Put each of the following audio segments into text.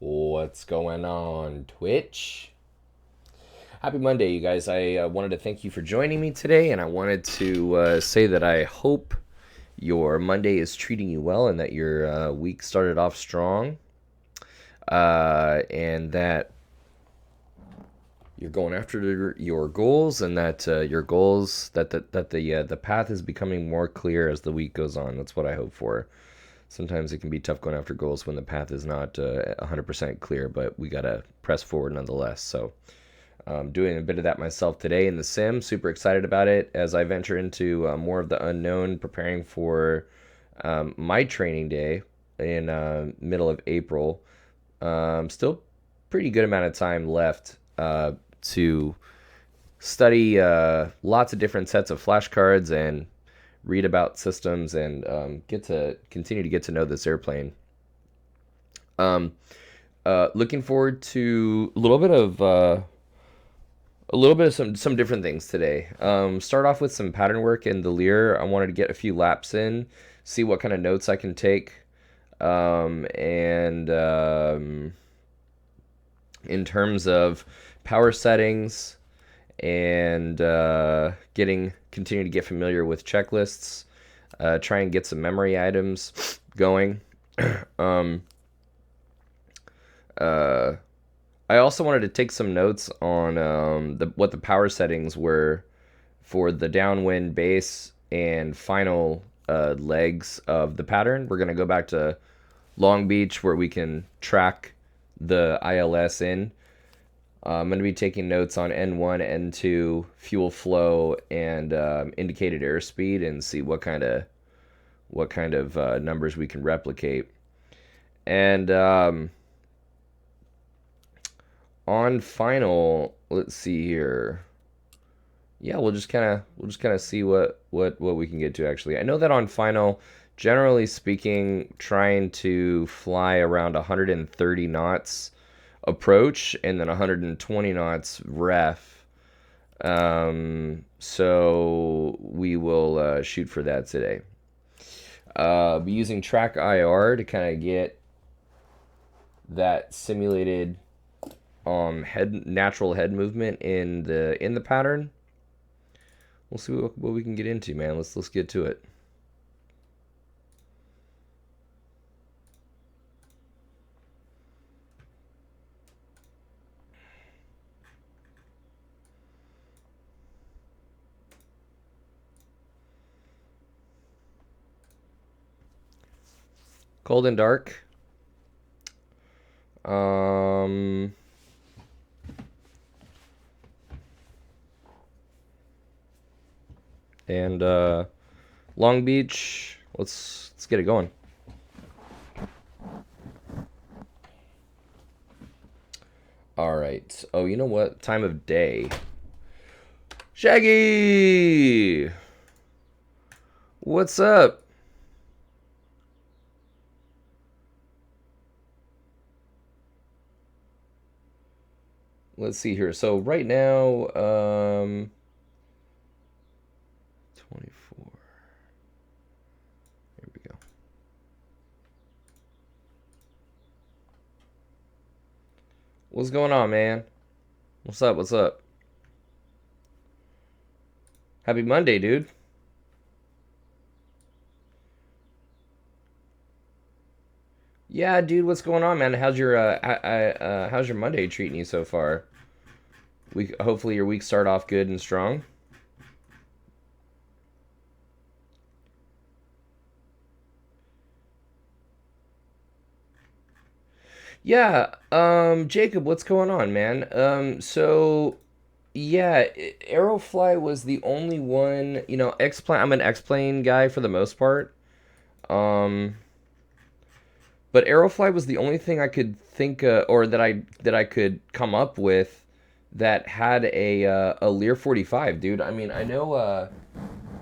What's going on, Twitch? Happy Monday, you guys. I wanted to thank you for joining me today, and I wanted to say that I hope your Monday is treating you well and that your week started off strong, and that you're going after your goals, and that your goals that the path is becoming more clear as the week goes on. That's what I hope for. Sometimes it can be tough going after goals when the path is not 100% clear, but we gotta press forward nonetheless. So, doing a bit of that myself today in the sim. Super excited about it as I venture into more of the unknown, preparing for my training day in middle of April. Still pretty good amount of time left to study lots of different sets of flashcards and read about systems and get to continue to get to know this airplane. Um, Looking forward to a little bit of some different things today. Start off with some pattern work in the Lear. I wanted to get a few laps in, see what kind of notes I can take, and in terms of power settings and continue to get familiar with checklists, try and get some memory items going. um, uh, I also wanted to take some notes on what the power settings were for the downwind base and final legs of the pattern. We're going to go back to Long Beach where we can track the ILS in. I'm going to be taking notes on N1, N2, fuel flow, and indicated airspeed, and see what kind of numbers we can replicate. And on final, let's see here. Yeah, we'll just kind of see what we can get to. Actually, I know that on final, generally speaking, trying to fly around 130 knots approach and then 120 knots ref. So we will shoot for that today. Be using track IR to kind of get that simulated natural head movement in the pattern. We'll see what we can get into, man. Let's get to it. Cold and dark. Um, and Long Beach. Let's get it going. All right. Oh, you know what? Time of day. Shaggy, what's up? Let's see here. So right now, 24. Here we go. What's going on, man? What's up? What's up? Happy Monday, dude. Yeah, dude. What's going on, man? How's your Monday treating you so far? Hopefully your week start off good and strong. Yeah, Jacob, what's going on, man? Yeah, Aerofly was the only one, X-Plane, I'm an X-Plane guy for the most part. Um, but Aerofly was the only thing I could think or that I could come up with that had a Lear 45, dude. I mean, I know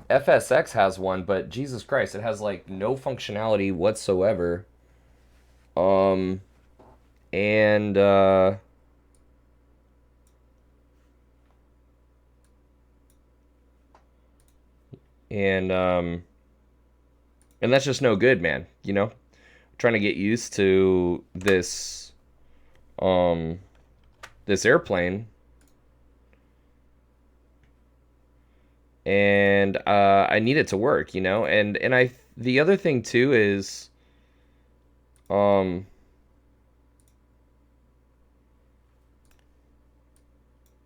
FSX has one, but Jesus Christ, it has like no functionality whatsoever. Um, and and and that's just no good, man. Trying to get used to this this airplane, and I need it to work, you know. And I the other thing too is um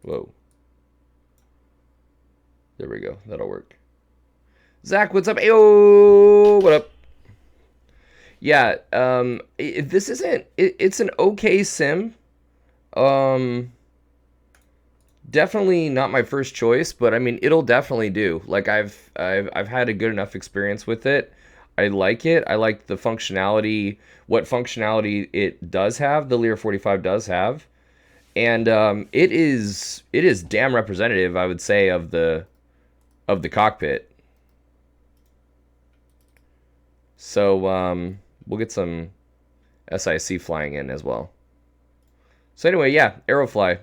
whoa, there we go, that'll work. Zach, what's up? Ayo, what up? Yeah, this isn't. It's an okay sim. Um, Definitely not my first choice, but I mean, it'll definitely do. Like I've had a good enough experience with it. I like it. I like the functionality. What functionality it does have, the Lear 45 does have, and it is damn representative, I would say, of the cockpit. So we'll get some SIC flying in as well. So anyway, yeah, Aerofly.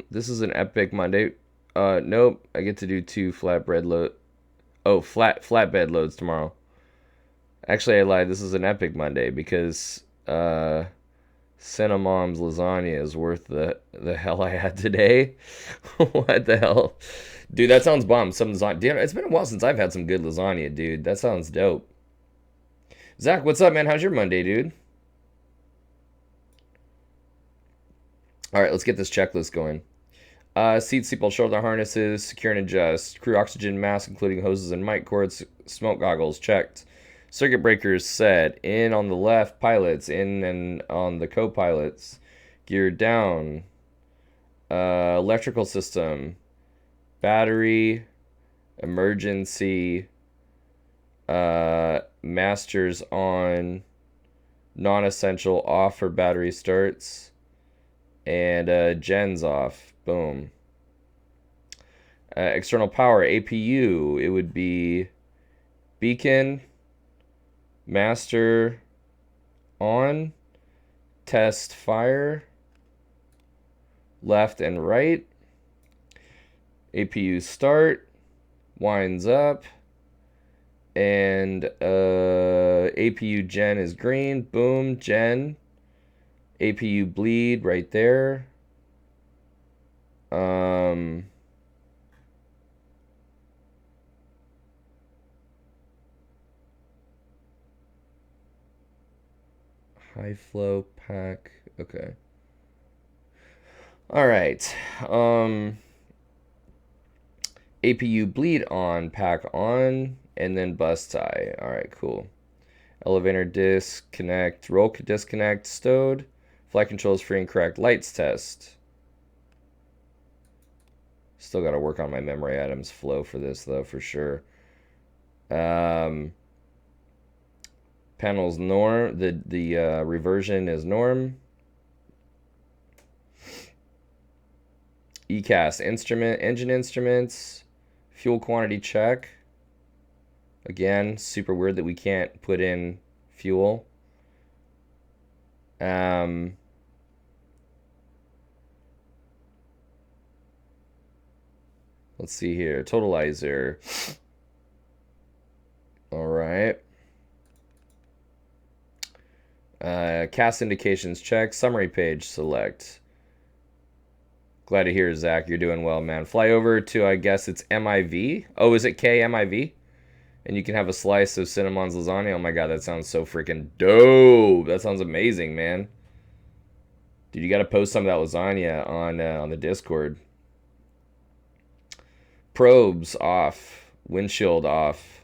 This is an epic Monday. Nope, I get to do 2 flatbread load. Oh, flatbed loads tomorrow. Actually, I lied. This is an epic Monday because Cinnamom's lasagna is worth the hell I had today. What the hell, dude? That sounds bomb. Some lasagna. Damn, it's been a while since I've had some good lasagna, dude. That sounds dope. Zach, what's up, man? How's your Monday, dude? All right, let's get this checklist going. Seatbelt, shoulder harnesses, secure and adjust. Crew oxygen mask, including hoses and mic cords. Smoke goggles, checked. Circuit breakers set. In on the left, pilots. In and on the co-pilots. Gear down. Electrical system. Battery. Emergency. Masters on. Non-essential off for battery starts. And gens off. Boom. External power, APU, it would be beacon, master, on, test fire, left and right, APU start, winds up, and APU gen is green, boom, gen, APU bleed right there. High flow pack. Okay. All right. APU bleed on, pack on, and then bus tie. All right, cool. Elevator disconnect, roll disconnect, stowed. Flight controls free and correct. Lights test. Still got to work on my memory items flow for this, though, for sure. Panels norm. The reversion is norm. ECAS engine instruments. Fuel quantity check. Again, super weird that we can't put in fuel. Let's see here. Totalizer. All right. Cast indications check. Summary page select. Glad to hear, Zach. You're doing well, man. Fly over to, I guess it's MIV. Oh, is it KMIV? And you can have a slice of Cinnamon's lasagna. Oh my god, that sounds so freaking dope. That sounds amazing, man. Dude, you got to post some of that lasagna on the Discord. Probes off. Windshield off.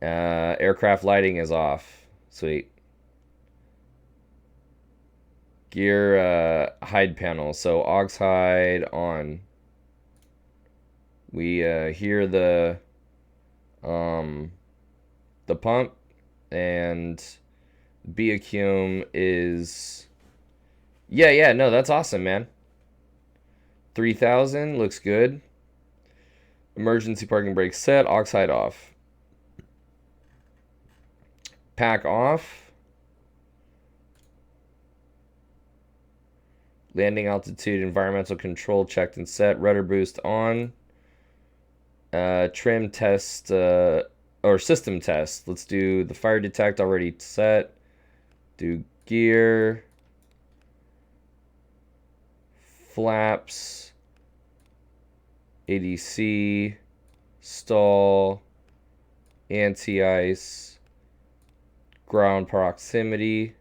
Aircraft lighting is off. Sweet. Gear hide panel. So aux hide on. We hear the pump, and Beacum is no, that's awesome, man. 3000 looks good. Emergency parking brake set, aux hide off. Pack off. Landing altitude, environmental control checked and set. Rudder boost on. Trim test, or system test. Let's do the fire detect already set. Do gear. flaps, ADC, stall, anti-ice, ground proximity.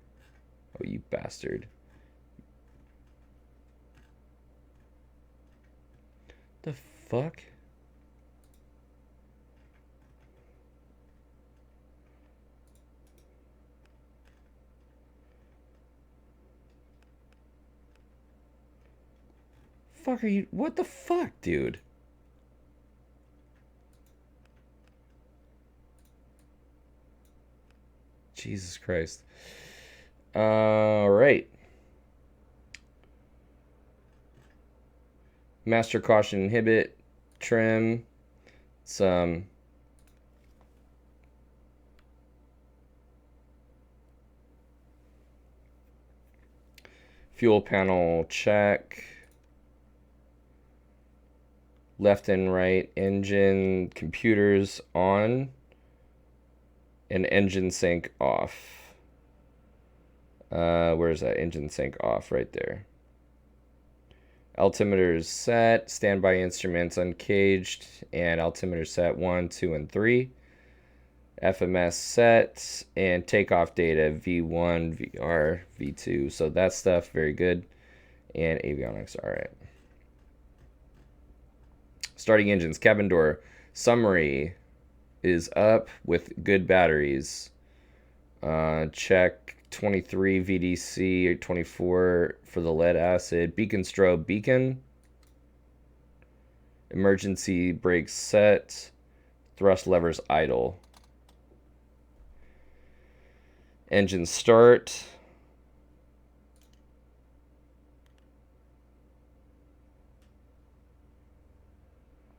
Oh, you bastard. The fuck? Fuck are you? What the fuck, dude? Jesus Christ. All right. Master caution inhibit, trim, some fuel panel check, left and right engine computers on, and engine sync off. Where's that? Engine sync off right there. Altimeters set, standby instruments uncaged, and altimeter set 1, 2, and 3. FMS set, and takeoff data V1, VR, V2. So that stuff, very good. And avionics, all right. Starting engines, cabin door. Summary is up with good batteries. Check 23 VDC or 24 for the lead acid. Beacon strobe beacon. Emergency brakes set. Thrust levers idle. Engine start.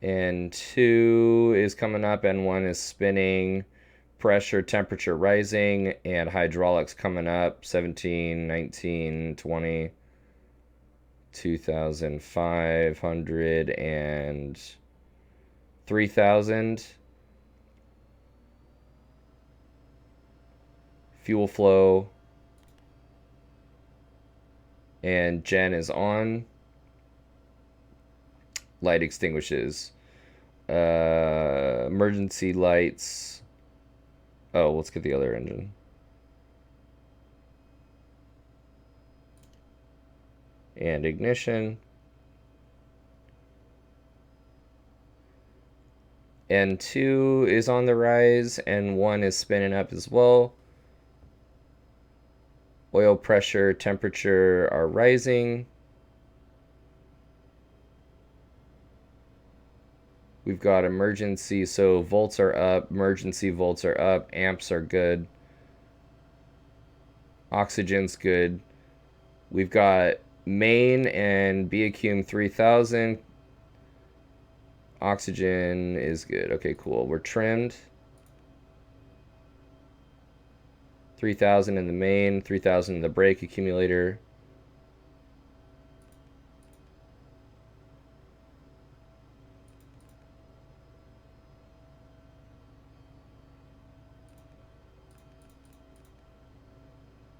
And 2 is coming up, and 1 is spinning. Pressure, temperature rising, and hydraulics coming up. 17, 19, 20, 2,500, and 3,000. Fuel flow. And gen is on. Light extinguishes. Emergency lights. Oh, let's get the other engine. And ignition. And 2 is on the rise, and 1 is spinning up as well. Oil pressure, temperature are rising. We've got emergency, so volts are up, emergency volts are up, amps are good. Oxygen's good. We've got main and BAQM 3000. Oxygen is good. Okay, cool. We're trimmed. 3,000 in the main, 3,000 in the brake accumulator.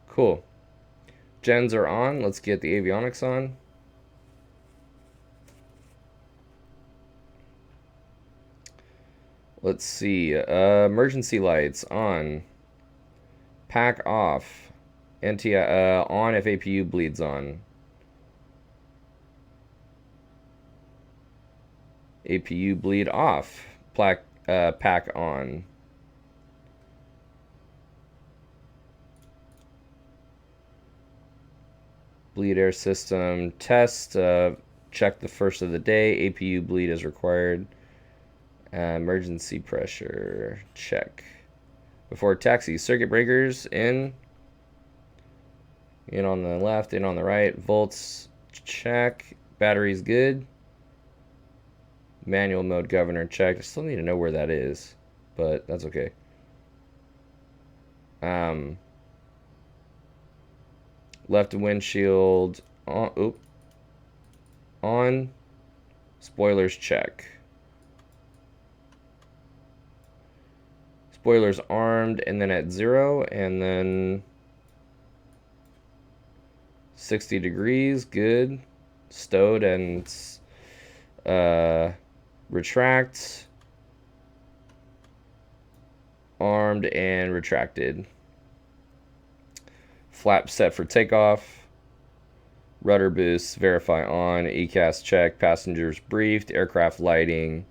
Cool. Gens are on. Let's get the avionics on. Let's see. Emergency lights on. Pack off. NTI on if APU bleeds on. APU bleed off. Pack on. Bleed air system test. Check the first of the day. APU bleed is required. Emergency pressure check. Before taxi, circuit breakers in. In on the left, in on the right. Volts check. Battery's good. Manual mode governor checked. I still need to know where that is, but that's okay. Left windshield on. Oop. On. Spoilers check. Spoilers armed, and then at 0, and then 60 degrees, good. stowed and retract, armed and retracted. Flap set for takeoff. Rudder boost, verify on. ECAS check. Passengers briefed. Aircraft lighting.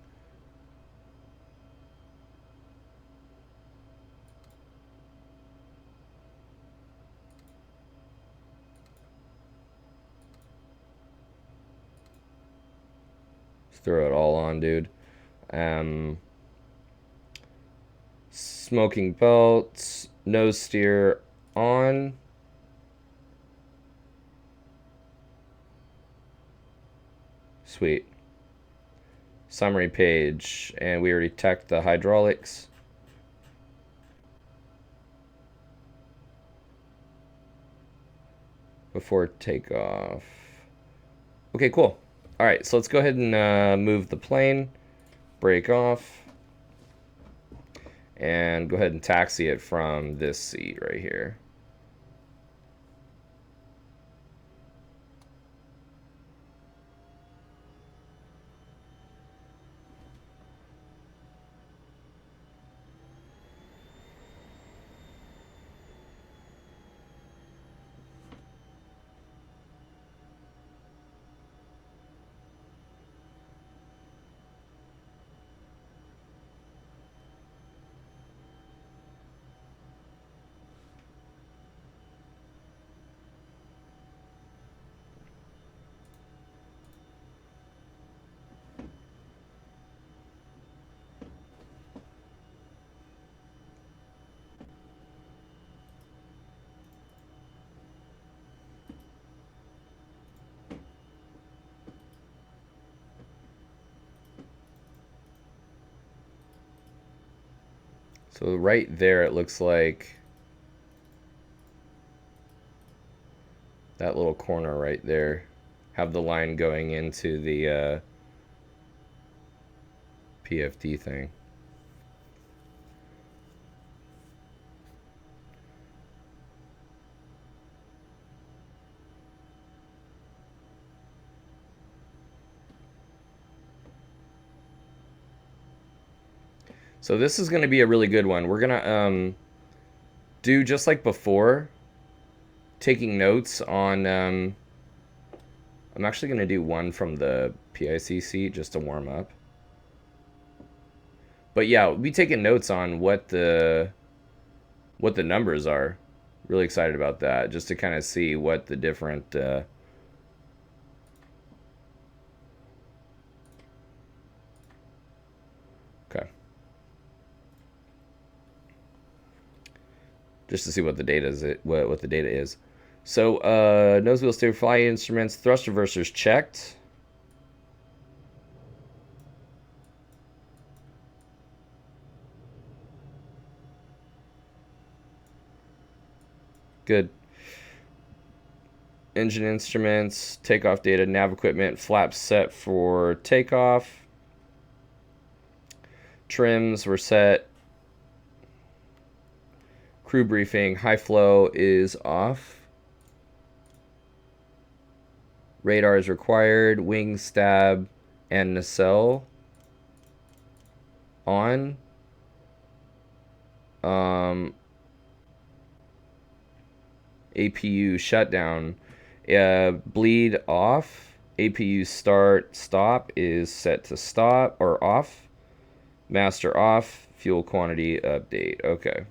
Let's throw it all on, dude. Smoking belts. Nose steer on. Sweet. Summary page. And we already checked the hydraulics. Before takeoff. Okay, cool. All right, so let's go ahead and move the plane. Break off. And go ahead and taxi it from this seat right here. So right there, it looks like that little corner right there have the line going into the PFD thing. So this is going to be a really good one. We're going to do just like before, taking notes on... I'm actually going to do one from the PIC seat just to warm up. But yeah, we'll be taking notes on what the numbers are. Really excited about that, just to kind of see what the different... Okay. Just to see what the data is. What the data is. So nose wheel steer, fly instruments, thrust reversers checked. Good. Engine instruments, takeoff data, nav equipment, flaps set for takeoff. Trims were set. Crew briefing, high flow is off. Radar is required. Wing, stab, and nacelle on. APU shutdown. Bleed off. APU stop is set to stop or off. Master off. Fuel quantity update. Okay.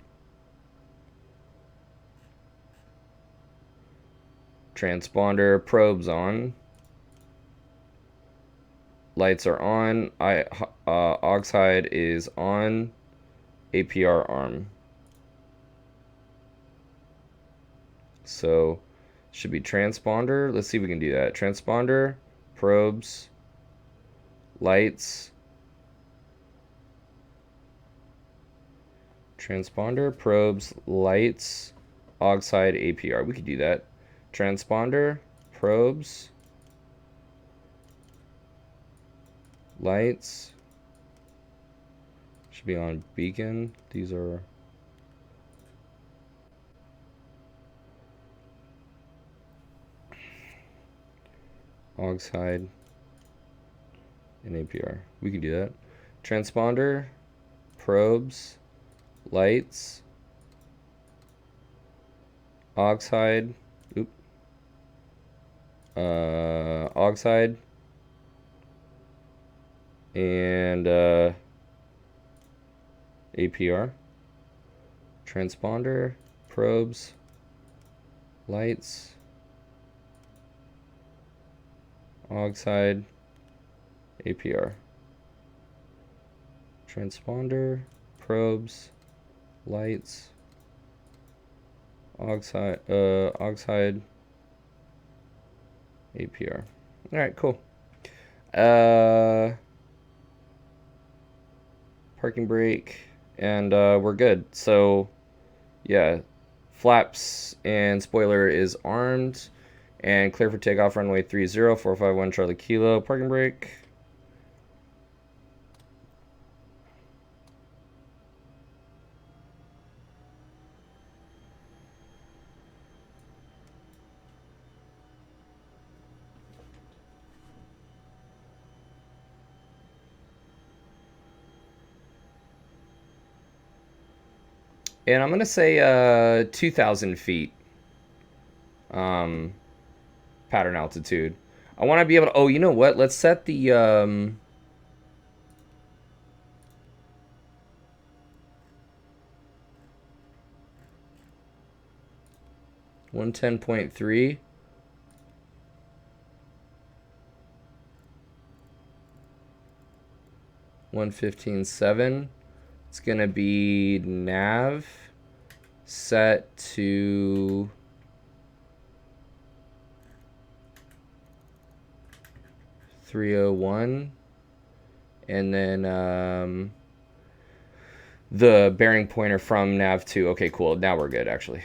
Transponder probes on. Lights are on. Oxide is on. APR arm. So should be transponder. Let's see if we can do that. Transponder, probes, lights. Transponder, probes, lights, oxide, APR. We could do that. Transponder, probes, lights. Should be on beacon. These are... Oxide, and APR. We can do that. Transponder, probes, lights, oxide, oxide, and APR. Transponder, probes, lights, oxide, APR. Transponder, probes, lights, oxide, APR. All right, cool. Parking brake, and we're good. So, yeah, flaps and spoiler is armed, and clear for takeoff. Runway 30, 451 Charlie Kilo. Parking brake. And I'm gonna say 2,000 feet pattern altitude. I want to be able to. Oh, you know what? Let's set the 110.3. 115.7. It's gonna be nav set to 301, and then the bearing pointer from nav 2. Okay, cool. Now we're good, actually.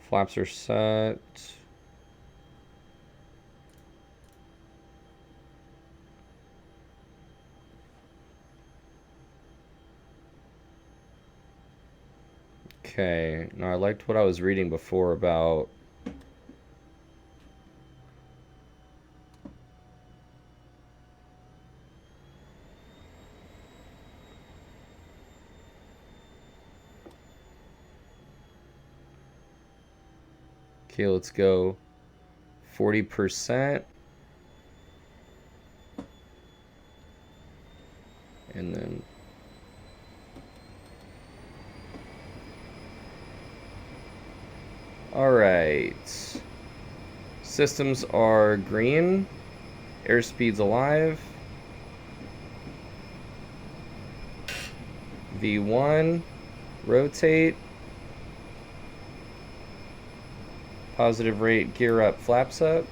Flaps are set. Okay, now I liked what I was reading before about okay, let's go 40%. And then all right. Systems are green. Airspeed's alive. V1. Rotate. Positive rate, gear up, flaps up.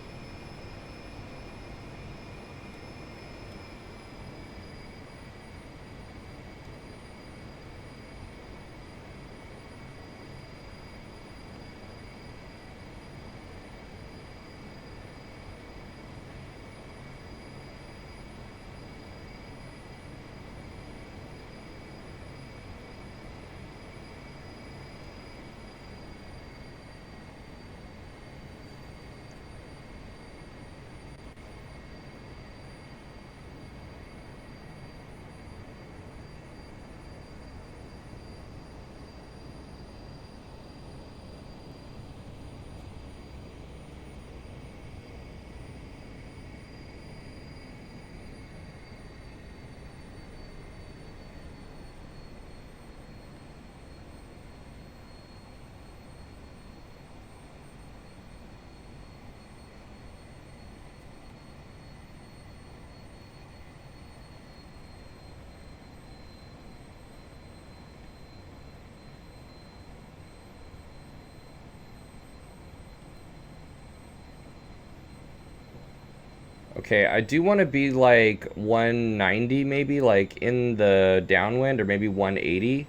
Okay, I do want to be like 190 maybe, like in the downwind, or maybe 180.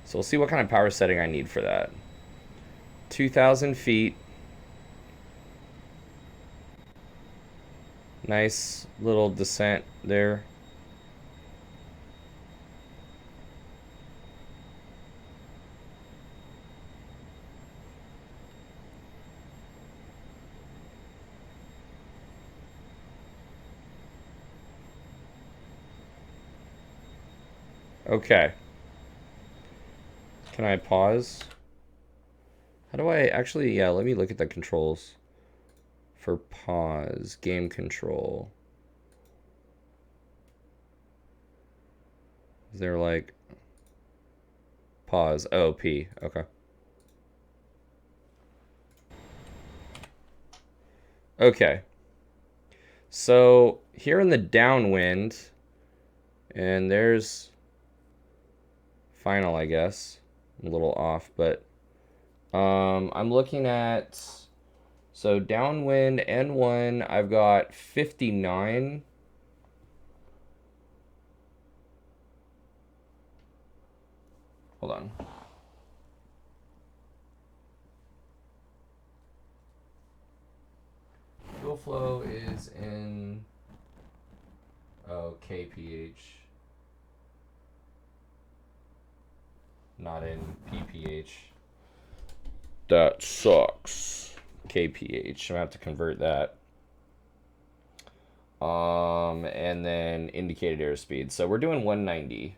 So we'll see what kind of power setting I need for that. 2,000 feet. Nice little descent there. Okay. Can I pause? How do I actually, yeah, let me look at the controls for pause, game control. Is there like pause? Oh, P. Okay. Okay. So here in the downwind, and there's final, I guess. I'm a little off, but I'm looking at, so downwind N1, I've got 59. Hold on. Fuel flow is in, oh, kph, not in pph. That sucks. kph. I'm gonna have to convert that. And then indicated airspeed. So we're doing 190.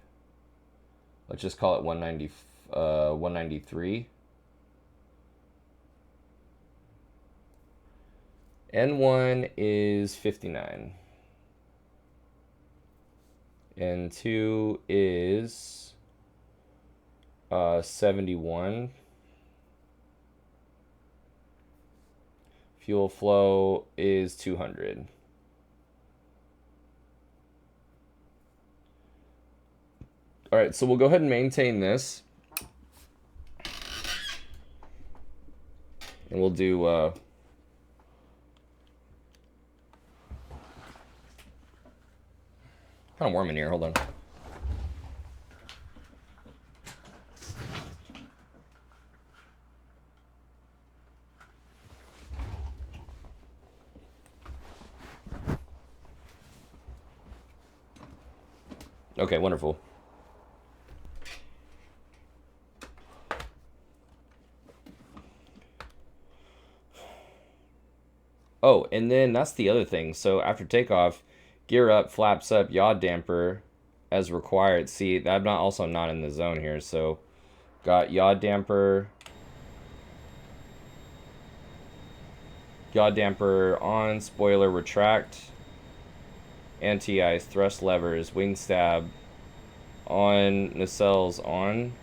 Let's just call it 190. 193. N1 is 59. N2 is 71. Fuel flow is 200. All right, so we'll go ahead and maintain this. And we'll do kind of warm in here. Hold on. Okay, wonderful. Oh, and then that's the other thing. So after takeoff, gear up, flaps up, yaw damper as required. See, I'm also not in the zone here. So got yaw damper on, spoiler retract, anti-ice, thrust levers, wing stab on, nacelles on,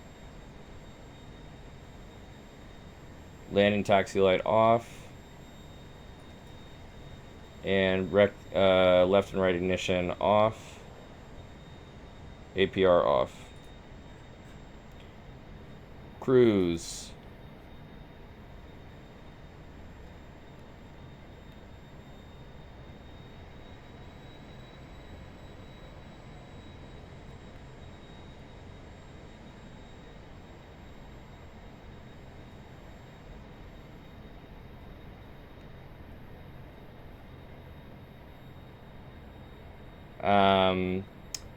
landing taxi light off, and left and right ignition off, APR off. Cruise.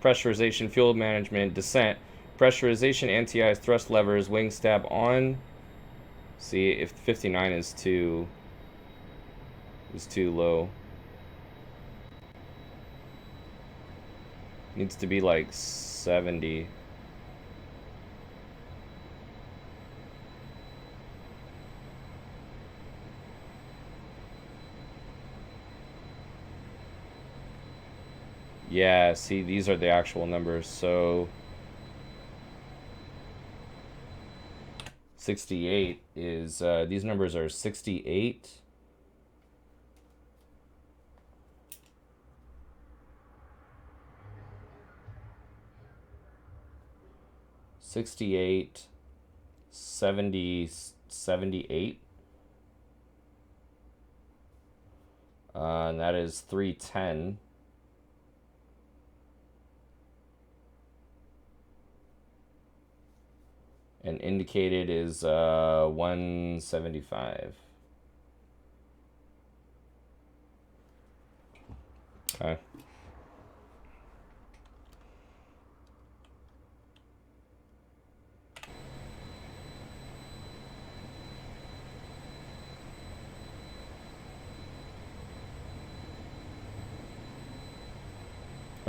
Pressurization, fuel management, descent, pressurization, anti-ice, thrust levers, wing stab on. See if 59 is too low. Needs to be like 70. Yeah, see, these are the actual numbers. So 68 is, these numbers are 68. $68, 70, 78. And that is 310. And indicated is 175.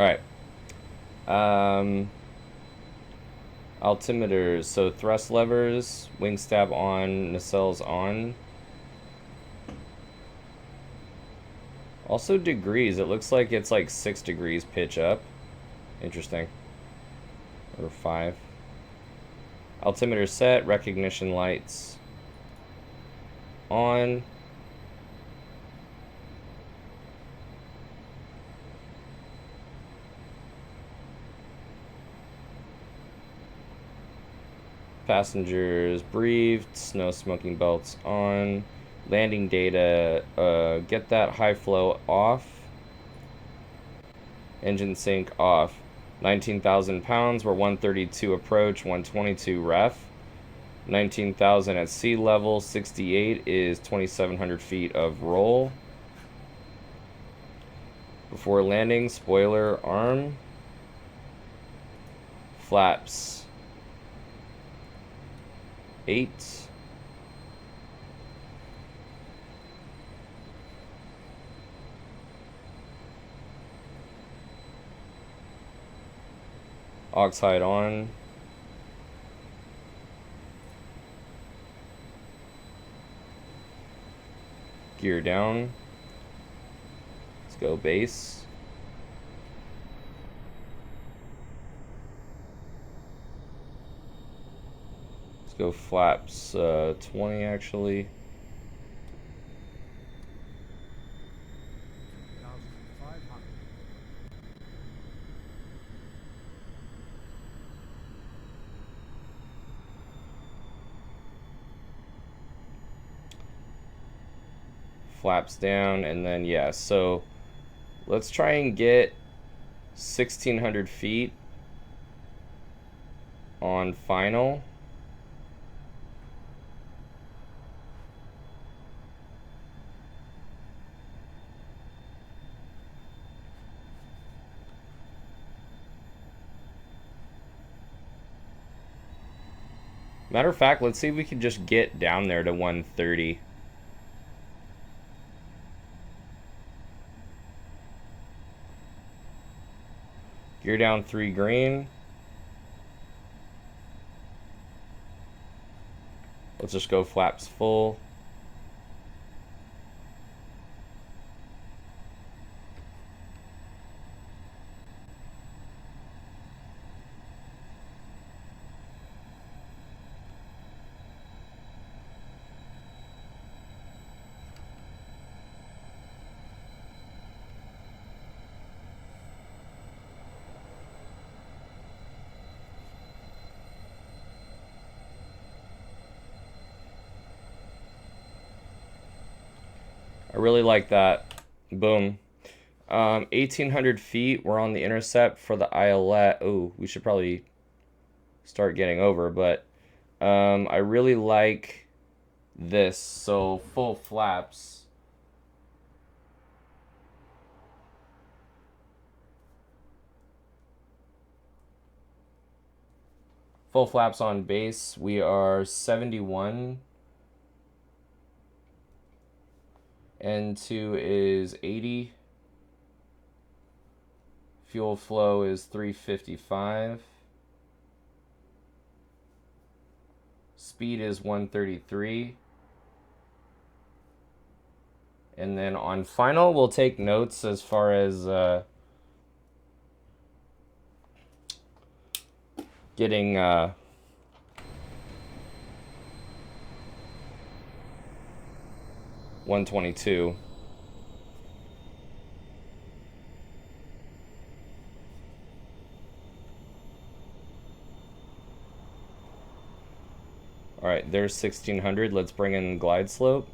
Alright. Altimeters. So thrust levers, wing stab on, nacelles on. Also degrees. It looks like it's like 6 degrees pitch up. Interesting. Or 5. Altimeter set, recognition lights on. Passengers briefed, snow smoking belts on. Landing data, get that high flow off. Engine sync off. 19,000 pounds, we're 132 approach, 122 ref. 19,000 at sea level, 68 is 2,700 feet of roll. Before landing, spoiler arm. Flaps 8. Oxide on. Gear down. Let's go base. Let's go flaps 20 actually. Flaps down, and then yeah, so let's try and get 1,600 feet on final. Matter of fact, let's see if we can just get down there to 130. Gear down 3 green. Let's just go flaps full. I really like that. Boom. 1,800 feet. We're on the intercept for the ILS. Oh, we should probably start getting over, but I really like this. So full flaps. Full flaps on base. We are 71. N2 is 80. Fuel flow is 355. Speed is 133. And then on final, we'll take notes as far as getting 122. All right, there's 1,600. Let's bring in glide slope.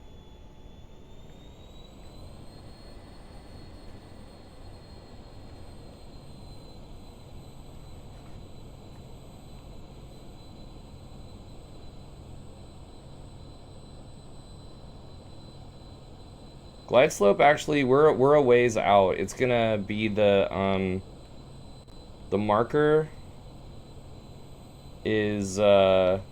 Glide slope, actually, we're a ways out. It's gonna be the marker is or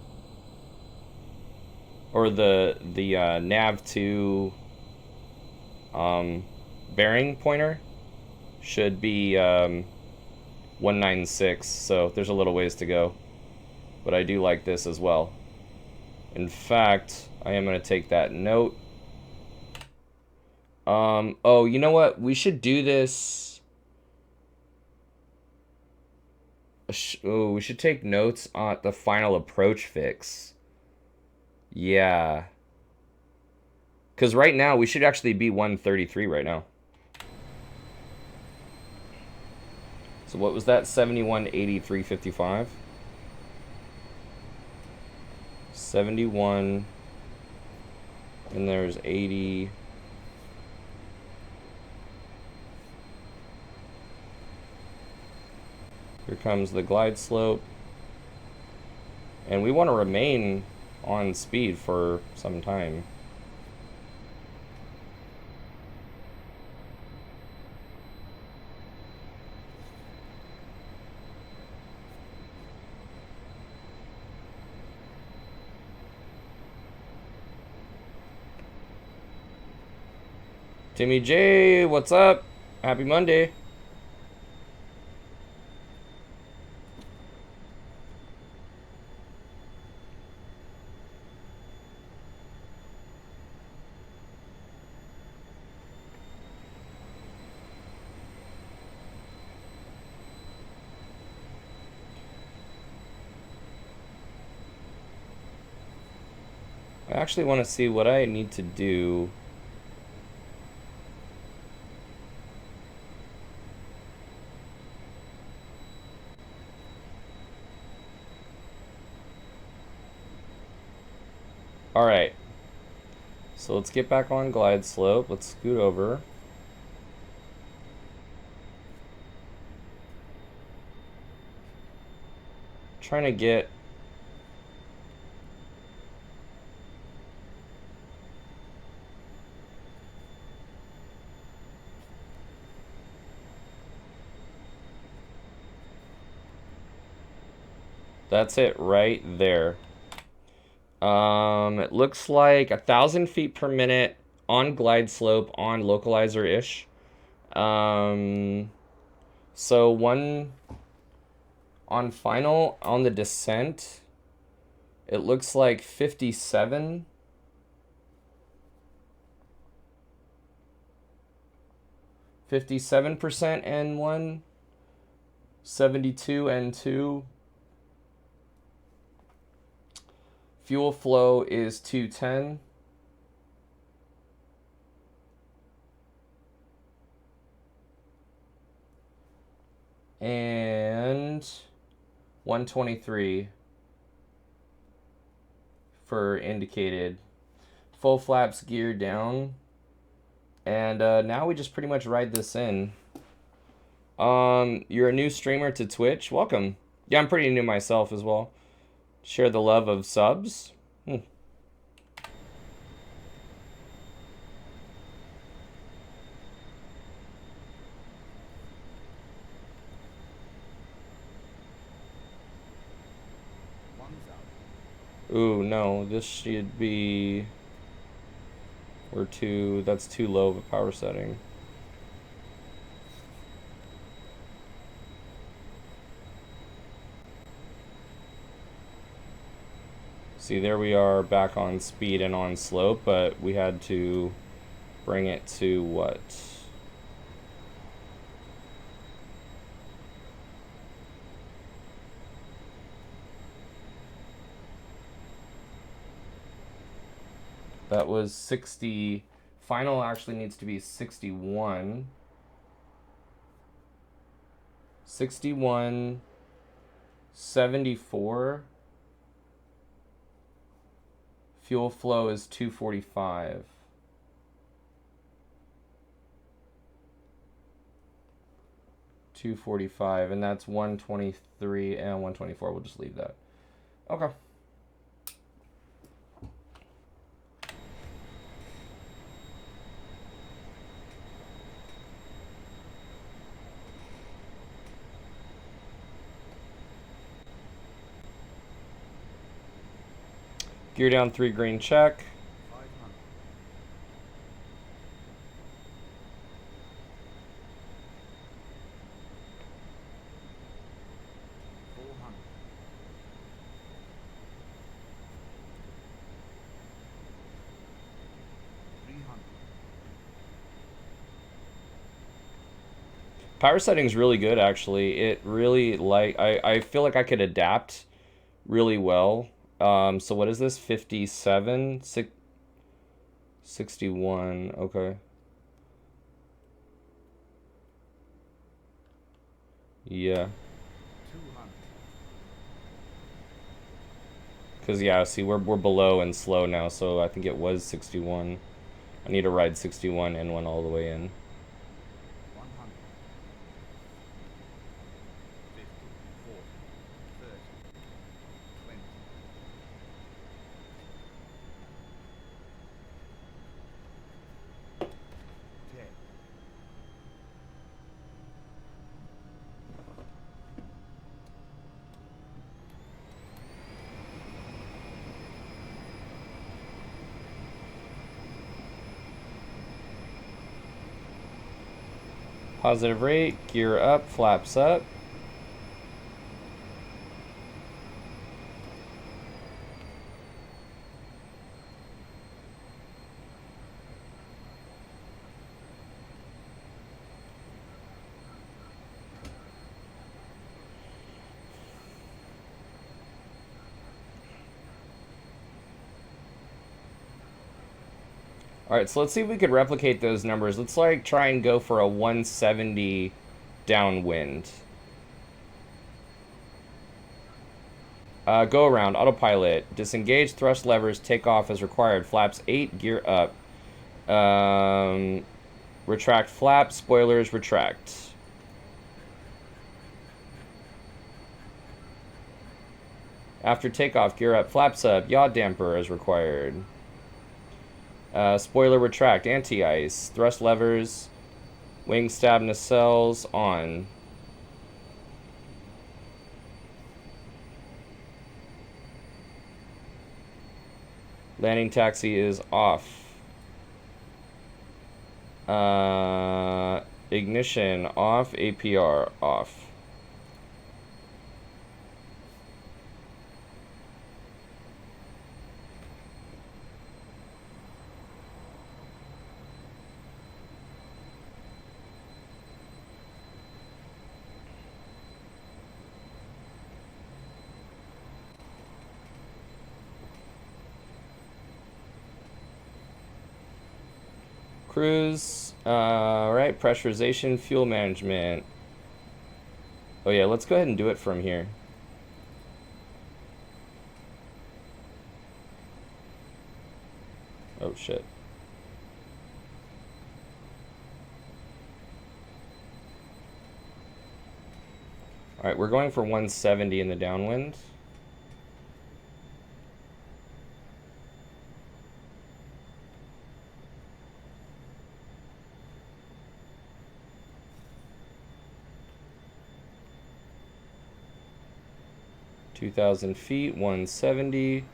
the nav 2 bearing pointer should be 196, so there's a little ways to go. But I do like this as well. In fact, I am going to take that note. Oh, you know what? We should do this. Oh, we should take notes on the final approach fix. Yeah. Because right now, we should actually be 133 right now. So what was that? 71, 83, 55? 71. And there's 80. Here comes the glide slope. And we want to remain on speed for some time. Timmy J, what's up? Happy Monday. I actually want to see what I need to do. Alright. So let's get back on glide slope. Let's scoot over. Trying to get... That's it right there. It looks like 1,000 feet per minute on glide slope on localizer-ish. So one on final on the descent, it looks like 57. 57% N1, 72 N2. Fuel flow is 210. And 123 for indicated. Full flaps gear down. And now we just pretty much ride this in. You're a new streamer to Twitch. Welcome. Yeah, I'm pretty new myself as well. Share the love of subs. Ooh, no, this should be... That's too low of a power setting. See, there we are back on speed and on slope, but we had to bring it to what? That was 60. Final actually needs to be 61. 61, 74. Fuel flow is 245. And that's 123 and 124. We'll just leave that. Okay. Gear down 3 green check. Power setting's really good, actually. It really, like, I feel like I could adapt really well. So what is this? 57? 61. Okay. Yeah. 200. Because, yeah, see, we're below and slow now, so I think it was 61. I need to ride 61 and one all the way in. 100. 50. 40. 30. 20. 10. Positive rate, gear up, flaps up. All right, so let's see if we could replicate those numbers. Let's like try and go for a 170 downwind. Go around, autopilot, disengage thrust levers, take off as required, flaps 8, gear up. Retract flap, spoilers, retract. After takeoff, gear up, flaps up, yaw damper as required. Spoiler retract, anti-ice, thrust levers, wing stab nacelles on. Landing taxi is off. Ignition off, APR off. Cruise, right, pressurization, fuel management. Oh yeah, let's go ahead and do it from here. Oh shit. Alright, we're going for 170 in the downwind. (2,000 feet), 170.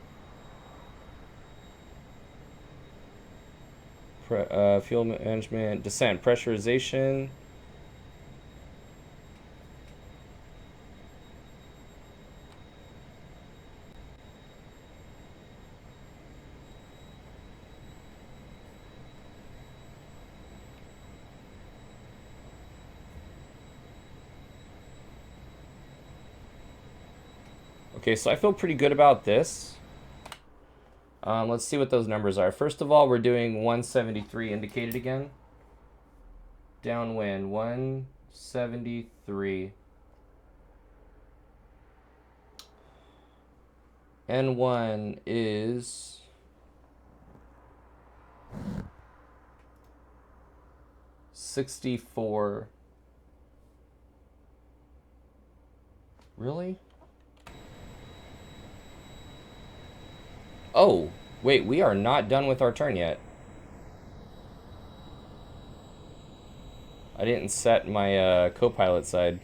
Fuel management, descent, pressurization. Okay, so I feel pretty good about this. Let's see what those numbers are. First of all, we're doing 173 indicated again. Downwind, 173. N1 is 64. Really? Oh, wait, we are not done with our turn yet. I didn't set my co-pilot side.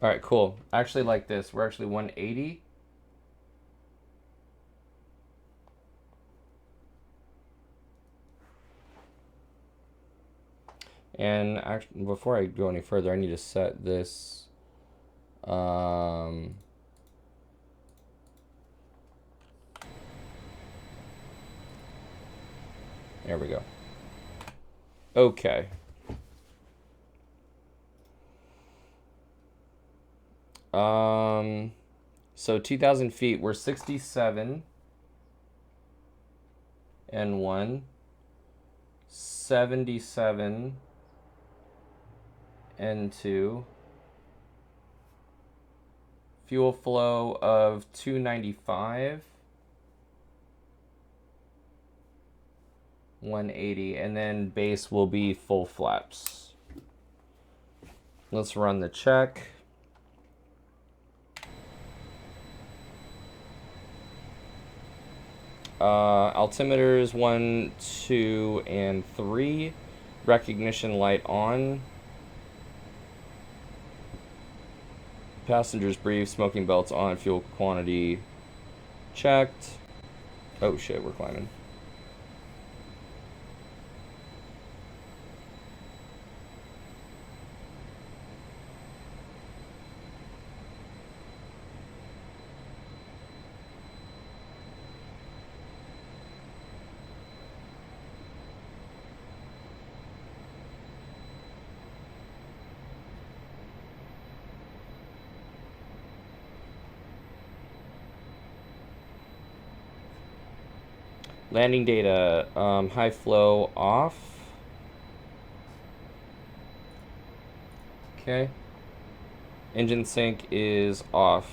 All right, cool. I actually like this. We're actually 180. And actually, before I go any further, I need to set this. Um, there we go. Okay. Um, so 2,000 feet, we're 67 and 1, 77 and 2, fuel flow of 295, 180, and then base will be full flaps. Let's run the check. Altimeters 1, 2, and 3. Recognition light on. Passengers brief. Smoking belts on. Fuel quantity checked. Oh shit, we're climbing. Landing data, high flow off. Okay. Engine sync is off.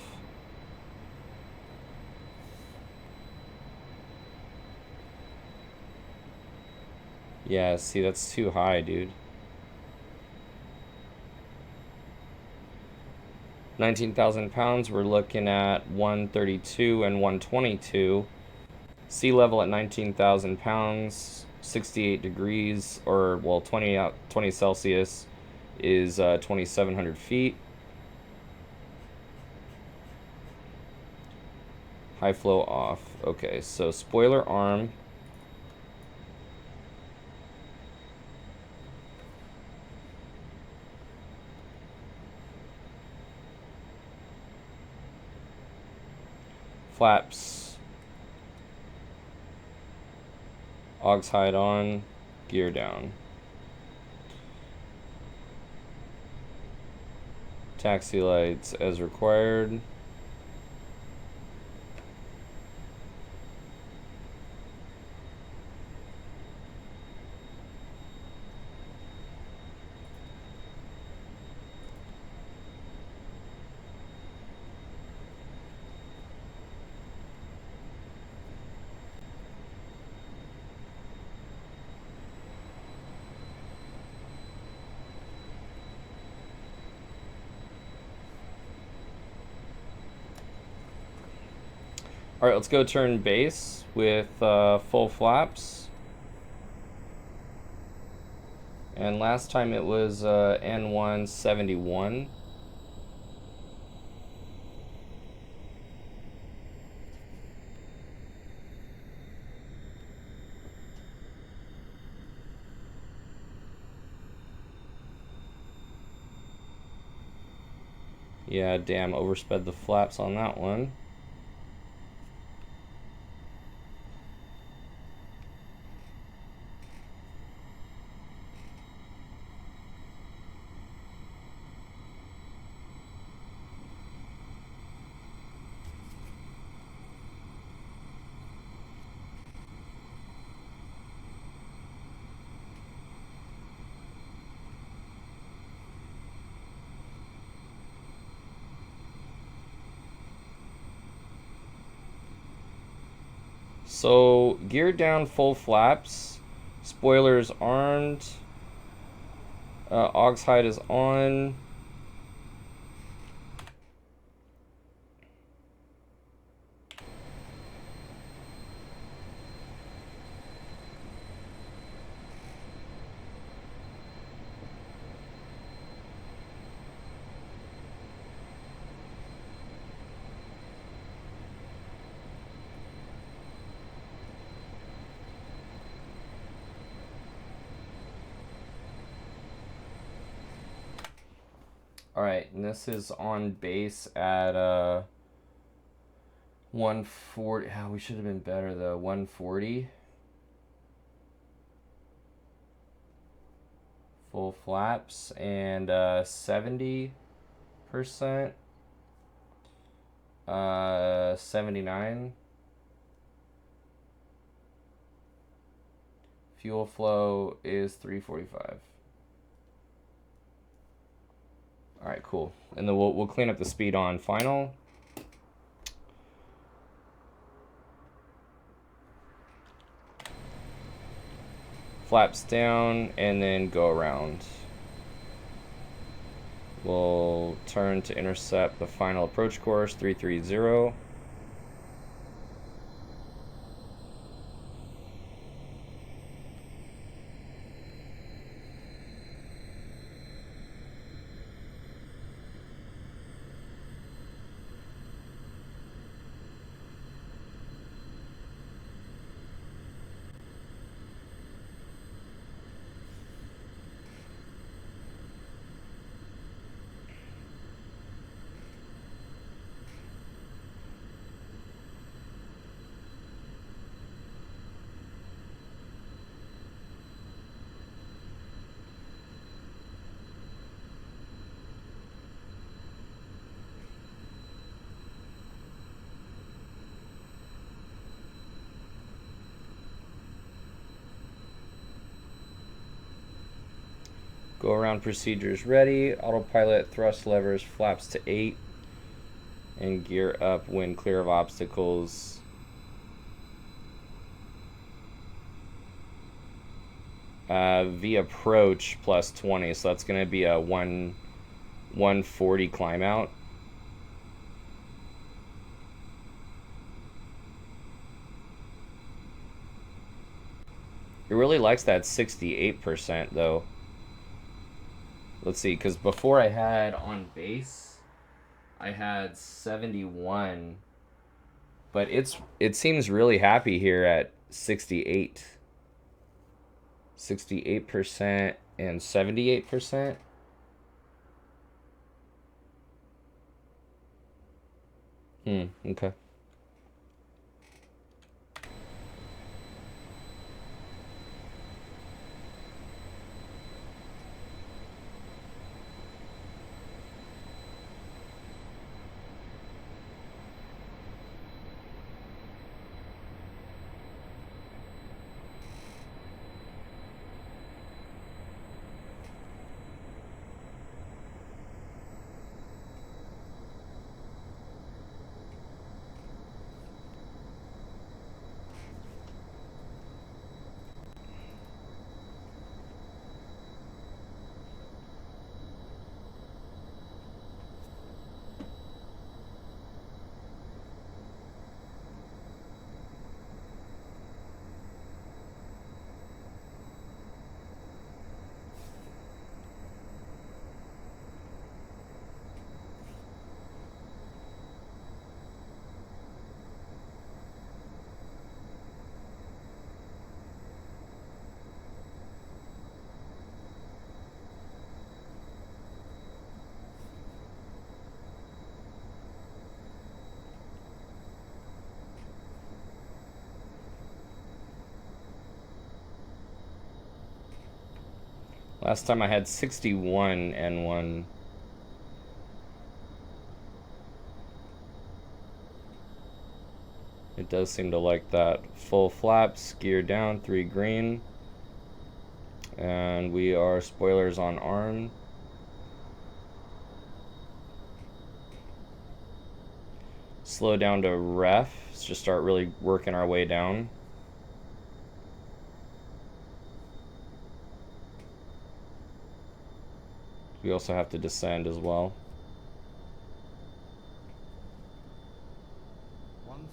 Yeah, see, that's too high, dude. 19,000 pounds, we're looking at 132 and 122. Sea level at 19,000 pounds, 68 degrees, or, well, 20 Celsius is 2,700 feet. High flow off. Okay, so spoiler arm. Flaps. Aux hide on. Gear down. Taxi lights as required. All right, let's go turn base with full flaps. And last time it was N171. Yeah, damn, oversped the flaps on that one. So, gear down, full flaps. Spoilers armed. Aux hide is on. All right, and this is on base at 140. Oh, we should have been better though. 140. Full flaps and 70%. 79. Fuel flow is 345. All right, cool. And then we'll clean up the speed on final. Flaps down and then go around. We'll turn to intercept the final approach course 330. Go around procedures ready. Autopilot thrust levers flaps to 8. And gear up when clear of obstacles. V approach plus 20. So that's going to be a 140 climb out. It really likes that 68% though. Let's see, because before I had on base, I had 71, but it seems really happy here at 68. 68% and 78%. Okay. Last time I had 61 N1. It does seem to like that. Full flaps, gear down, 3 green. And we are spoilers on arm. Slow down to ref. Let's just start really working our way down. We also have to descend as well. 1000.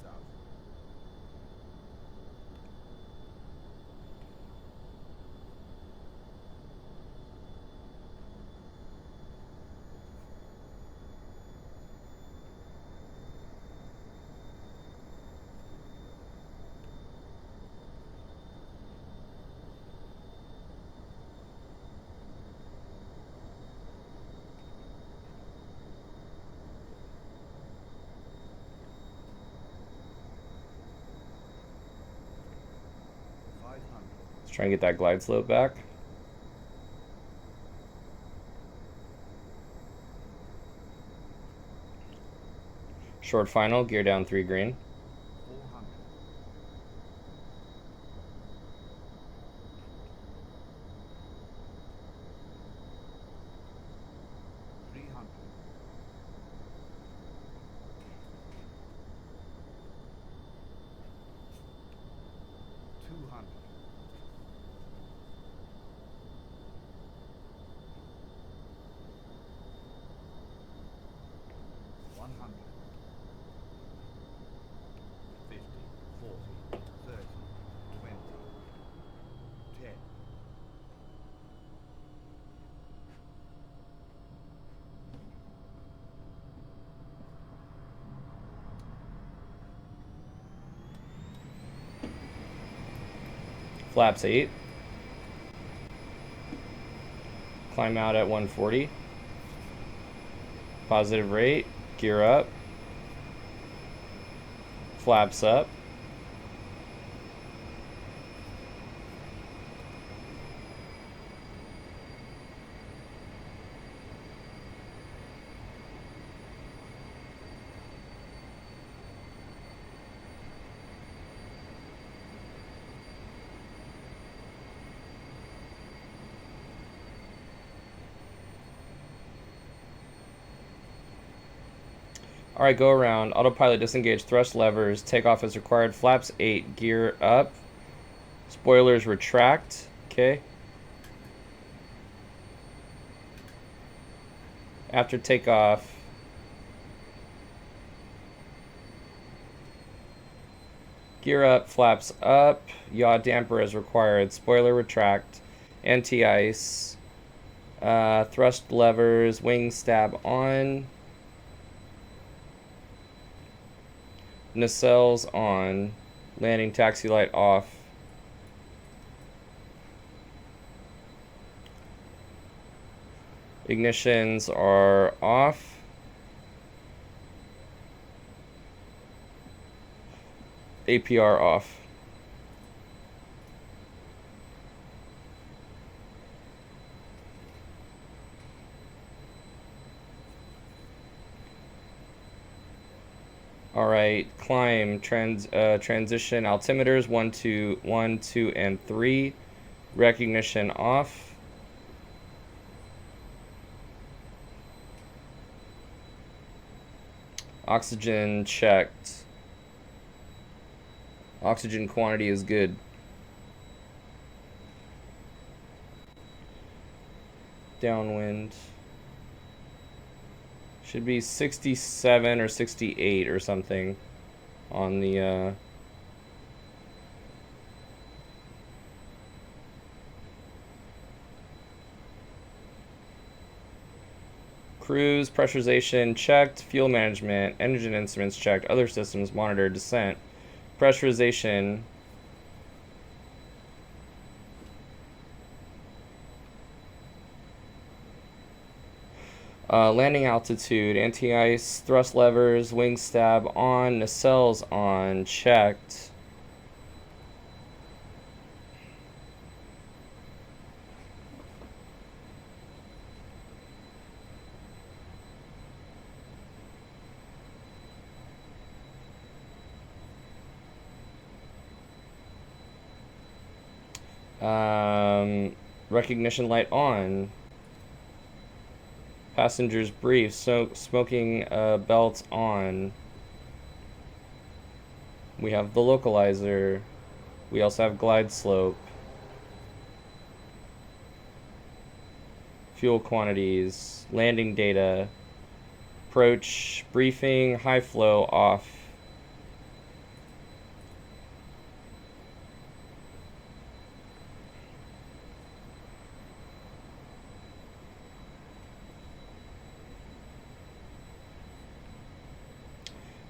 Try and get that glide slope back. Short final, gear down 3 green. 400. 300. 200. 100. 50, 40, 30, 20, 10. Flaps 8. Climb out at 140. Positive rate. Gear up. Flaps up. Alright, go around. Autopilot disengage. Thrust levers. Takeoff as required. Flaps 8. Gear up. Spoilers retract. Okay. After takeoff, gear up, flaps up, yaw damper as required, spoiler retract, anti-ice, thrust levers, wing stab on, nacelles on, landing taxi light off. Ignitions are off. APR off. All right, climb, transition, altimeters 1, 2, 1, 2, and 3. Recognition off. Oxygen checked. Oxygen quantity is good. Downwind. Should be 67 or 68 or something on the cruise, pressurization checked, fuel management, engine instruments checked, other systems monitored, descent, pressurization, landing altitude, anti-ice, thrust levers, wing stab on, nacelles on, checked. Recognition light on. Passengers brief. So smoking belts on. We have the localizer. We also have glide slope. Fuel quantities. Landing data. Approach. Briefing. High flow off.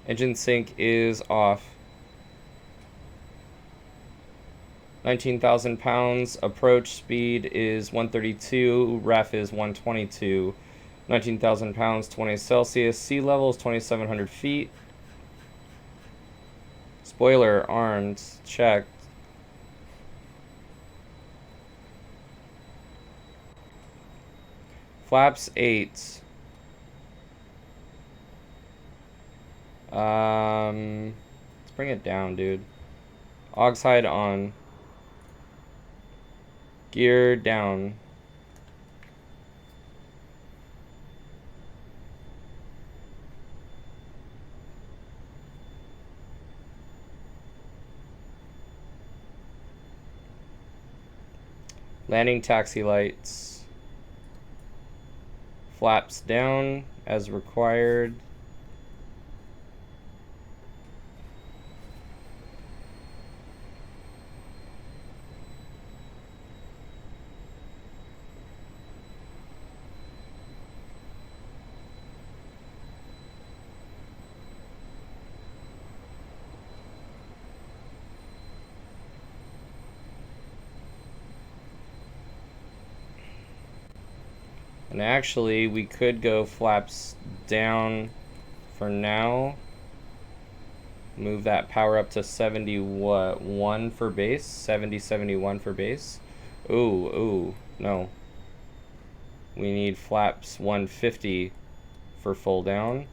Engine sync is off. 19,000 pounds. Approach speed is 132. Ref is 122. 19,000 pounds, 20 Celsius. Sea level is 2,700 feet. Spoiler armed. Checked. Flaps 8. Let's bring it down, dude. Oxhide on. Gear down. Landing taxi lights. Flaps down as required. And actually, we could go flaps down for now. Move that power up to 71 for base. 71 for base. Ooh, no. We need flaps 150 for full down.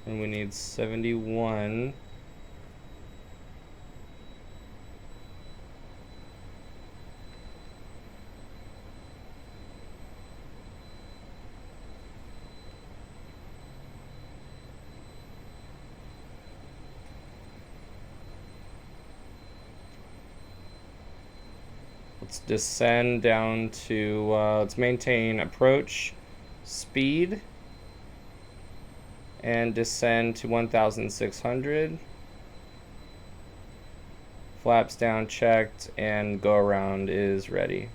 And we need 71. Let's descend down to, let's maintain approach speed. And descend to 1,600. Flaps down checked, and go around is ready.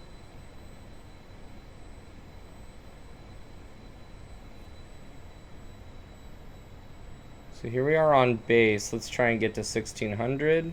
So here we are on base. Let's try and get to 1,600.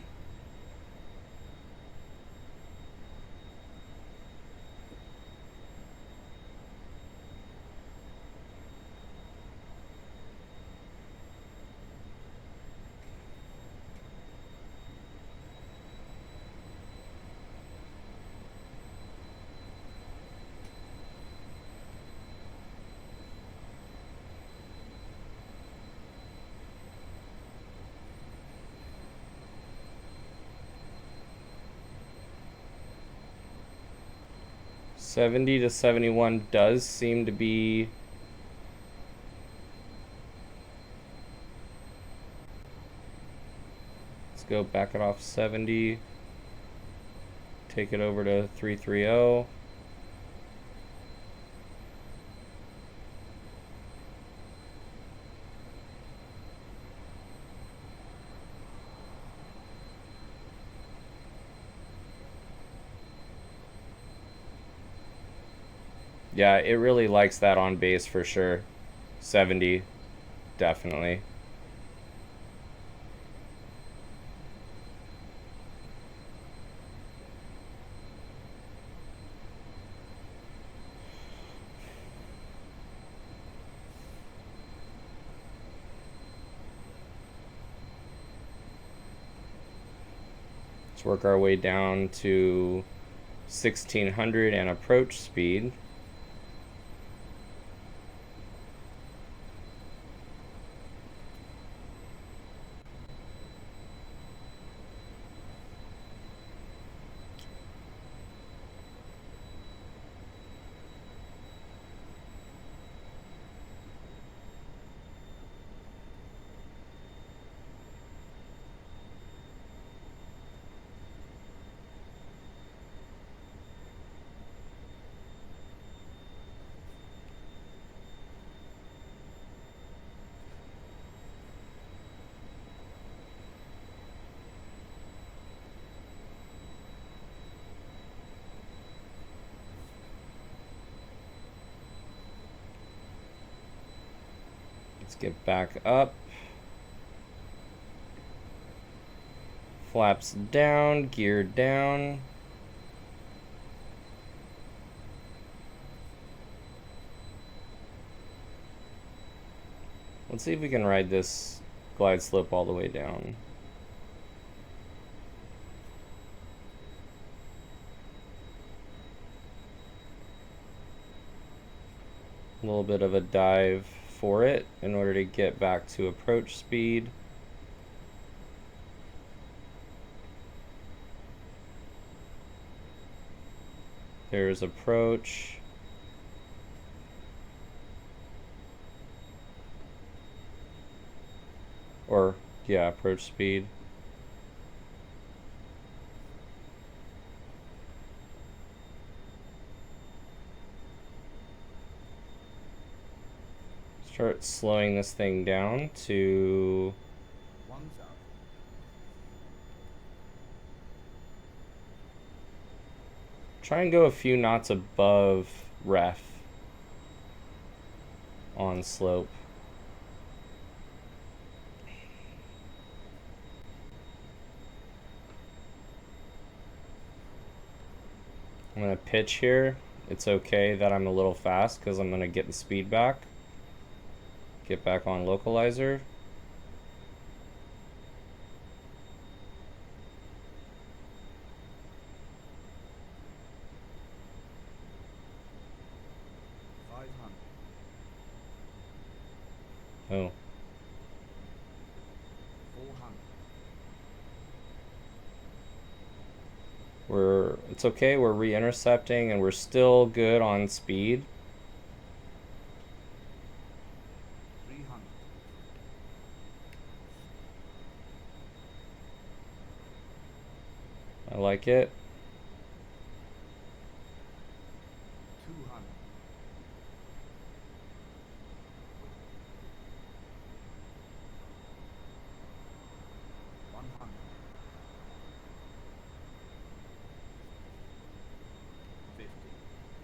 $70 to $71 does seem to be let's go back it off 70. Take it over to 330. Yeah, it really likes that on base for sure. 70, definitely. Let's work our way down to 1,600 and approach speed. Let's get back up. Flaps down, gear down. Let's see if we can ride this glide slope all the way down. A little bit of a dive for it in order to get back to approach speed. There's approach. Or, yeah, approach speed. Start slowing this thing down to 1000. try and go a few knots above ref on slope. I'm going to pitch here. It's okay that I'm a little fast because I'm going to get the speed back. Get back on localizer. Oh. 400. It's okay, we're re-intercepting and we're still good on speed. 300. I like it. 200. 100. 50,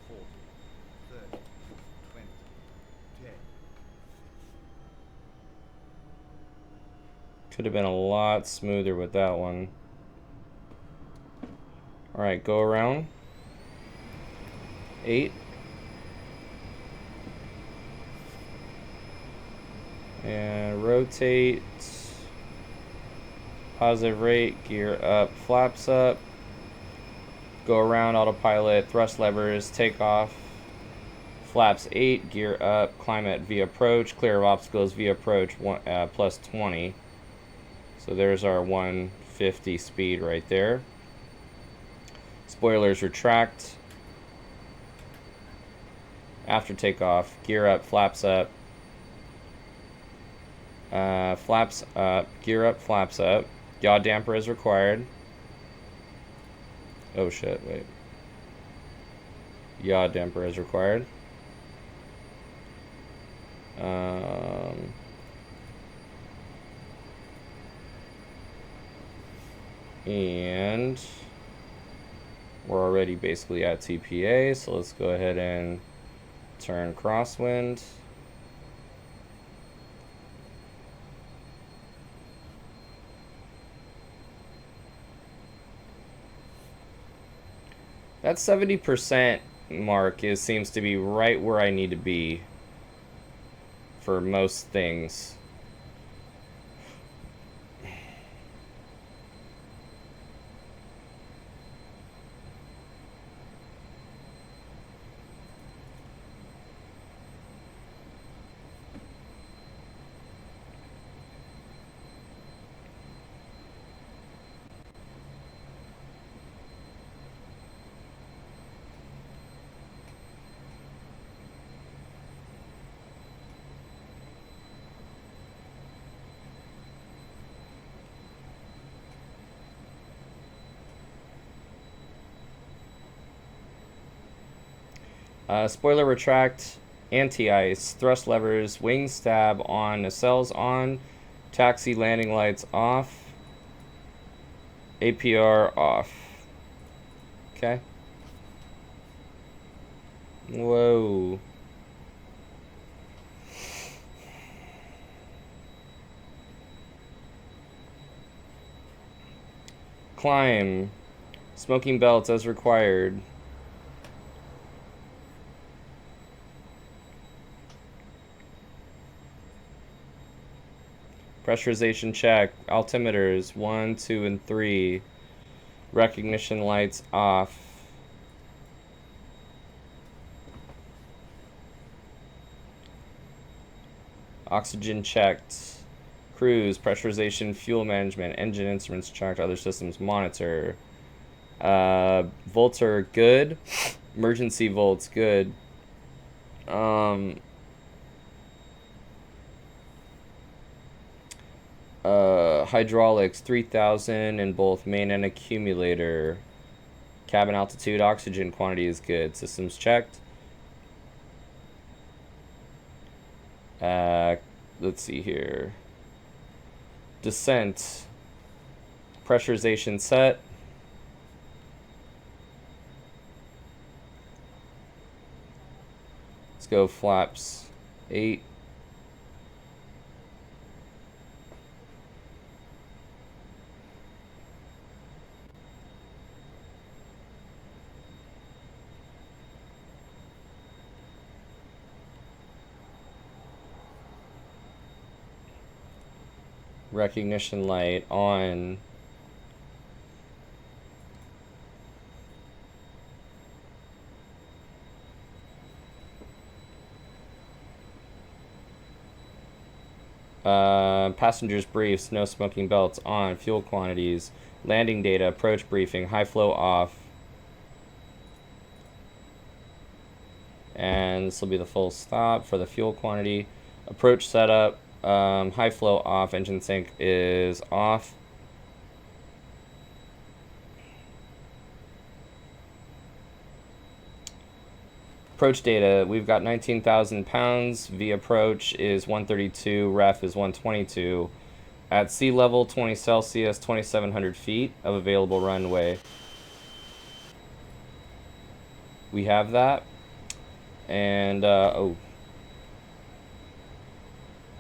40, 30, 20, 10. Could have been a lot smoother with that one. Alright, go around. 8. And rotate. Positive rate, gear up, flaps up. Go around, autopilot, thrust levers, takeoff. Flaps 8, gear up, climb at V approach, clear of obstacles, V approach plus 20. So there's our 150 speed right there. Spoilers retract. After takeoff, gear up, flaps up. Flaps up, gear up, flaps up. Yaw damper is required. Oh shit, wait. Yaw damper is required. And we're already basically at TPA, so let's go ahead and turn crosswind. That 70% mark seems to be right where I need to be for most things. Spoiler retract, anti-ice, thrust levers, wing stab on, nacelles on, taxi landing lights off, APR off. Okay. Whoa. Climb. Smoking belts as required. Pressurization check. Altimeters 1, 2, and 3. Recognition lights off. Oxygen checked. Cruise, pressurization, fuel management, engine instruments checked, other systems monitor. Volts are good. Emergency volts good. Hydraulics 3000 in both main and accumulator. Cabin altitude, oxygen quantity is good. Systems checked. Let's see here. Descent. Pressurization set. Let's go flaps 8. Recognition light on. Passengers briefs, no smoking belts on. Fuel quantities, landing data, approach briefing, high flow off. And this will be the full stop for the fuel quantity. Approach setup, high flow off, engine sync is off. Approach data, we've got 19,000 pounds. V approach is 132, ref is 122. At sea level, 20 Celsius, 2,700 feet of available runway. We have that. And, oh.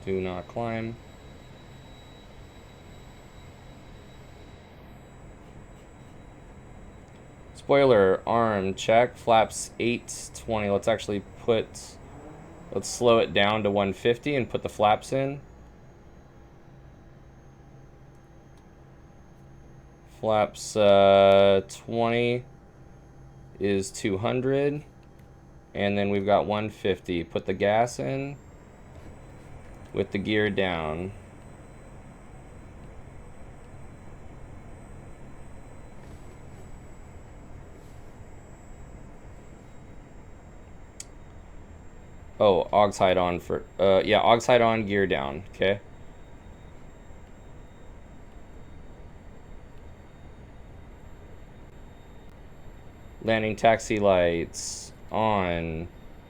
Do not climb. Spoiler, arm, check. Flaps 820. Let's slow it down to 150 and put the flaps in. Flaps 20 is 200. And then we've got 150. Put the gas in with the gear down. Oh, aux height on for, yeah, aux height on, gear down, okay. Landing taxi lights on,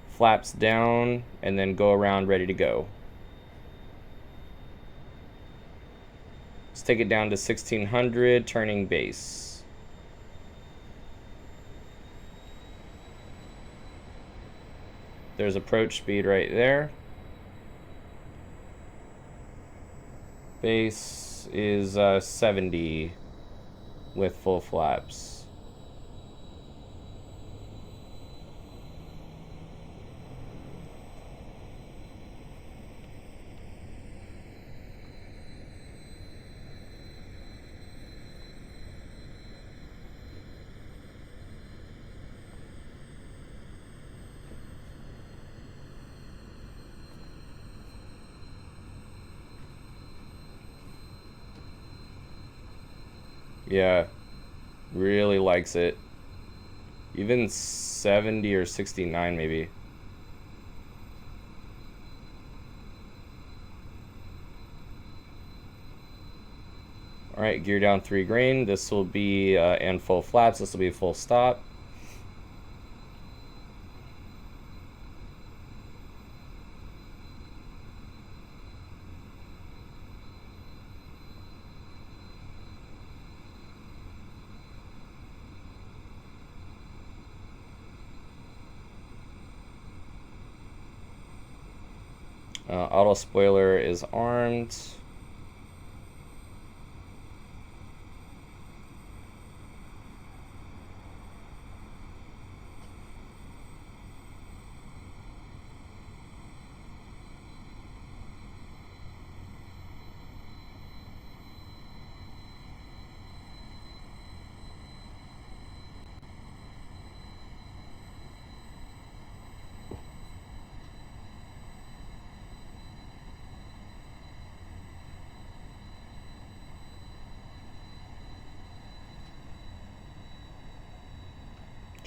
flaps down, and then go around ready to go. Let's take it down to 1600, turning base. There's approach speed right there. Base is 70 with full flaps. Yeah, really likes it. Even 70 or 69 maybe. All right, gear down 3 grain. This will be, and full flaps. This will be a full stop. Auto spoiler is armed.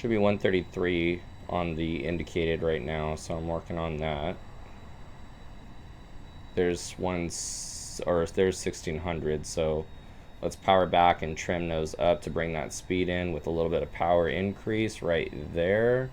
Should be 133 on the indicated right now, so I'm working on that. There's there's 1600, so let's power back and trim those up to bring that speed in with a little bit of power increase right there.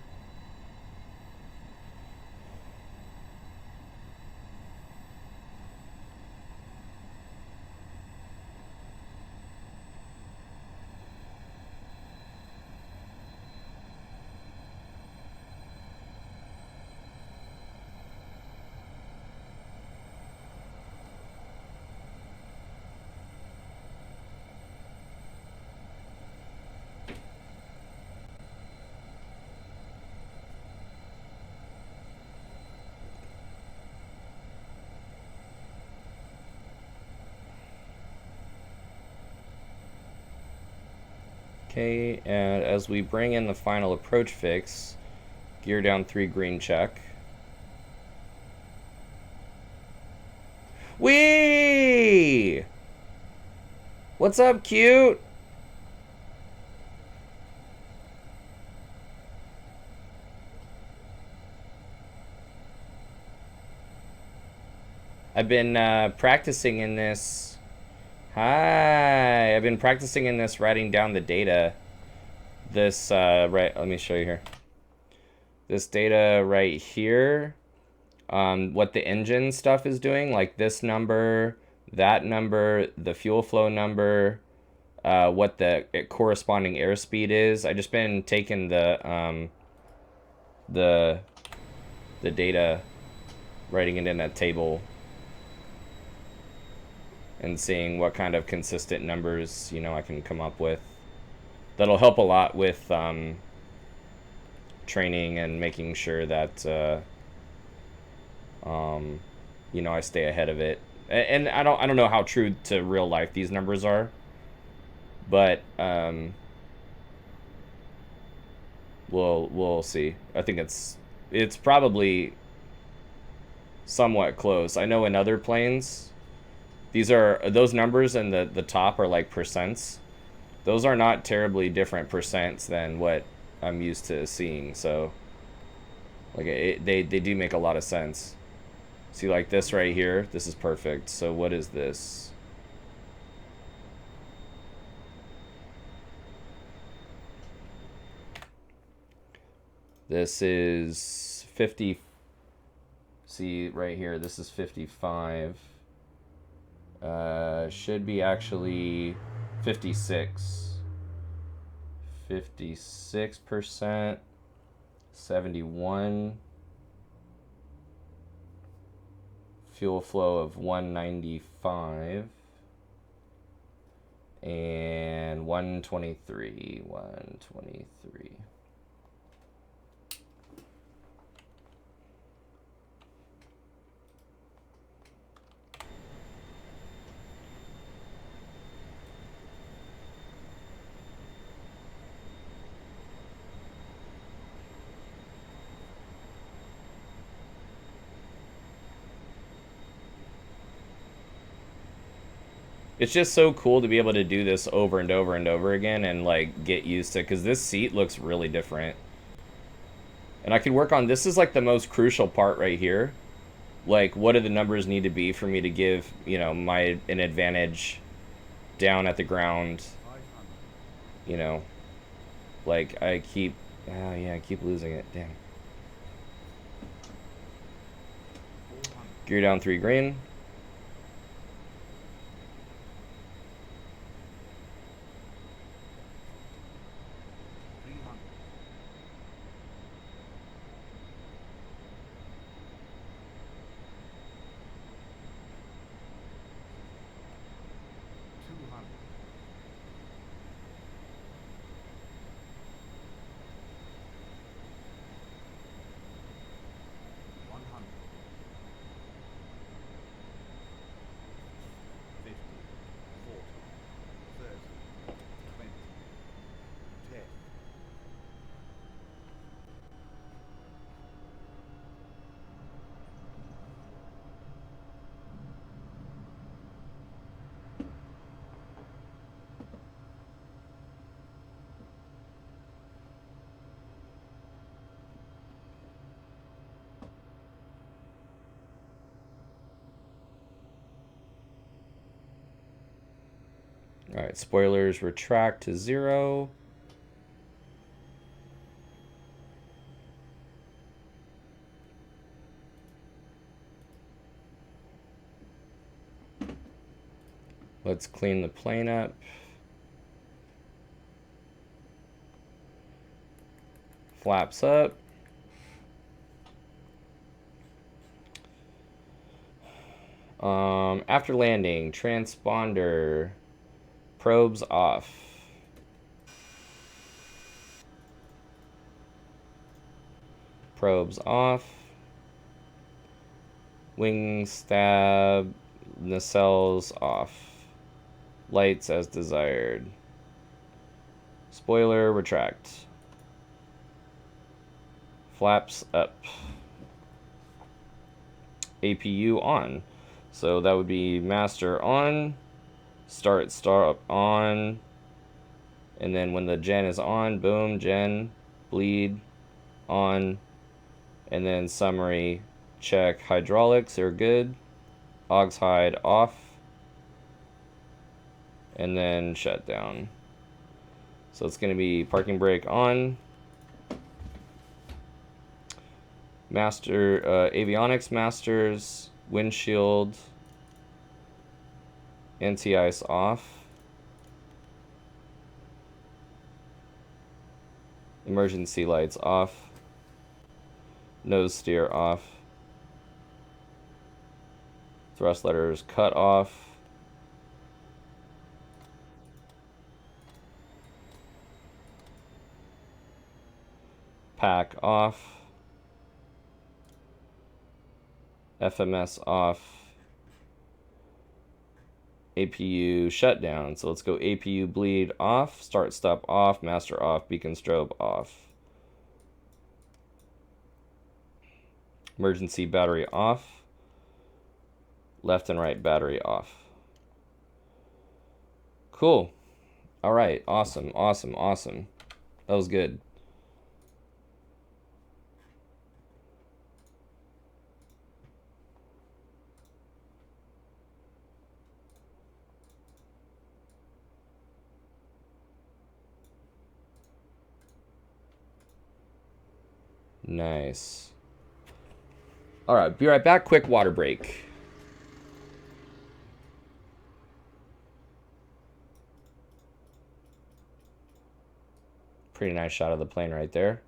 Okay, and as we bring in the final approach fix, gear down 3 green check. Whee! What's up, cute? I've been practicing in this. Hi, I've been practicing in this, writing down the data. This, right, let me show you here. This data right here, what the engine stuff is doing, like this number, that number, the fuel flow number, what the corresponding airspeed is. I just been taking the data, writing it in a table, and seeing what kind of consistent numbers, you know, I can come up with. That'll help a lot with training and making sure that you know, I stay ahead of it. And I don't know how true to real life these numbers are, but we'll see. I think it's probably somewhat close. I know in other planes, those numbers in the top are like percents. Those are not terribly different percents than what I'm used to seeing. So like they do make a lot of sense. See, like this right here, this is perfect. So what is this? This is 50. See right here, this is 55. Should be actually 56. 56%. 71. Fuel flow of 195. And 123. 123. It's just so cool to be able to do this over and over and over again and like get used to, because this seat looks really different. And I can work on, this is like the most crucial part right here. Like, what do the numbers need to be for me to give, you know, an advantage down at the ground? 500. You know, like I keep losing it. Damn. 400. Gear down 3 green. 300. 200. 100. All right, spoilers retract to 0. Let's clean the plane up. Flaps up. After landing, transponder, probes off. Probes off. Wing stab, nacelles off. Lights as desired. Spoiler retract. Flaps up. APU on. So that would be master on, start on, and then when the gen is on, boom, gen, bleed, on, and then summary, check hydraulics are good, aux hide off, and then shut down. So it's going to be parking brake on, master, avionics masters, windshield, anti-ice off, emergency lights off, nose steer off, thrust letters cut off, pack off, FMS off, APU shutdown. So let's go APU bleed off, start stop off, master off, beacon strobe off. Emergency battery off, left and right battery off. Cool. All right, awesome, awesome, awesome. That was good. Nice. All right, be right back. Quick water break. Pretty nice shot of the plane right there.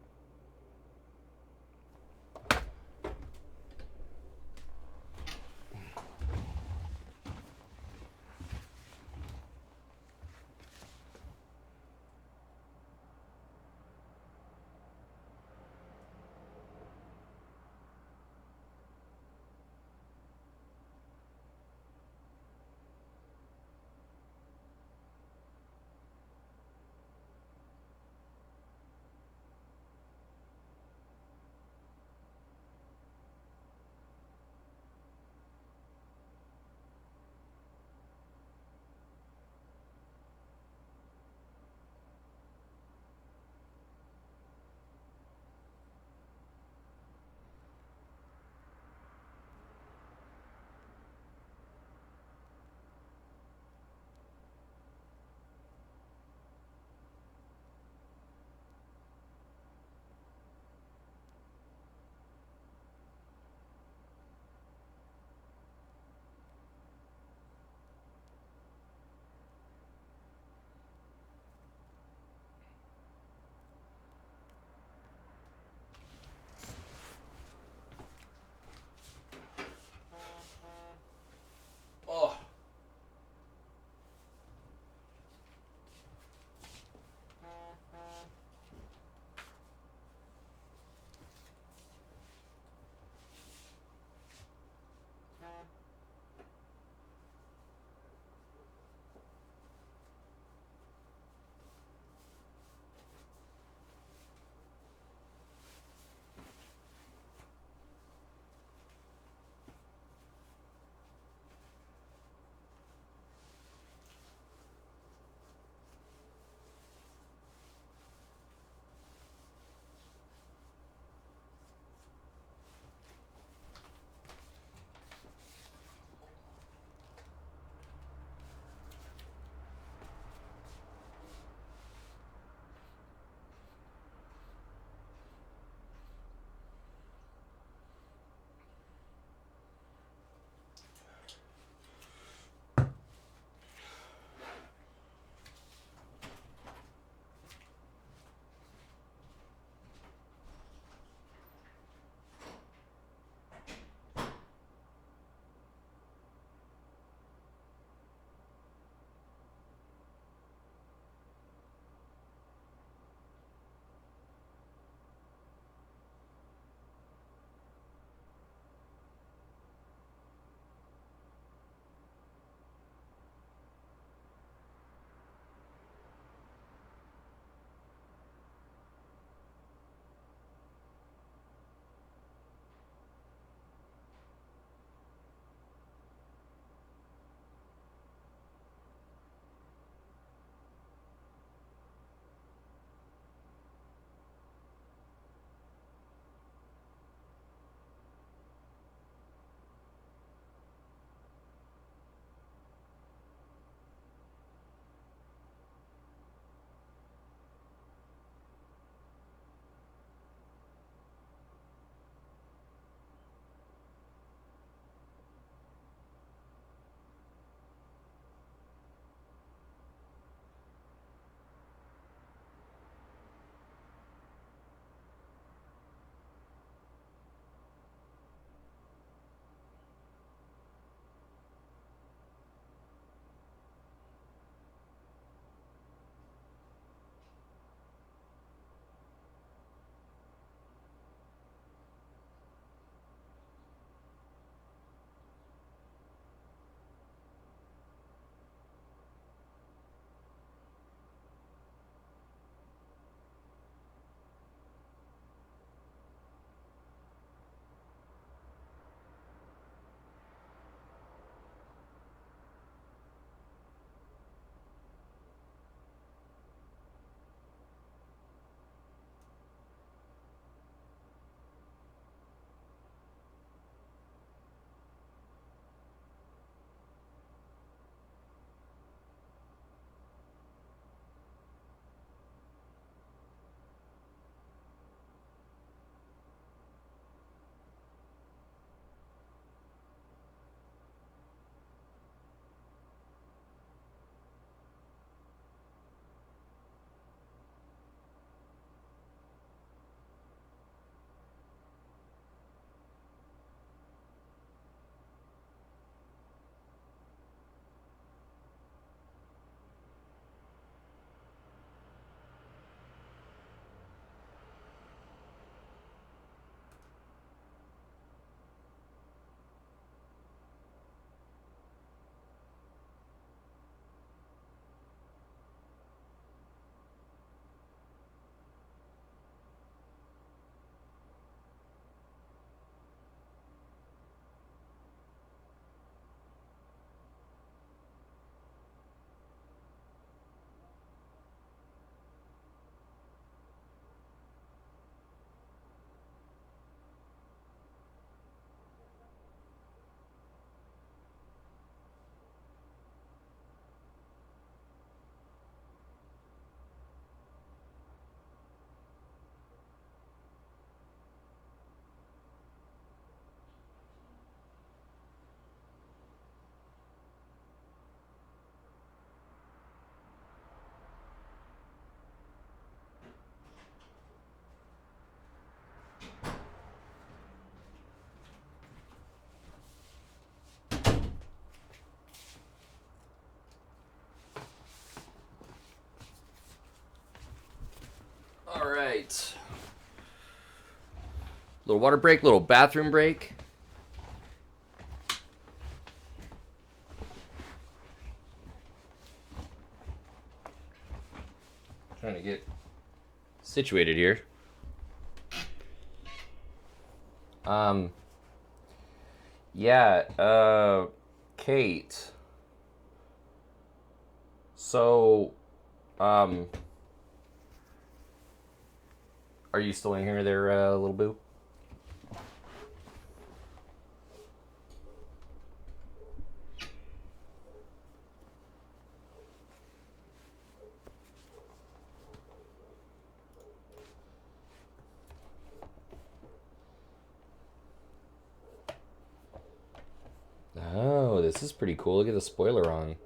right. Little water break, little bathroom break. Trying to get situated here. Yeah, Kate. So, are you still in here there, little boo? Oh, this is pretty cool. Look at the spoiler on.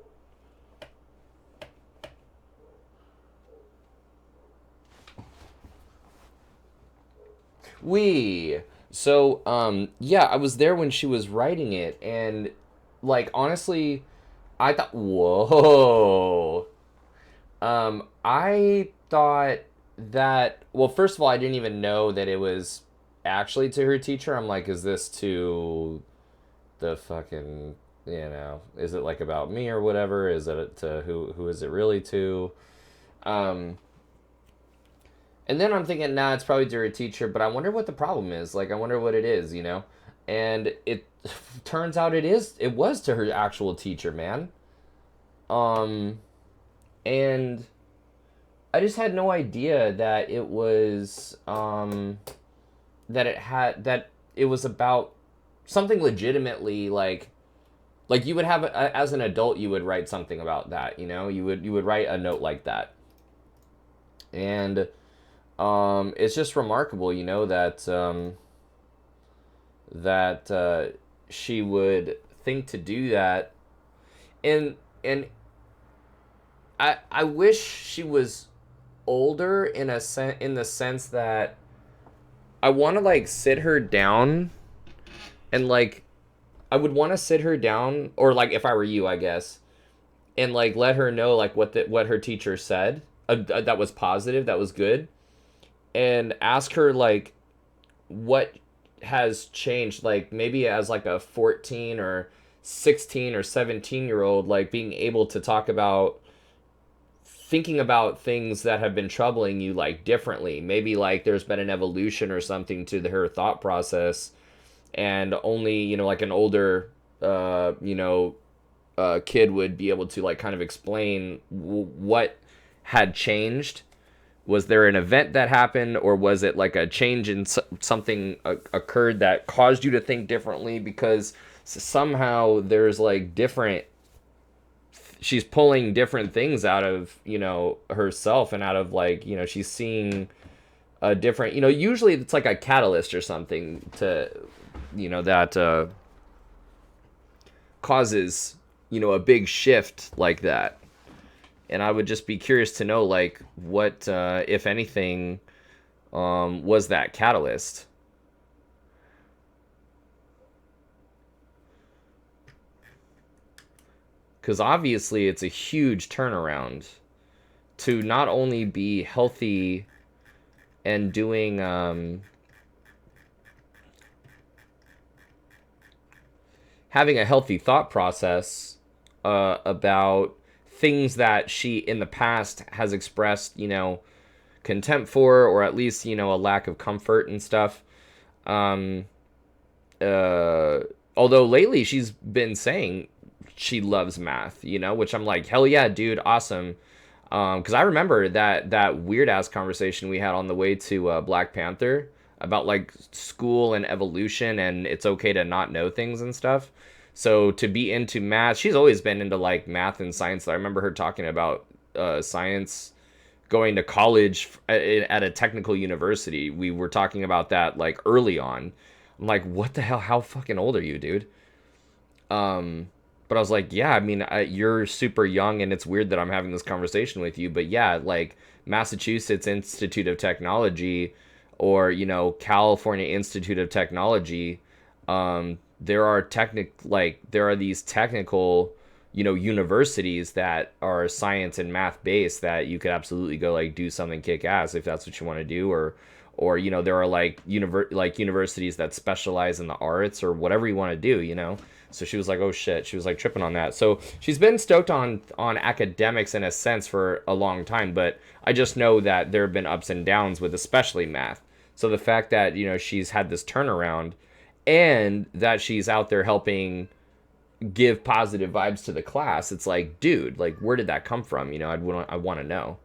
Yeah, I was there when she was writing it, and like honestly, I thought, whoa. I thought that, well, first of all, I didn't even know that it was actually to her teacher. I'm like, is this to the fucking, is it like about me or whatever? Is it to who is it really to? Um, and then I'm thinking, nah, it's probably to her teacher, but I wonder what the problem is. Like, I wonder what it is, you know? And it turns out it was to her actual teacher, man. Um, and I just had no idea that it was, that it was about something legitimately like you would have as an adult you would write something about that, you would write a note like that. And it's just remarkable, that she would think to do that. And I wish she was older in the sense that I want to like sit her down and like I would want to sit her down, or like if I were you, I guess, and like let her know like what her teacher said, that was positive, that was good, and ask her like what has changed, like maybe as like a 14 or 16 or 17-year old, like being able to talk about thinking about things that have been troubling you like differently. Maybe like there's been an evolution or something to her thought process, and only like an older kid would be able to like kind of explain what had changed. Was there an event that happened, or was it like a change in something occurred that caused you to think differently? Because somehow there's like different, she's pulling different things out of herself, and out of like she's seeing a different, usually it's like a catalyst or something to that causes a big shift like that. And I would just be curious to know like what if anything was that catalyst. Because obviously it's a huge turnaround to not only be healthy and doing having a healthy thought process about things that she in the past has expressed, contempt for, or at least, a lack of comfort and stuff. Um, Although lately she's been saying she loves math, which I'm like, hell yeah, dude, awesome. Because I remember that weird ass conversation we had on the way to Black Panther about like school and evolution, and it's okay to not know things and stuff. So to be into math, she's always been into like math and science. I remember her talking about science, going to college at a technical university. We were talking about that like early on. I'm like, what the hell? How fucking old are you, dude? But I was like, yeah, I mean, you're super young, and it's weird that I'm having this conversation with you. But yeah, like Massachusetts Institute of Technology, or California Institute of Technology, there are these technical universities that are science and math based that you could absolutely go like do something kick ass if that's what you want to do, or there are like universities that specialize in the arts or whatever you want to do. So she was like, oh shit, she was like tripping on that. So she's been stoked on academics in a sense for a long time, but I just know that there have been ups and downs with especially math. So the fact that she's had this turnaround and that she's out there helping give positive vibes to the class, it's like, dude, like, where did that come from? I want to know.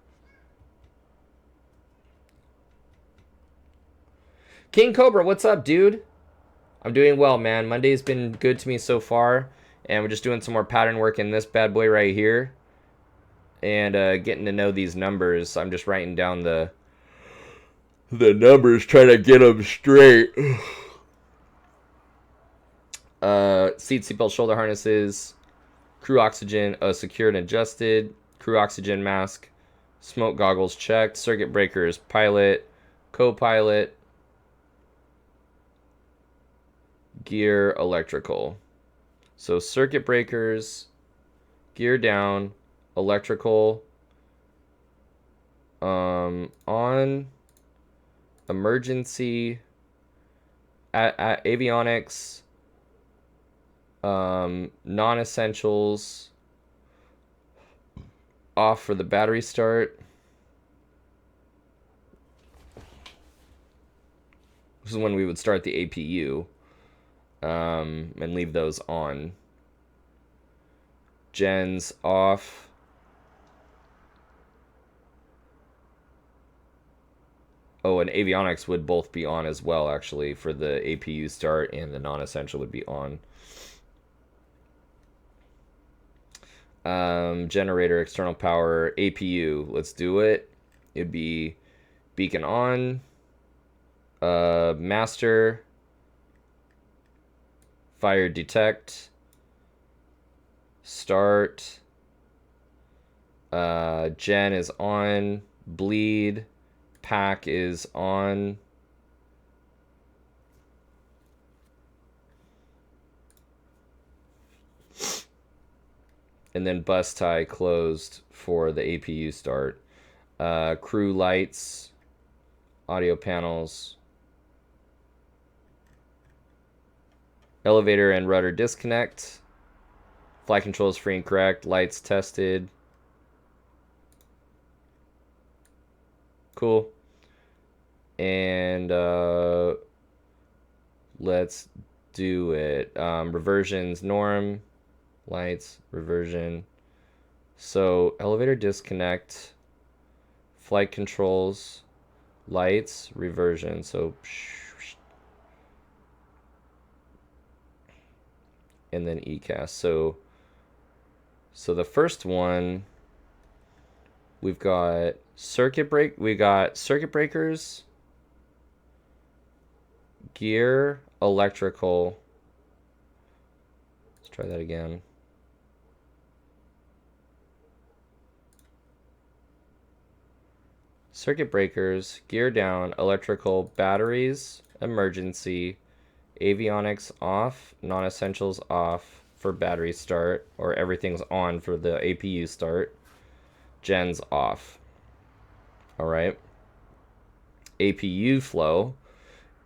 King Cobra, what's up, dude? I'm doing well, man. Monday's been good to me so far, and we're just doing some more pattern work in this bad boy right here, and getting to know these numbers. I'm just writing down the numbers, trying to get them straight. Seat, seatbelt, shoulder harnesses, crew oxygen secured and adjusted, crew oxygen mask, smoke goggles checked, circuit breakers, pilot, co-pilot, gear, electrical. So circuit breakers, gear down, electrical, on, emergency, at avionics, non-essentials, off for the battery start. This is when we would start the APU, and leave those on. Gens off. Oh, and avionics would both be on as well, actually, for the APU start, and the non-essential would be on. Generator, external power, APU. Let's do it. It'd be beacon on. Master. Fire detect. Start. Gen is on. Bleed. Pack is on. And then bus tie closed for the APU start. Crew lights. Audio panels. Elevator and rudder disconnect. Flight controls free and correct. Lights tested. Cool. And let's do it. Reversions, norm, lights, reversion. So elevator disconnect, flight controls, lights, reversion. So and then ECAS. So the first one, we got circuit breakers, gear, electrical. Let's try that again. Circuit breakers, gear down, electrical, batteries, emergency, avionics off, non-essentials off for battery start, or everything's on for the APU start. Gens off. All right. APU flow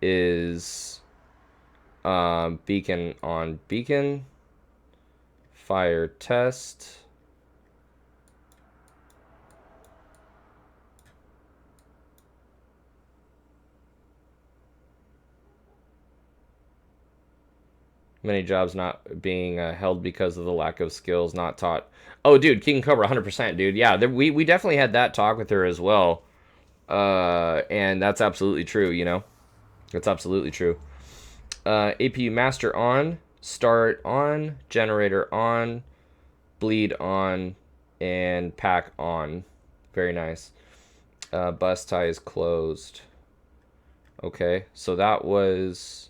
is beacon on beacon, fire test, many jobs not being held because of the lack of skills not taught. Oh, dude, King Cobra, 100%, dude. Yeah, we definitely had that talk with her as well. And that's absolutely true, That's absolutely true. APU master on, start on, generator on, bleed on, and pack on. Very nice. Bus tie is closed. Okay, so that was...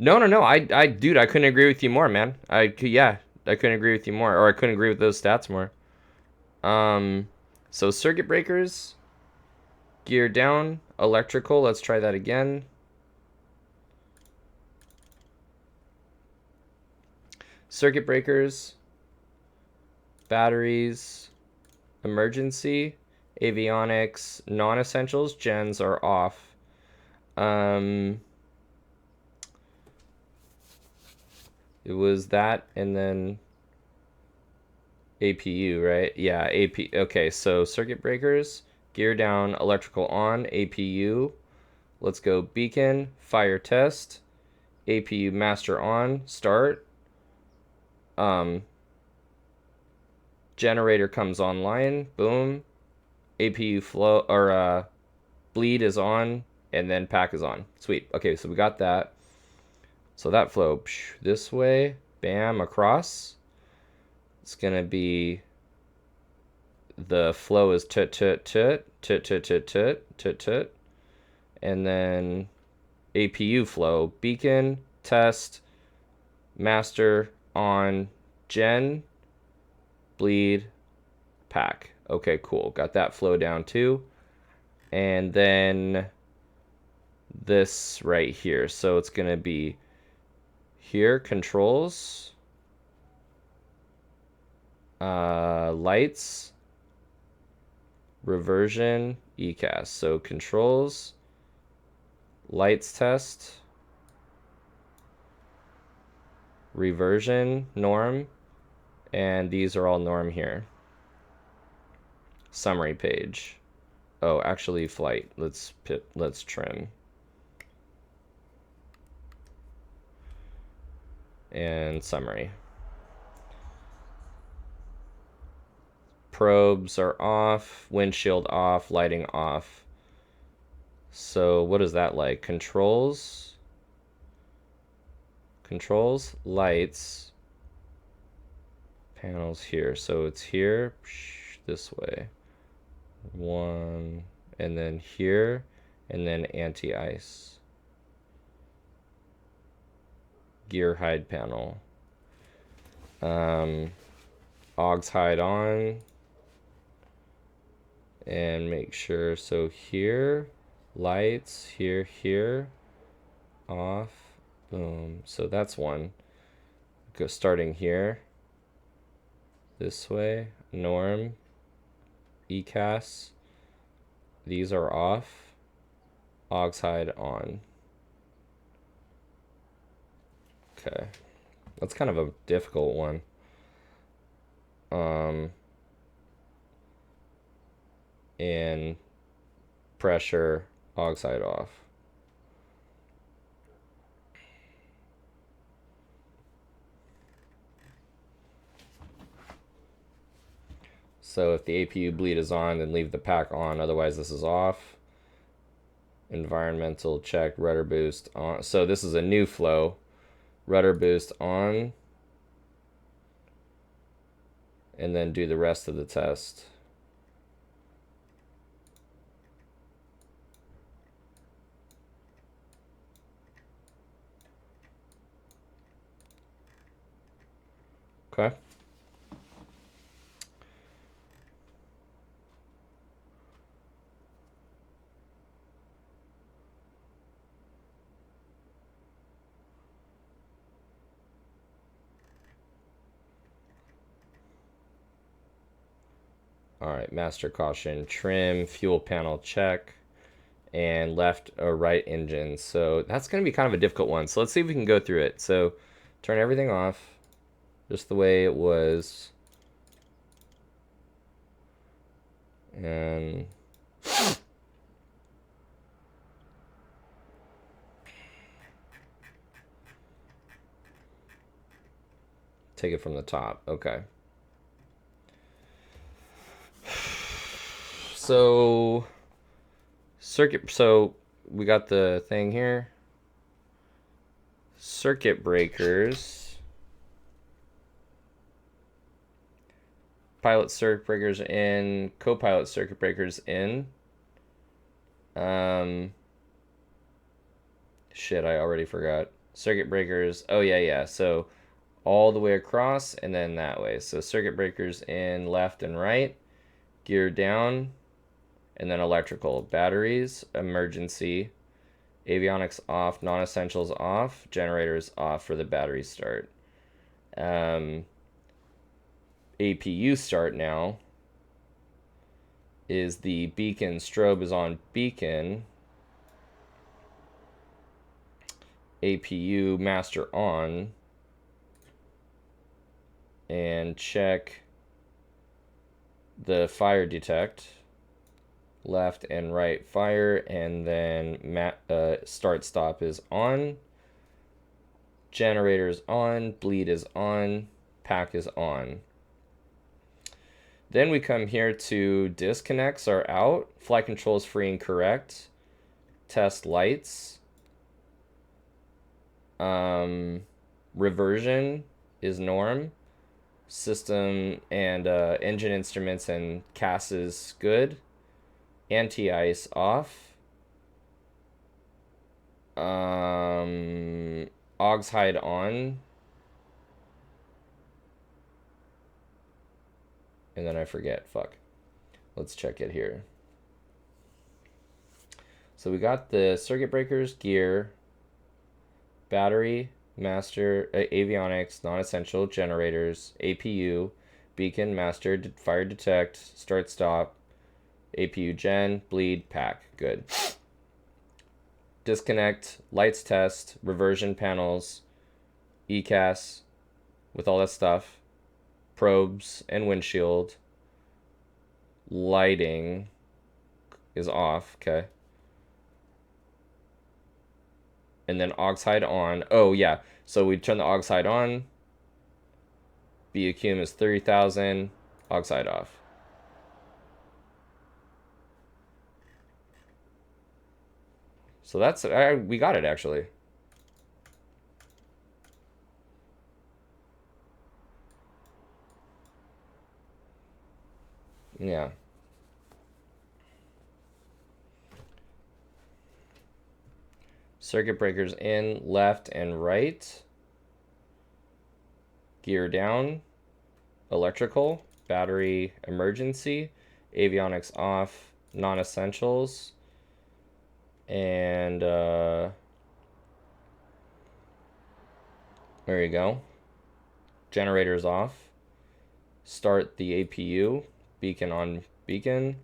No. Dude, I couldn't agree with you more, man. I couldn't agree with you more, or I couldn't agree with those stats more. So circuit breakers, gear down, electrical. Let's try that again. Circuit breakers, batteries, emergency, avionics, non-essentials, gens are off. It was that and then APU, right? Yeah, AP. Okay, so circuit breakers, gear down, electrical on, APU. Let's go beacon, fire test, APU master on, start. Generator comes online, boom. APU flow or bleed is on, and then pack is on. Sweet. Okay, so we got that. So that flow this way, bam, across. It's gonna be the flow is tut tut tut tut tut tut tut tut tut, and then APU flow, beacon, test, master, on, gen, bleed, pack. Okay, cool. Got that flow down too. And then this right here. So it's going to be here, controls, lights, reversion, ECAS. So controls, lights test, reversion, norm, and these are all norm here. Summary page. Oh, actually flight. Let's trim. And summary. Probes are off, windshield off, lighting off. So what is that like? Controls, lights, panels here. So it's here, this way. One, and then here, and then anti-ice. Gear hide panel. Aux hide on. And make sure, so here, lights, here, off, boom. So that's one. Go starting here, this way, norm, ECAS, these are off, aux hide on. Okay, that's kind of a difficult one. And pressure, aux hide off. So if the APU bleed is on, then leave the pack on. Otherwise, this is off. Environmental check, rudder boost on. So this is a new flow. Rudder boost on. And then do the rest of the test. Okay. All right, master caution, trim, fuel panel check, and left or right engine. So that's going to be kind of a difficult one. So let's see if we can go through it. So turn everything off, just the way it was. And take it from the top. Okay. So we got the thing here. Circuit breakers. Pilot circuit breakers in, co-pilot circuit breakers in. Shit, I already forgot. Circuit breakers. Oh yeah. So all the way across and then that way. So circuit breakers in left and right. Gear down. And then electrical. Batteries, emergency. Avionics off, non-essentials off. Generators off for the battery start. APU start now is the beacon strobe is on beacon. APU master on. And check the fire detect. Left and right fire, and then start stop is on. Generator is on. Bleed is on. Pack is on. Then we come here to disconnects are out. Flight control is free and correct. Test lights. Reversion is norm. System and engine instruments and CAS is good. Anti-ice off. Aux hide on. And then I forget. Fuck. Let's check it here. So we got the circuit breakers, gear, battery, master, avionics, non-essential, generators, APU, beacon, master, fire detect, start stop, APU gen, bleed, pack. Good. Disconnect, lights test, reversion panels, ECAS with all that stuff, probes and windshield, lighting is off, okay. And then aux hide on. Oh yeah, so we turn the aux hide on. BAQM is 30,000, aux hide off. So that's, we got it actually. Yeah. Circuit breakers in, left and right. Gear down. Electrical, battery, emergency, avionics off, non-essentials. And there you go. Generators off. Start the APU. Beacon on beacon.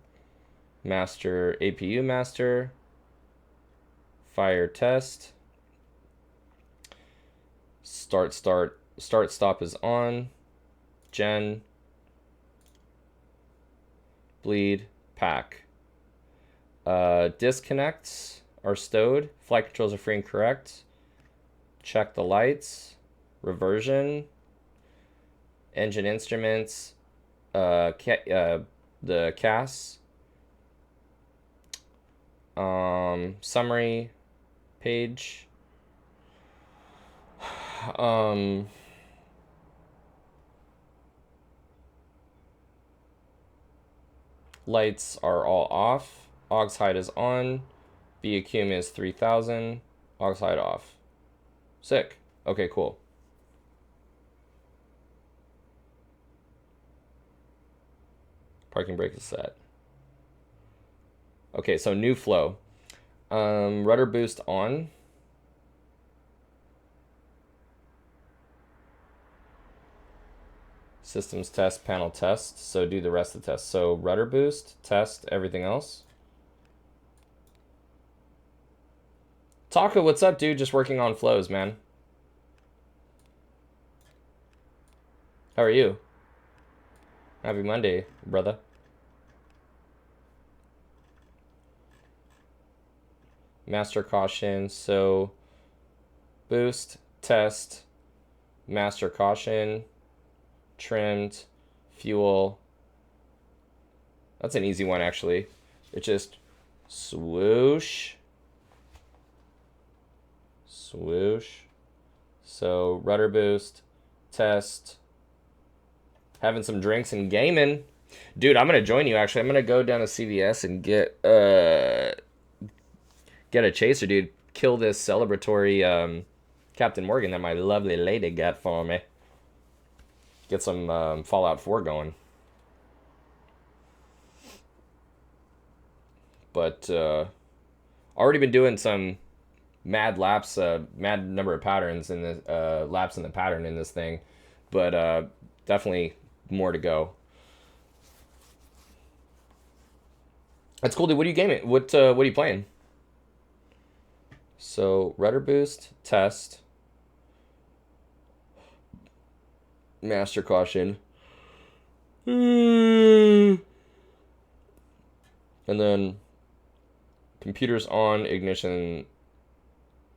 Master APU master. Fire test. Start stop is on. Gen. Bleed. Pack. Disconnects are stowed. Flight controls are free and correct. Check the lights. Reversion. Engine instruments. The CAS. Summary page. Lights are all off. Aux hide is on. BAQM is 3000. Aux hide off. Sick. Okay, cool. Parking brake is set. Okay, so new flow. Rudder boost on. Systems test, panel test. So do the rest of the tests. So rudder boost, test, everything else. Taka, what's up, dude? Just working on flows, man. How are you? Happy Monday, brother. Master caution. So boost, test, master caution, trimmed, fuel. That's an easy one, actually. It's just swoosh. Swoosh. So rudder boost, test. Having some drinks and gaming. Dude, I'm going to join you, actually. I'm going to go down to CVS and get a chaser, dude. Kill this celebratory Captain Morgan that my lovely lady got for me. Get some Fallout 4 going. But already been doing some mad laps, mad number of patterns in the laps in the pattern in this thing. But definitely more to go. That's cool, dude. What are you gaming? What are you playing? So rudder boost, test, master caution, and then computers on, ignition.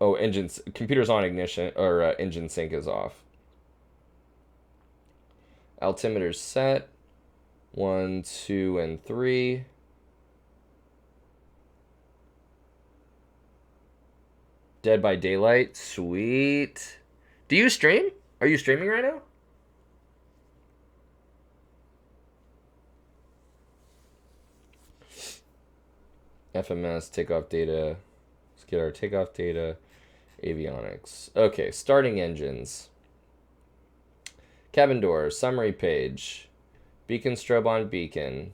Oh, engines. Computers on, ignition, or engine sync is off. Altimeters set. 1, 2, and 3. Dead by Daylight. Sweet. Do you stream? Are you streaming right now? FMS, takeoff data. Let's get our takeoff data. Avionics. Okay, starting engines. Cabin door, summary page. Beacon strobe on beacon.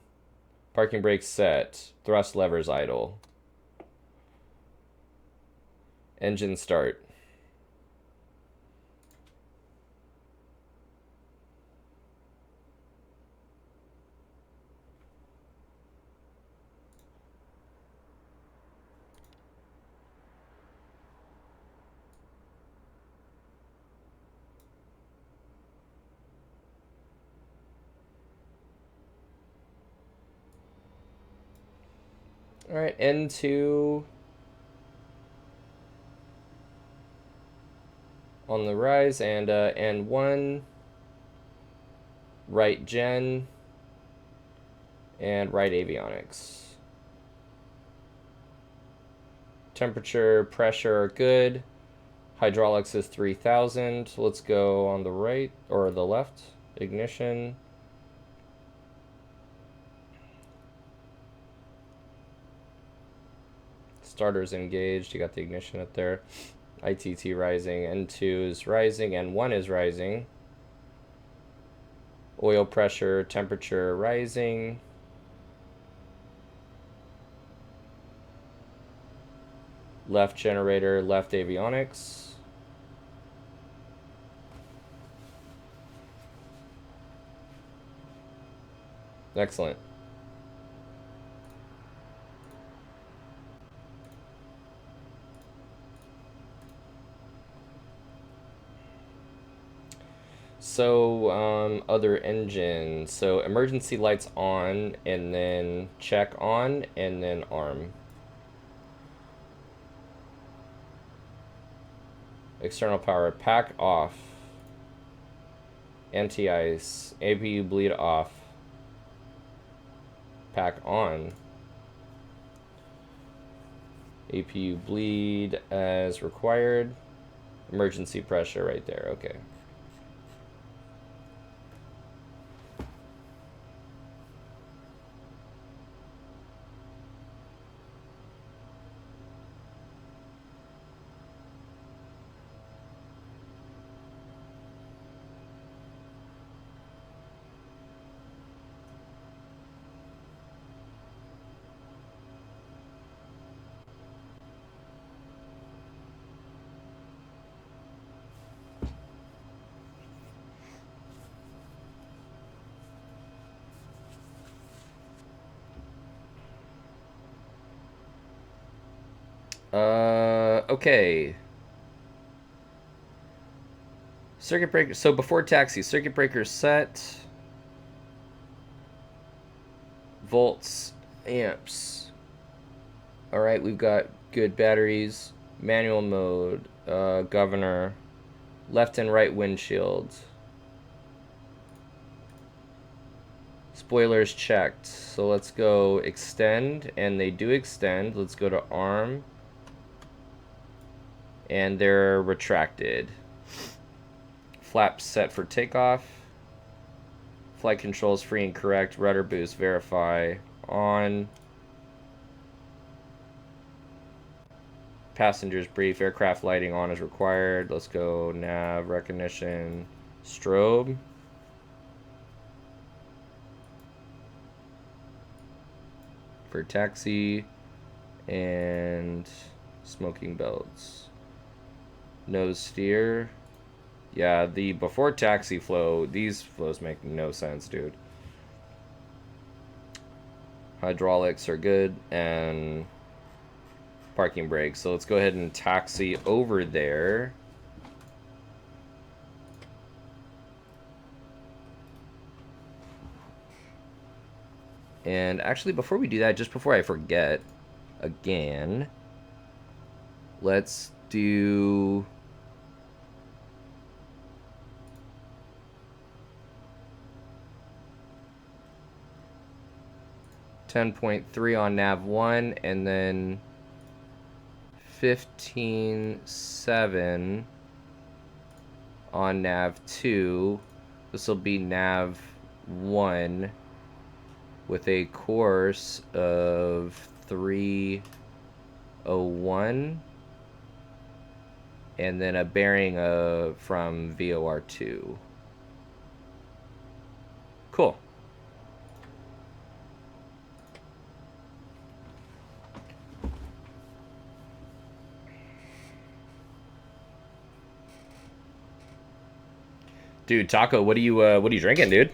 Parking brake set. Thrust levers idle. Engine start. All right, N2 on the rise, and N1 right gen and right avionics. Temperature, pressure are good. Hydraulics is 3000. Let's go on the right or the left. Ignition. Starter's engaged. You got the ignition up there. ITT rising. N2 is rising. N1 is rising. Oil pressure, temperature rising. Left generator, left avionics. Excellent. So, other engine. So, emergency lights on, and then check on, and then arm. External power, pack off. Anti-ice. APU bleed off. Pack on. APU bleed as required. Emergency pressure right there. Okay. Okay. Circuit breaker. So before taxi, circuit breaker set. Volts, amps. All right, we've got good batteries. Manual mode, governor, left and right windshield. Spoilers checked. So let's go extend, and they do extend. Let's go to arm, and they're retracted. Flaps set for takeoff. Flight controls free and correct. Rudder boost verify on. Passengers brief. Aircraft lighting on is required. Let's go nav recognition. Strobe. For taxi. And smoking belts. Nose steer. Yeah, the before taxi flow, these flows make no sense, dude. Hydraulics are good, and parking brakes. So let's go ahead and taxi over there. And actually, before we do that, just before I forget, again, let's do... 10.3 on nav 1, and then 15.7 on nav 2. This will be nav 1 with a course of 301 and then a bearing from VOR2. Cool. Dude, Taco, what are you drinking, dude?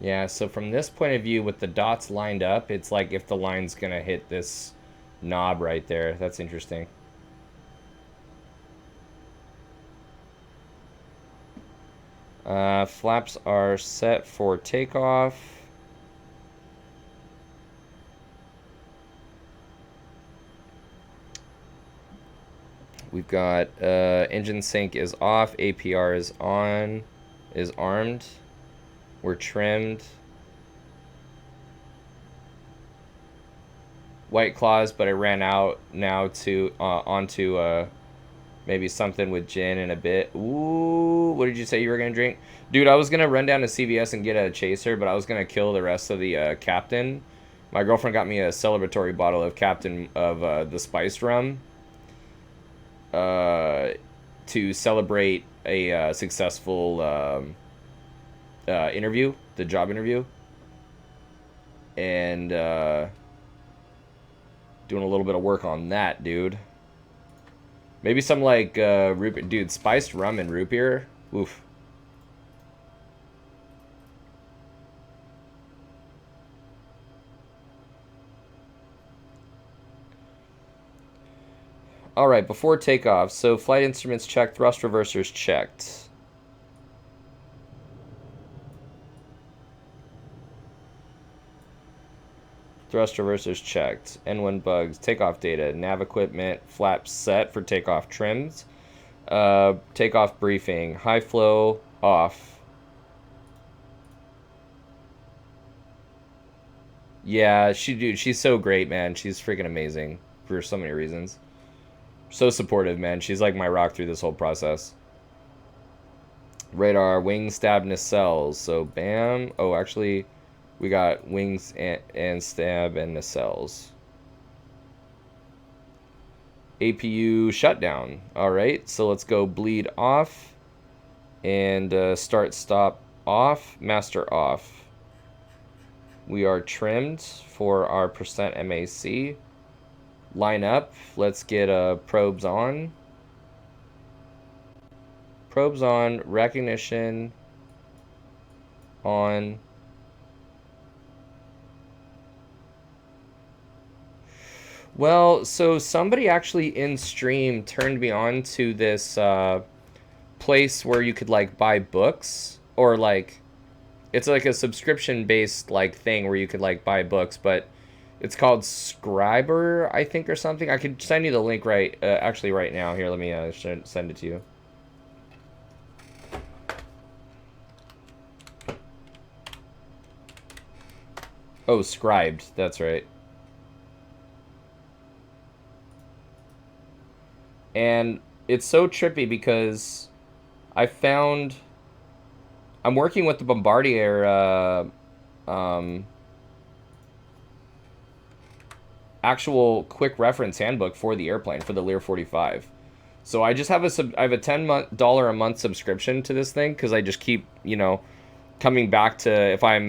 Yeah, so from this point of view, with the dots lined up, it's like if the line's gonna hit this knob right there. That's interesting. Flaps are set for takeoff. We've got engine sync is off, APR is on, is armed. We're trimmed. White Claws, but I ran out now to onto maybe something with gin in a bit. Ooh, what did you say you were gonna drink? Dude, I was gonna run down to CVS and get a chaser, but I was gonna kill the rest of the Captain. My girlfriend got me a celebratory bottle of Captain of the spiced rum to celebrate a successful interview, the job interview, and doing a little bit of work on that, dude. Maybe some like root beer. Dude, spiced rum and root beer. Oof. All right, before takeoff, so flight instruments checked, thrust reversers checked. Thrust reversers checked. N1 bugs, takeoff data, nav equipment, flaps set for takeoff trims. Takeoff briefing, high flow off. Yeah, she's so great, man. She's freaking amazing for so many reasons. So supportive, man. She's like my rock through this whole process. Radar, wing stab nacelles. So bam. Oh, actually, we got wings and stab and nacelles. APU shutdown. All right, so let's go bleed off and start stop off, master off. We are trimmed for our percent MAC. Line up. Let's get probes on. Probes on. Recognition on. Well, so somebody actually in stream turned me on to this place where you could like buy books. or like it's like a subscription based like thing where you could like buy books, but it's called Scriber, I think, or something. I could send you the link actually right now. Here, let me send it to you. Oh, Scribed. That's right. And it's so trippy because I found I'm working with the Bombardier actual quick reference handbook for the airplane for the Lear 45. So I just have I have a $10 a month subscription to this thing because I just keep coming back to if I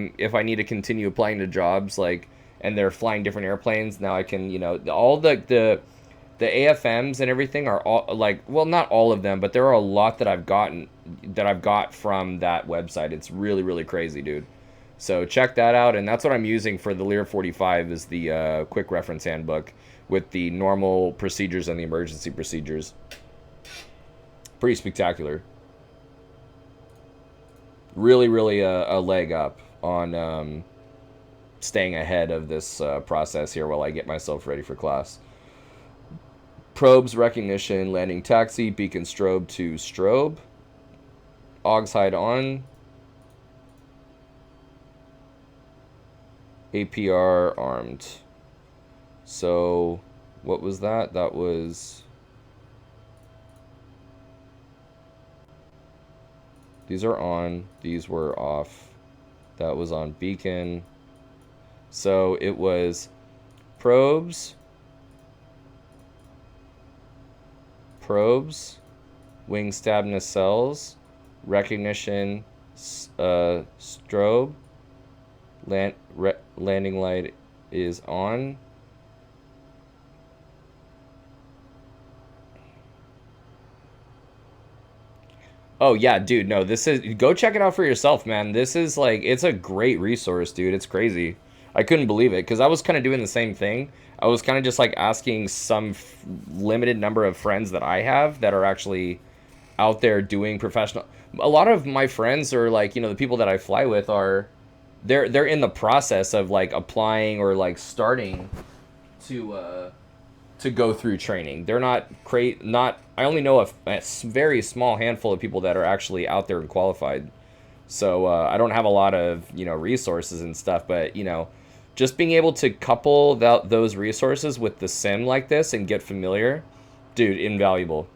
need to continue applying to jobs like and they're flying different airplanes. Now I can all the AFMs and everything are all like, well, not all of them, but there are a lot that I've got from that website. It's really, really crazy, dude. So check that out, and that's what I'm using for the Lear 45 is the quick reference handbook with the normal procedures and the emergency procedures. Pretty spectacular. Really, really a leg up on staying ahead of this process here while I get myself ready for class. Probes, recognition, landing taxi, beacon strobe to strobe. Augs hide on. APR armed. So, what was that? That was... These are on. These were off. That was on beacon. So, it was probes... wing stab nacelles, recognition, strobe, landing light is on. Oh yeah, dude, no, this is, go check it out for yourself, man. This is like, it's a great resource, dude. It's crazy. I couldn't believe it because I was kind of doing the same thing. I was kind of just like asking some limited number of friends that I have that are actually out there doing professional. A lot of my friends are like, the people that I fly with are, they're in the process of like applying or like starting to go through training. They're not I only know a very small handful of people that are actually out there and qualified. So I don't have a lot of resources and stuff, but just being able to couple those resources with the sim like this and get familiar, dude, invaluable.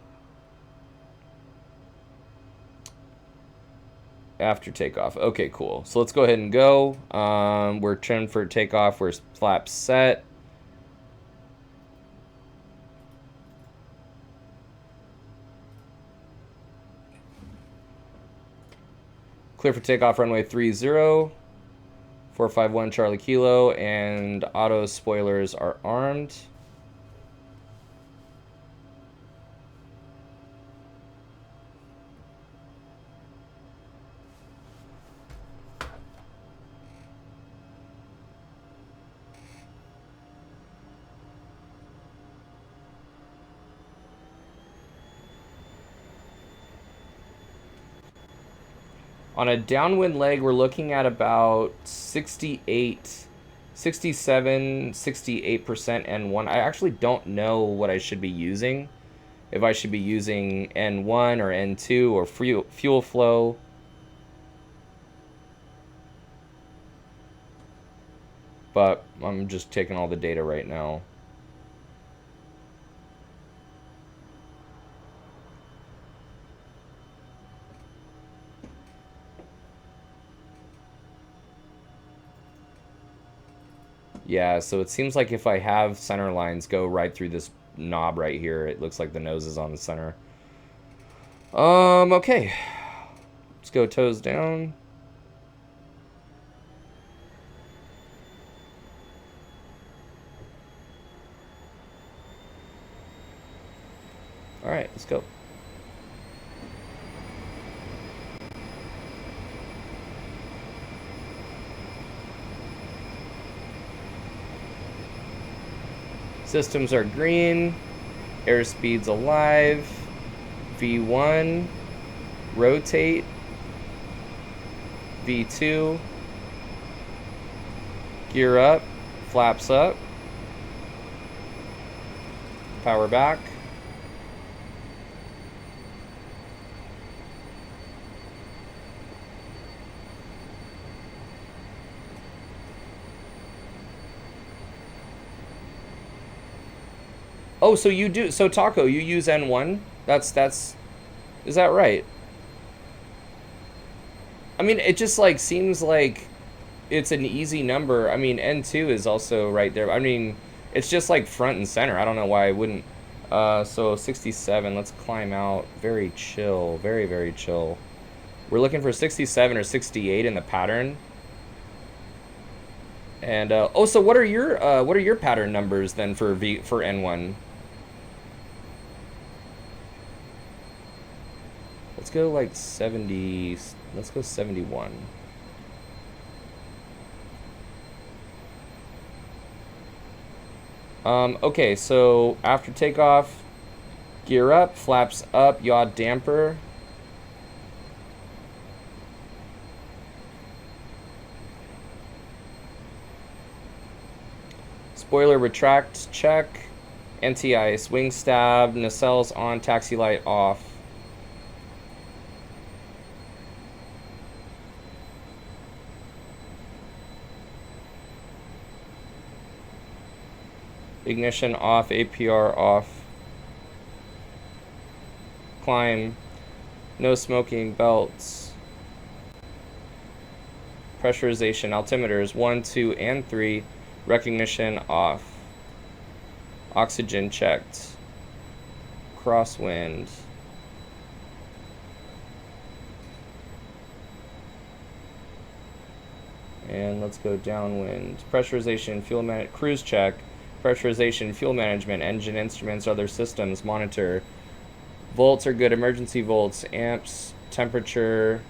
After takeoff. Okay, cool. So let's go ahead and go. We're trimmed for takeoff. We're flaps set. Clear for takeoff, runway 30, 451 Charlie Kilo, and auto spoilers are armed. On a downwind leg, we're looking at about 68, 67, 68% N1. I actually don't know what I should be using. If I should be using N1 or N2 or fuel flow. But I'm just taking all the data right now. Yeah, so it seems like if I have center lines go right through this knob right here, it looks like the nose is on the center. Okay. Let's go toes down. All right, let's go. Systems are green. Airspeed's alive. V1. Rotate. V2. Gear up, flaps up. Power back. Oh, so you do, so Taco, you use N1? Is that right? I mean, it just like seems like it's an easy number. I mean, N2 is also right there. I mean, it's just like front and center. I don't know why I wouldn't. So 67, let's climb out. Very chill, very, very chill. We're looking for 67 or 68 in the pattern. And, oh, so what are your pattern numbers then for N1? Let's go like 70, let's go 71. Okay, so after takeoff, gear up, flaps up, yaw damper. Spoiler retract, check. Anti-ice, wing stab, nacelles on, taxi light off. Ignition off, APR off. Climb, no smoking belts. Pressurization, altimeters 1, 2, and 3. Recognition off. Oxygen checked. Crosswind. And let's go downwind. Pressurization, cruise check. Pressurization, fuel management, engine instruments, other systems, monitor. Volts are good, emergency volts, amps, temperature,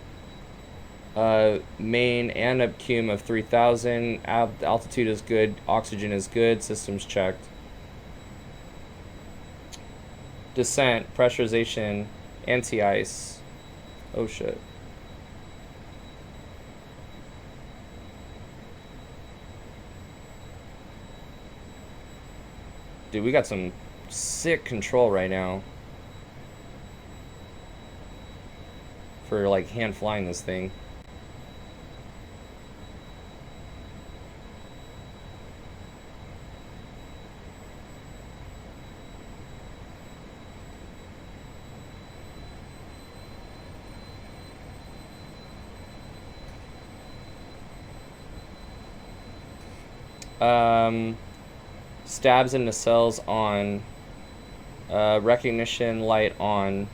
main and up cum of 3000, altitude is good, oxygen is good, systems checked. Descent, pressurization, anti-ice. Oh shit. Dude, we got some sick control right now for like hand flying this thing. Stabs and nacelles on. Recognition light on.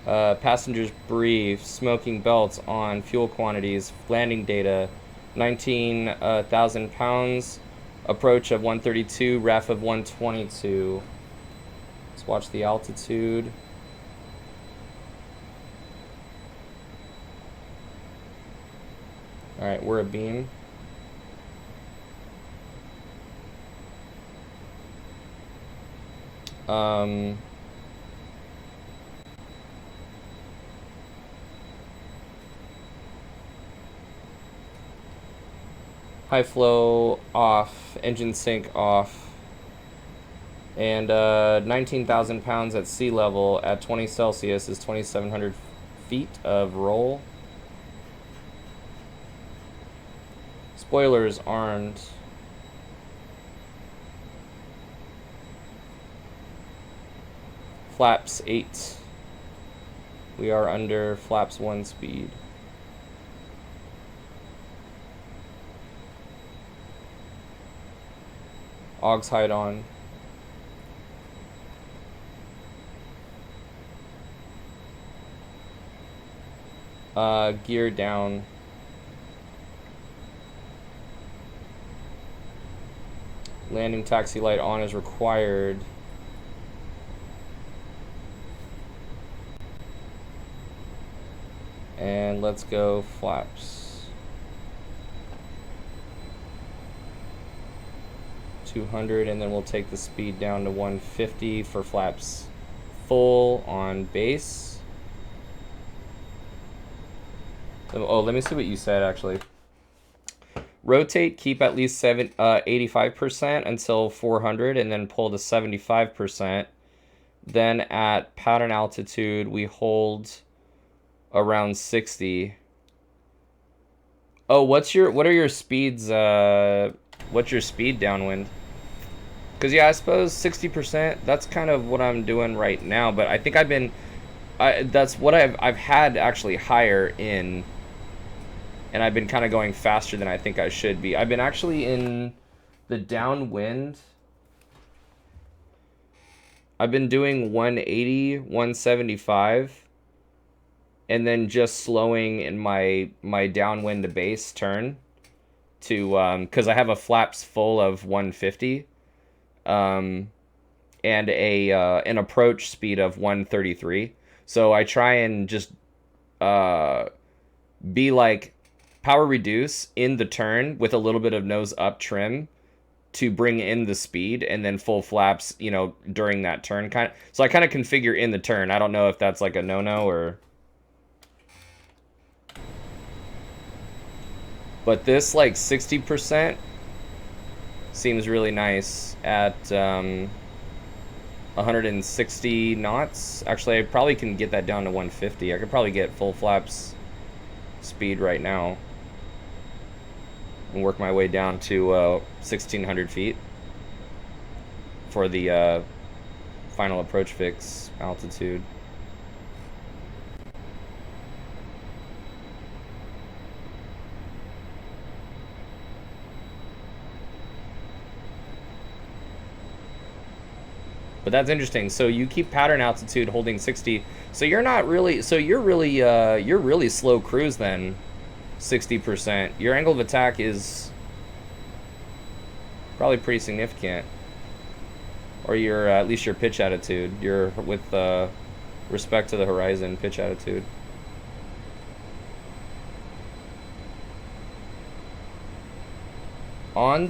Passengers brief. Smoking belts on. Fuel quantities. Landing data. 19,000 pounds. Approach of 132. REF of 122. Let's watch the altitude. Alright, we're a beam. High flow off, engine sync off, and 19,000 pounds at sea level at 20 Celsius is 2,700 feet of roll. Spoilers armed. Flaps 8. We are under flaps 1 speed. Augs hide on. Gear down. Landing taxi light on is required. And let's go flaps. 200, and then we'll take the speed down to 150 for flaps full on base. Oh, let me see what you said actually. Rotate, keep at least 85% until 400, and then pull to 75%. Then at pattern altitude, we hold around 60. Oh, what are your speeds? What's your speed downwind? Because yeah, I suppose 60%. That's kind of what I'm doing right now. But I think that's what I've had actually higher in, and I've been kind of going faster than I think I should be. I've been actually in the downwind. I've been doing 180, 175, and then just slowing in my downwind to base turn to because I have a flaps full of 150, and an approach speed of 133. So I try and just be like power reduce in the turn with a little bit of nose up trim to bring in the speed, and then full flaps, during that turn kind of. So I kind of configure in the turn. I don't know if that's like a no-no or. But this like 60% seems really nice at 160 knots. Actually, I probably can get that down to 150. I could probably get full flaps speed right now and work my way down to 1,600 feet for the final approach fix altitude. But that's interesting. So you keep pattern altitude holding 60. So you're not really. So you're really slow cruise then. 60%. Your angle of attack is probably pretty significant. Or your at least your pitch attitude. Your with respect to the horizon pitch attitude. On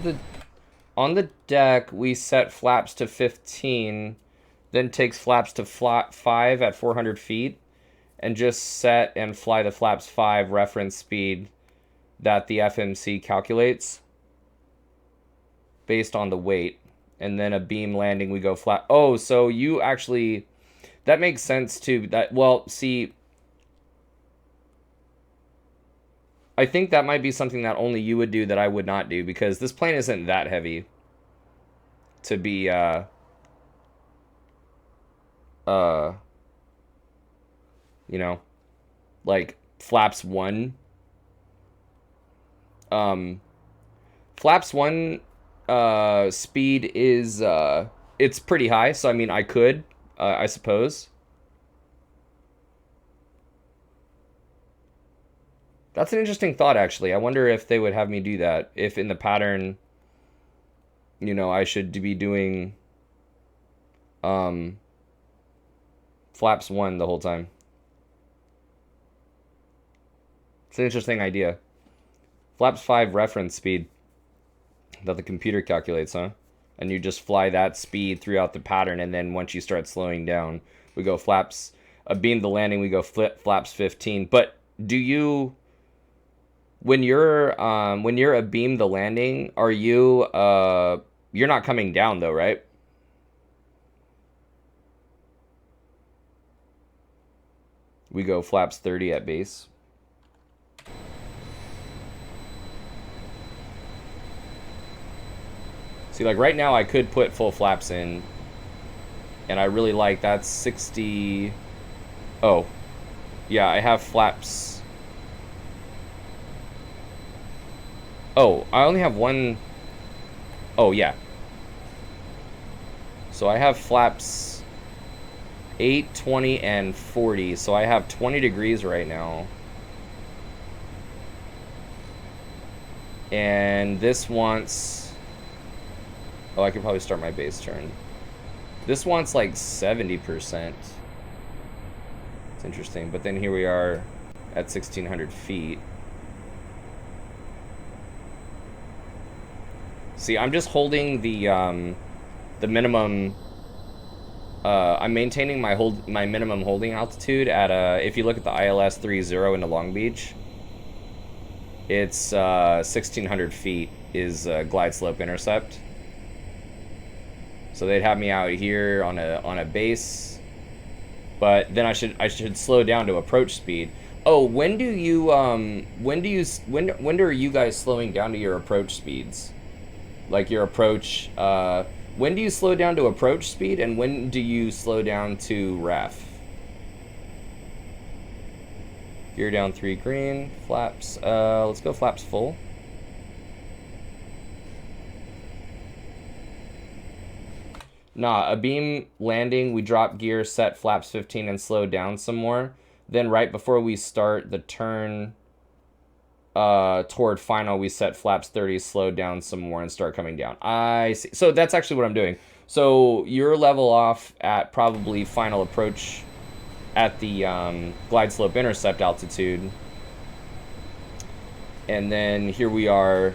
the deck, we set flaps to 15, then takes flaps to 5 at 400 feet, and just set and fly the flaps 5 reference speed that the FMC calculates based on the weight. And then a beam landing, we go flat. Oh, so you actually, that makes sense too. Well, see, I think that might be something that only you would do that I would not do, because this plane isn't that heavy to be like flaps 1. Flaps 1 speed is it's pretty high, so I mean I could I suppose. That's an interesting thought, actually. I wonder if they would have me do that. If in the pattern, I should be doing flaps 1 the whole time. It's an interesting idea. Flaps 5 reference speed that the computer calculates, huh? And you just fly that speed throughout the pattern, and then once you start slowing down, we go flaps, beam the landing, we go flaps 15. But do you... When you're a beam the landing, are you you're not coming down though, right? We go flaps 30 at base. See, like right now I could put full flaps in, and I really like that 60. Oh, yeah, I have flaps. Oh, I only have one. Oh, yeah. So I have flaps 8, 20, and 40. So I have 20 degrees right now. And this wants... Oh, I could probably start my base turn. This wants like 70%. It's interesting. But then here we are at 1,600 feet. See, I'm just holding the minimum I'm maintaining my minimum holding altitude at if you look at the ILS 30 into Long Beach, it's 1,600 feet is glide slope intercept. So they'd have me out here on a base, but then I should slow down to approach speed. Oh, when are you guys slowing down to your approach speeds? Like your approach, when do you slow down to approach speed, and when do you slow down to ref? Gear down 3 green, flaps, let's go flaps full. Nah, a beam landing, we drop gear, set flaps 15, and slow down some more. Then right before we start the turn toward final, we set flaps 30, slow down some more, and start coming down. I see. So that's actually what I'm doing. So you're level off at probably final approach at the glide slope intercept altitude. And then here we are.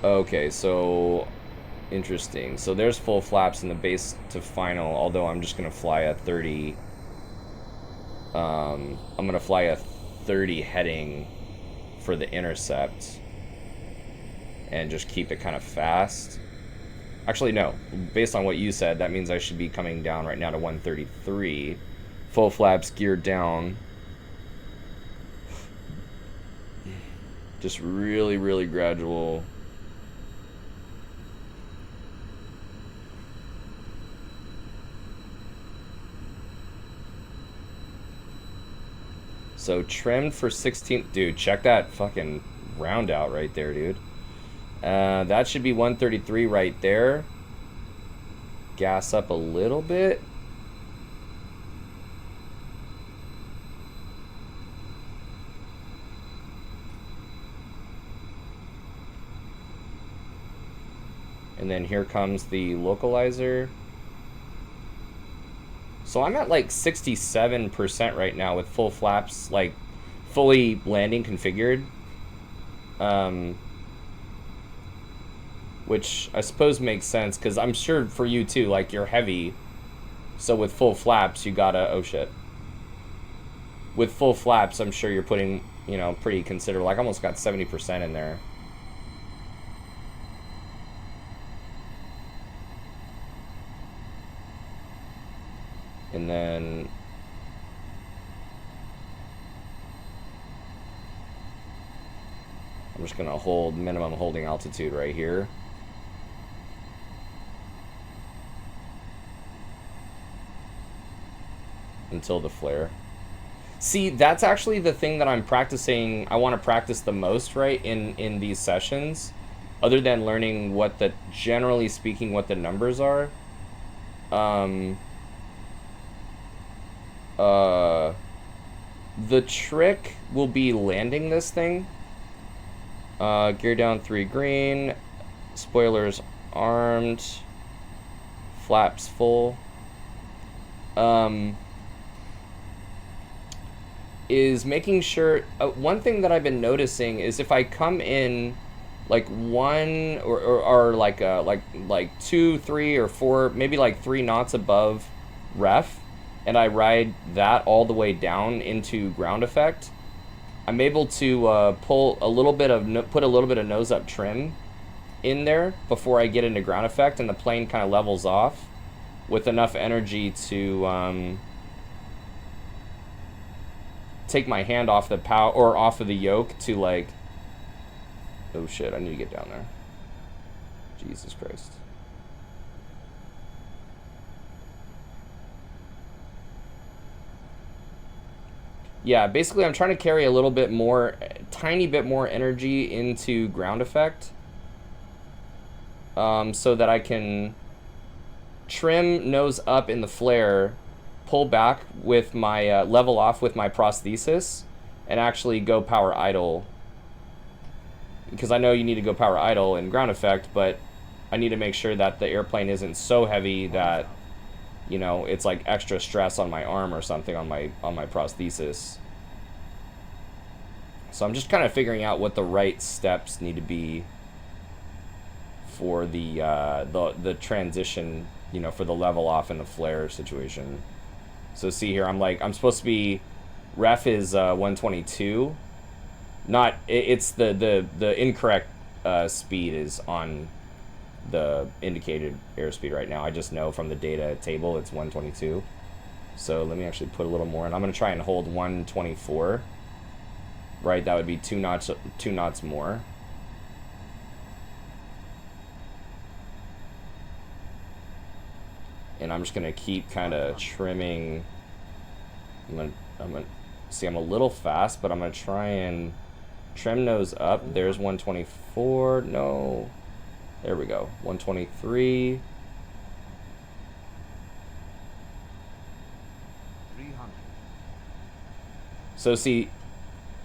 Okay, so interesting. So there's full flaps in the base to final, although I'm just going to fly a 30. I'm going to fly a 30 heading for the intercept and just keep it kind of fast. Actually, no. Based on what you said, that means I should be coming down right now to 133. Full flaps, geared down. Just really, really gradual. So trimmed for 16. Dude, check that fucking round out right there, dude. That should be 133 right there. Gas up a little bit. And then here comes the localizer. So I'm at like 67% right now with full flaps, like fully landing configured. Which I suppose makes sense, because I'm sure for you too, like you're heavy. So with full flaps, you gotta, oh shit. With full flaps, I'm sure you're putting, you know, pretty considerable, like almost got 70% in there. And then I'm just gonna hold minimum holding altitude right here. Until the flare. See, that's actually the thing that I'm practicing. I want to practice the most, right, in these sessions, other than learning what the, generally speaking, what the numbers are. The trick will be landing this thing. Gear down 3 green, spoilers armed, flaps full. Is making sure, one thing that I've been noticing is if I come in like one or like 2, 3, or 4, maybe like 3 knots above ref, and I ride that all the way down into ground effect, I'm able to put a little bit of nose up trim in there before I get into ground effect, and the plane kind of levels off with enough energy to take my hand off the power or off of the yoke to, like, oh shit, I need to get down there. Jesus Christ. Yeah, basically I'm trying to carry a little bit more, tiny bit more energy into ground effect, so that I can trim nose up in the flare, pull back with my level off with my prosthesis, and actually go power idle, because I know you need to go power idle in ground effect, but I need to make sure that the airplane isn't so heavy that, you know, it's like extra stress on my arm or something on my prosthesis. So I'm just kind of figuring out what the right steps need to be for the transition you know, for the level off in the flare situation. So see here, I'm supposed to be, ref is 122. Not, it's the incorrect speed is on the indicated airspeed right now. I just know from the data table it's 122. So let me actually put a little more, and I'm gonna try and hold 124. Right, that would be 2 knots more. And I'm just gonna keep kind of trimming. I'm gonna see, I'm a little fast, but I'm gonna try and trim nose up. There's 124. No, there we go. 123. 300. So see,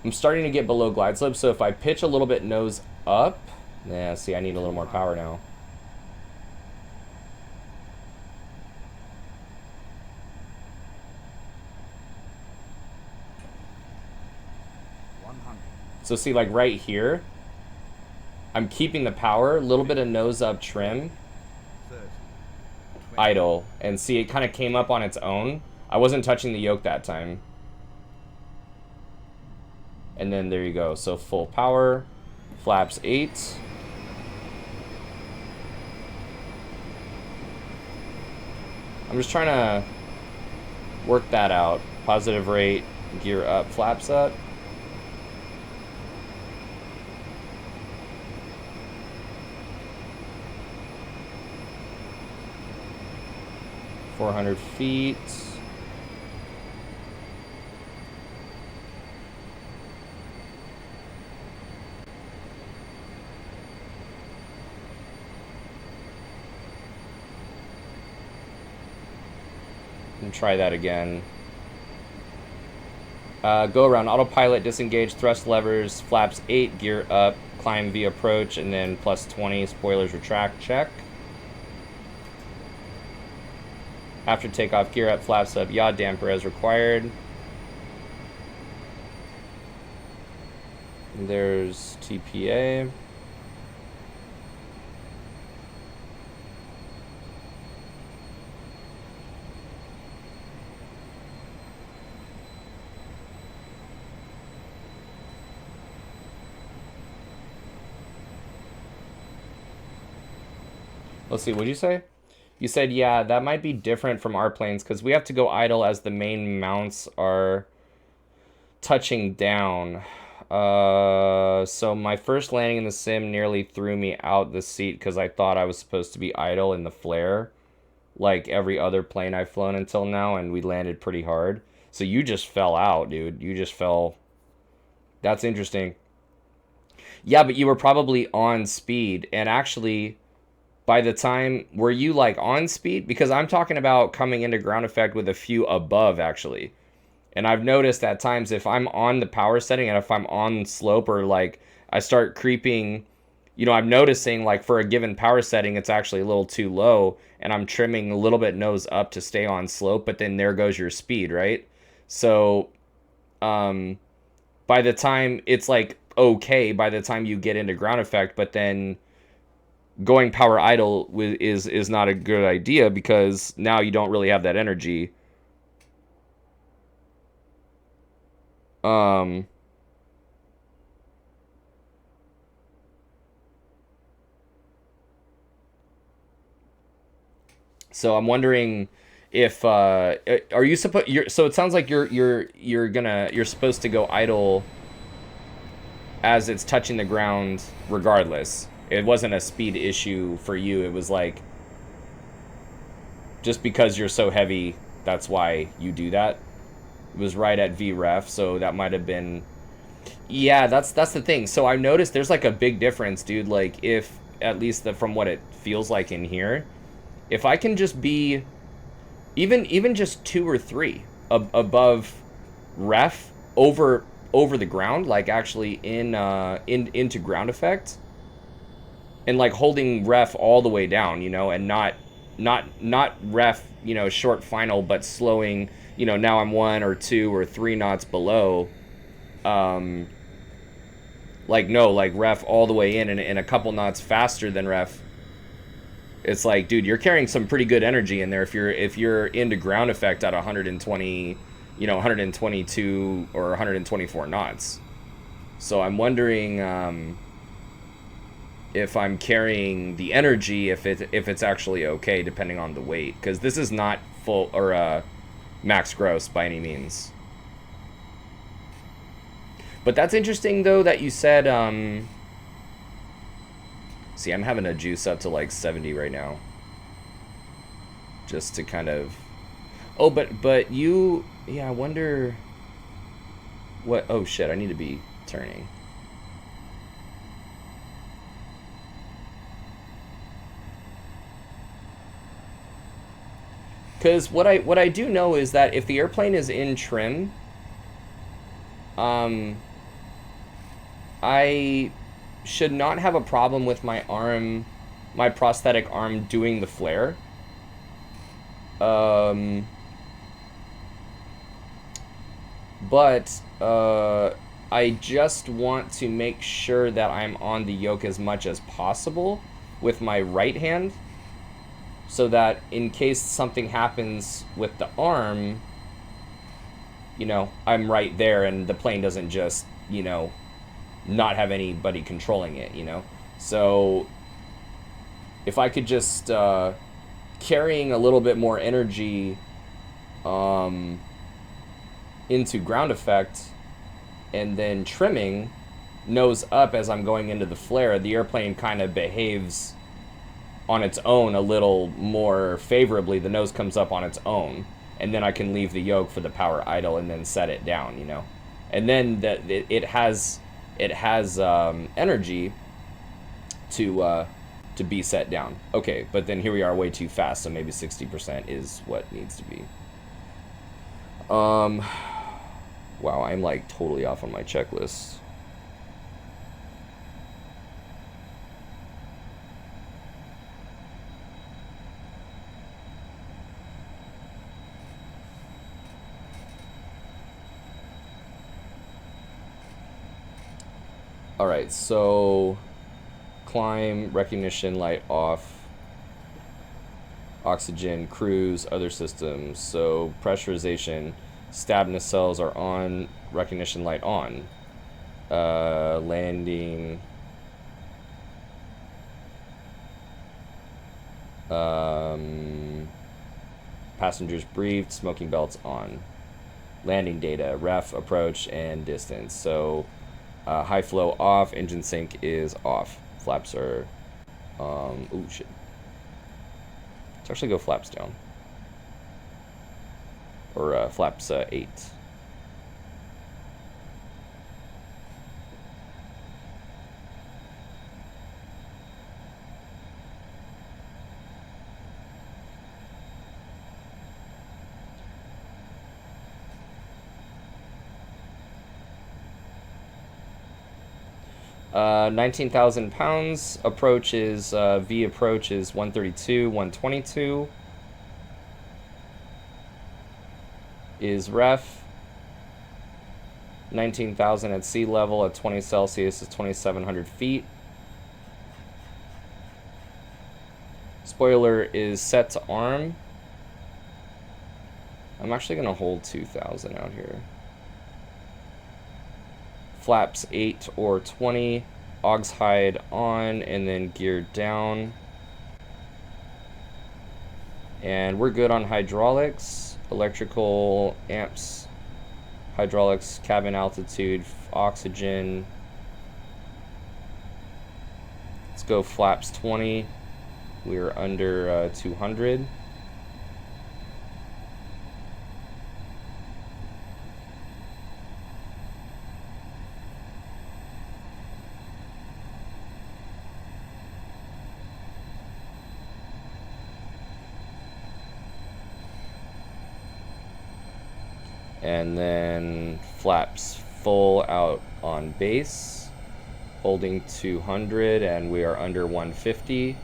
I'm starting to get below glide slope. So if I pitch a little bit nose up, yeah. See, I need a little more power now. So see, like right here, I'm keeping the power, a little bit of nose up trim, 30. 20. idle, and see, it kind of came up on its own. I wasn't touching the yoke that time. And then there you go. So full power, flaps 8. I'm just trying to work that out. Positive rate, gear up, flaps up. .400 feet. And try that again. Go around autopilot, disengage, thrust levers, flaps 8, gear up, climb V approach, and then plus 20, spoilers retract, check. After takeoff, gear up, flaps up, yaw damper as required. And there's TPA. Let's see, what'd you say? You said, yeah, that might be different from our planes because we have to go idle as the main mounts are touching down. So my first landing in the sim nearly threw me out the seat because I thought I was supposed to be idle in the flare, like every other plane I've flown until now, and we landed pretty hard. So you just fell out, dude. You just fell. That's interesting. Yeah, but you were probably on speed, and actually, by the time, were you like on speed? Because I'm talking about coming into ground effect with a few above, actually. And I've noticed at times if I'm on the power setting and if I'm on slope or like I start creeping, you know, I'm noticing like for a given power setting, it's actually a little too low and I'm trimming a little bit nose up to stay on slope, but then there goes your speed, right? So, by the time it's like okay, by the time you get into ground effect, but then going power idle is not a good idea because now you don't really have that energy. So I'm wondering if are you supposed so it sounds like you're supposed to go idle as it's touching the ground regardless. It wasn't a speed issue for you. It was like just because you're so heavy, that's why you do that. It was right at VREF, so that might have been. Yeah, that's the thing. So I noticed there's like a big difference, dude. Like if at least from what it feels like in here, if I can just be even just 2 or 3 above ref over the ground, like actually into ground effect, and like holding ref all the way down, you know, and not ref, you know, short final, but slowing, you know, now I'm 1 or 2 or 3 knots below. Like no, like ref all the way in and a couple knots faster than ref. It's like, dude, you're carrying some pretty good energy in there if you're into ground effect at 120, 122 or 124 knots. So I'm wondering if I'm carrying the energy, if it's actually okay depending on the weight, because this is not full or max gross by any means. But that's interesting though that you said. See, I'm having a juice up to like 70 right now, just to kind of. Oh, but you, yeah. I wonder what. Oh shit! I need to be turning. Because what I do know is that if the airplane is in trim, I should not have a problem with my arm, my prosthetic arm doing the flare. But I just want to make sure that I'm on the yoke as much as possible with my right hand, so that in case something happens with the arm, I'm right there and the plane doesn't just, not have anybody controlling it, So if I could just carrying a little bit more energy into ground effect and then trimming nose up as I'm going into the flare, the airplane kind of behaves on its own a little more favorably. The nose comes up on its own, and then I can leave the yoke for the power idle and then set it down, and then it has energy to be set down. Okay, but then here we are way too fast, so maybe 60% is what needs to be. Wow, I'm like totally off on my checklist. Alright, so climb, recognition light off, oxygen, cruise, other systems. So pressurization, stab nacelles are on, recognition light on. Landing, passengers briefed, smoking belts on. Landing data, ref, approach, and distance. So high flow off, engine sync is off. Flaps are, ooh, shit. Let's actually go flaps down. Or flaps 8. Uh, 19,000 pounds. Approach is V approach is 132, 122 is ref. 19,000 at sea level at 20 Celsius is 2,700 feet. Spoiler is set to arm. I'm actually gonna hold 2,000 out here. Flaps 8 or 20, augs hide on, and then gear down. And we're good on hydraulics, electrical amps, hydraulics, cabin altitude, oxygen. Let's go flaps 20. We're under 200. And then flaps full out on base, holding 200, and we are under 150.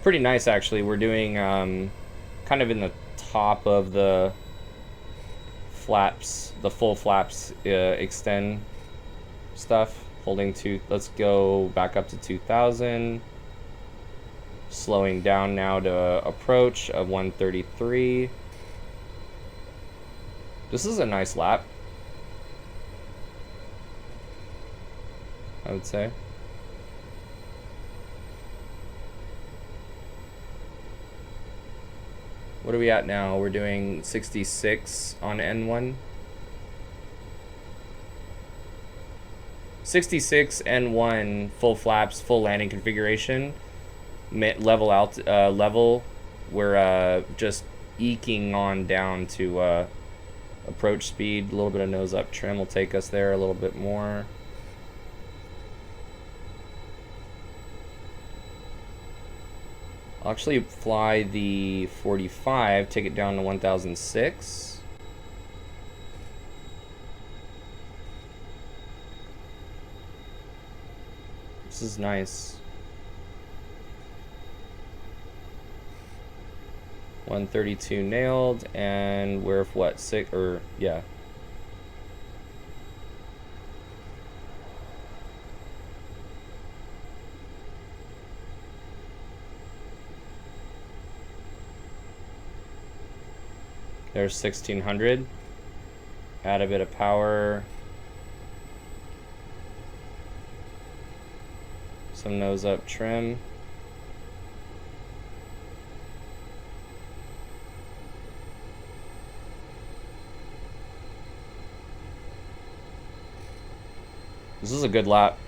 Pretty nice, actually. We're doing kind of in the top of the flaps, the full flaps extend stuff. Holding let's go back up to 2000. Slowing down now to approach of 133. This is a nice lap, I would say. What are we at now? We're doing 66 on N1. 66 N1 full flaps, full landing configuration. Level. We're just eking on down to approach speed. A little bit of nose up trim will take us there a little bit more. I'll actually fly the 45, take it down to 1006. This is nice. 132 nailed, and we're what, 6 or yeah. There's 1600. Add a bit of power. Some nose up trim. This is a good lap.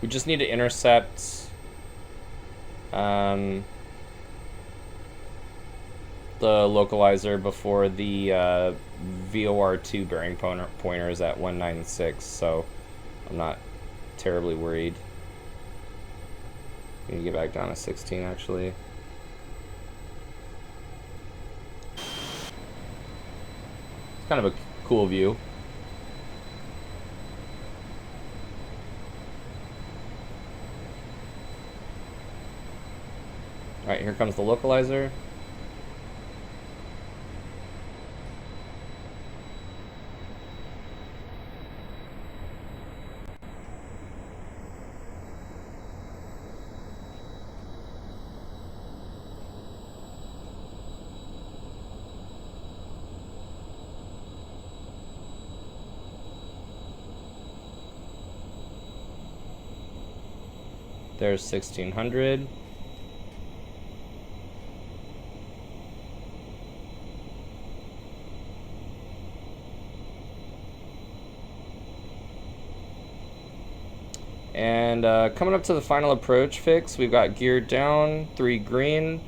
We just need to intercept the localizer before the VOR2 bearing pointer is at 196, so I'm not terribly worried. Need to get back down to 16 actually. It's kind of a cool view. Alright, here comes the localizer. There's 1600. And coming up to the final approach fix, we've got gear down, 3 green.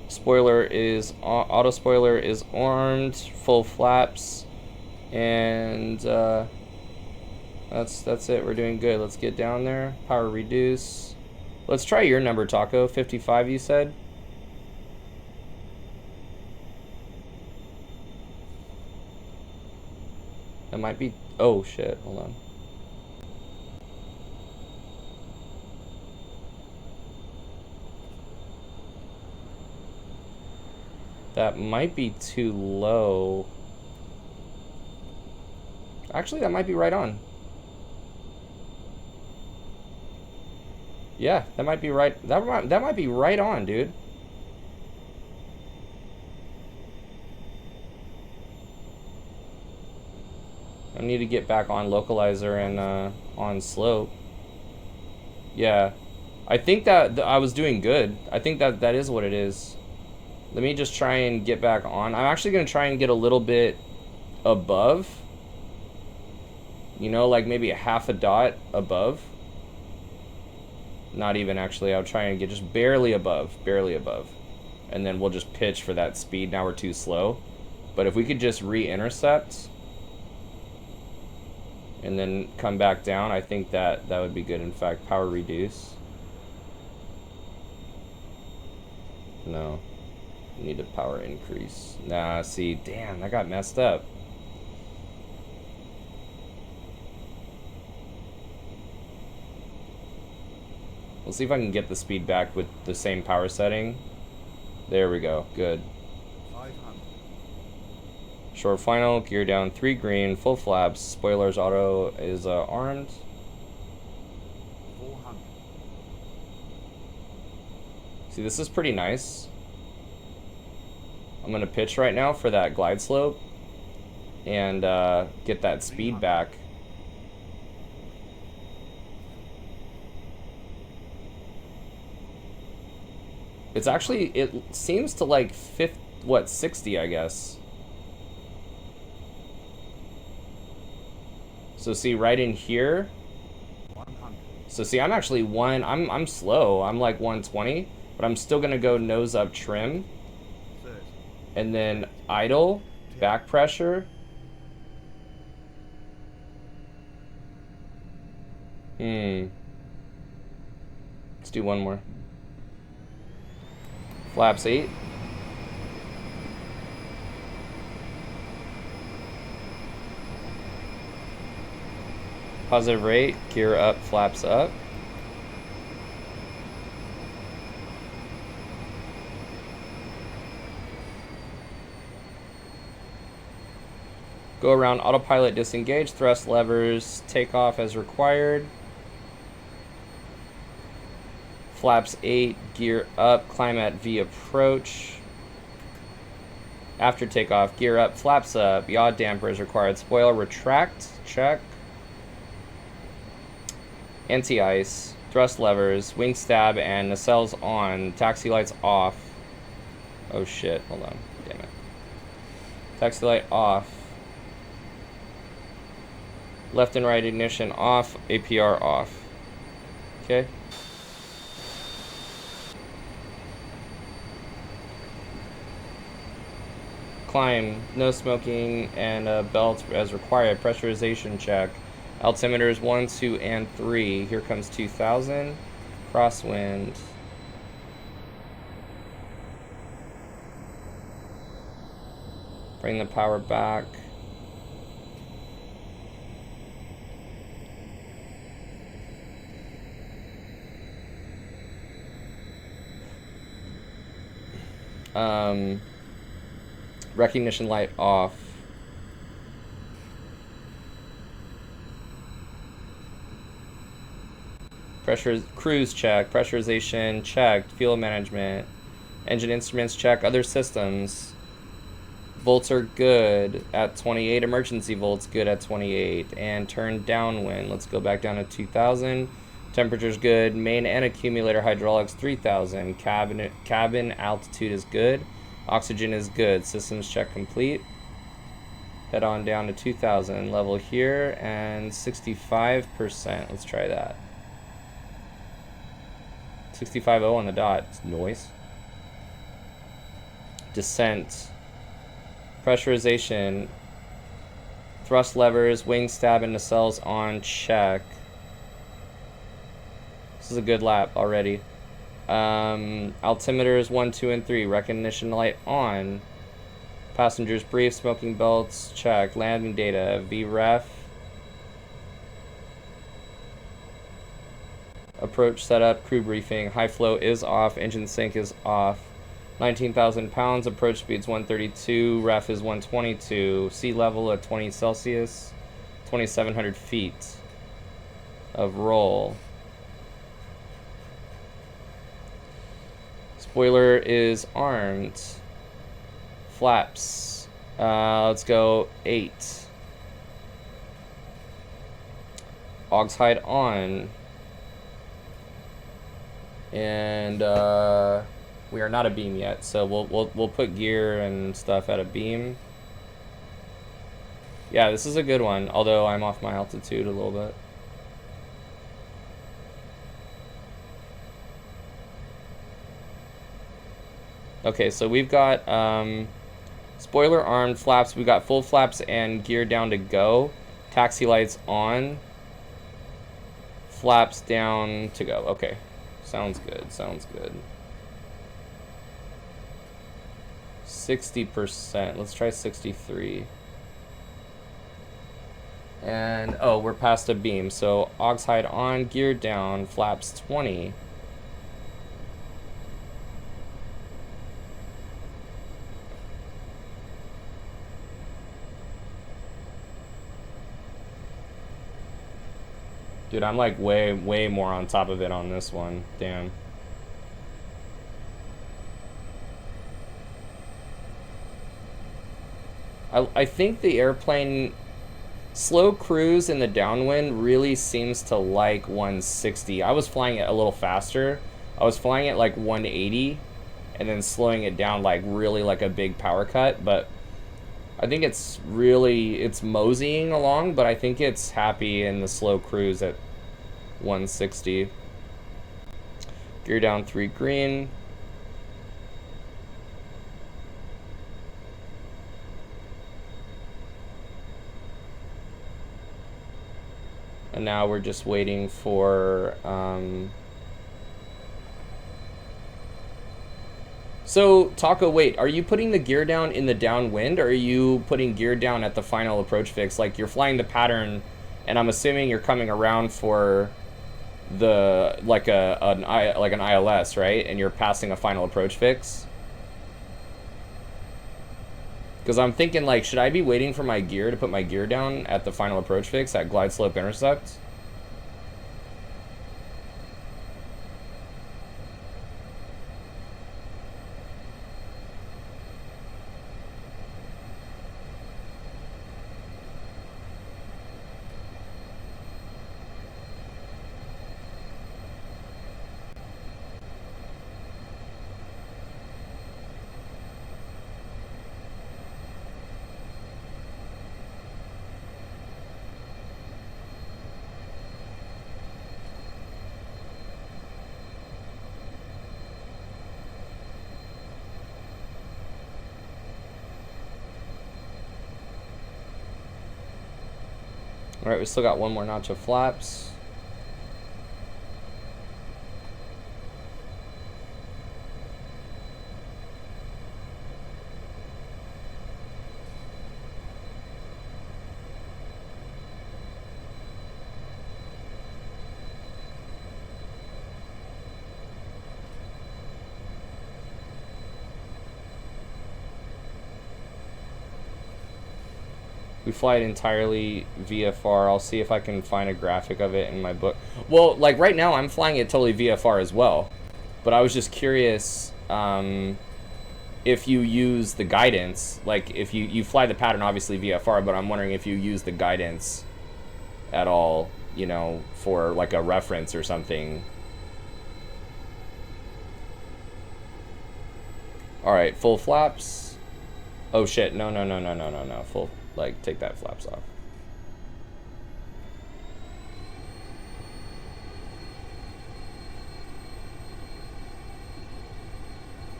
Spoiler is auto spoiler is armed, full flaps, and that's it. We're doing good. Let's get down there. Power reduce. Let's try your number, Taco. 55, you said. That might be. Oh shit! Hold on. That might be too low. Actually, that might be right on. Yeah, that might be right. That might be right on, dude. I need to get back on localizer and on slope. Yeah, I think that I was doing good. I think that is what it is. Let me just try and get back on. I'm actually going to try and get a little bit above. You know, like maybe a half a dot above. Not even actually. I'll try and get just barely above. Barely above. And then we'll just pitch for that speed. Now we're too slow. But if we could just re-intercept. and then come back down, I think that would be good. In fact, power reduce. No. Need a power increase. Nah, see, damn, that got messed up. Let's see if I can get the speed back with the same power setting. There we go, good. 500. Short final, gear down 3 green, full flaps, spoilers auto is armed. 400. See, this is pretty nice. I'm gonna pitch right now for that glide slope and get that speed back. It's actually, it seems to like 60, I guess. So see, right in here. 100. So see, I'm actually I'm slow. I'm like 120, but I'm still gonna go nose up trim. 30. And then idle, back pressure. Let's do one more. Flaps 8. Positive rate, gear up, flaps up. Go around autopilot, disengage, thrust levers, take off as required. Flaps 8, gear up, climb at V approach. After takeoff, gear up, flaps up, yaw damper is required. Spoiler retract, check. Anti-ice, thrust levers, wing stab, and nacelles on. Taxi lights off. Oh shit, hold on, damn it. Taxi light off. Left and right ignition off, APR off. Okay. Climb, no smoking, and belt as required. Pressurization check. Altimeters 1, 2, and 3. Here comes 2000. Crosswind. Bring the power back. Recognition light off. Pressure, cruise check, pressurization checked, fuel management, engine instruments check, other systems. Volts are good at 28, emergency volts good at 28, and turn downwind. Let's go back down to 2000. Temperature's good, main and accumulator hydraulics 3000, cabin altitude is good, oxygen is good, systems check complete. Head on down to 2000, level here, and 65%. Let's try that. 65.0 on the dot. It's noise. Descent. Pressurization. Thrust levers, wing stab, and nacelles on check. This is a good lap already. Altimeters 1, 2, and 3. Recognition light on. Passengers brief, smoking belts check. Landing data, VREF. Approach setup, crew briefing. High flow is off, engine sync is off. 19,000 pounds, approach speed's 132, ref is 122. Sea level at 20 Celsius, 2,700 feet of roll. Spoiler is armed. Flaps. Let's go 8. Augs hide on. And we are not a beam yet, so we'll put gear and stuff at a beam. Yeah, this is a good one, although I'm off my altitude a little bit. Okay, so we've got spoiler armed, flaps. We got full flaps and gear down to go. Taxi lights on. Flaps down to go. Okay. Sounds good. Sounds good. 60%. Let's try 63. And, oh, we're past a beam. So, aux hide on, gear down, flaps 20. Dude, I'm like way more on top of it on this one. Damn. I think the airplane slow cruise in the downwind really seems to like 160. I was flying it a little faster. I was flying it like 180 and then slowing it down like really like a big power cut, but I think it's moseying along, but I think it's happy in the slow cruise at 160. Gear down 3 green. And now we're just waiting for So, Taco, wait, are you putting the gear down in the downwind, or are you putting gear down at the final approach fix? Like, you're flying the pattern, and I'm assuming you're coming around for the, like an ILS, right? And you're passing a final approach fix? Because I'm thinking, like, should I be waiting for my gear to put my gear down at the final approach fix at glide slope intercept? Alright, we still got one more notch of flaps. We fly it entirely VFR. I'll see if I can find a graphic of it in my book. Well, like right now I'm flying it totally VFR as well. But I was just curious if you use the guidance. Like if you fly the pattern obviously VFR, but I'm wondering if you use the guidance at all, you know, for like a reference or something. Alright, full flaps. Oh shit, no. Full, like, take that flaps off.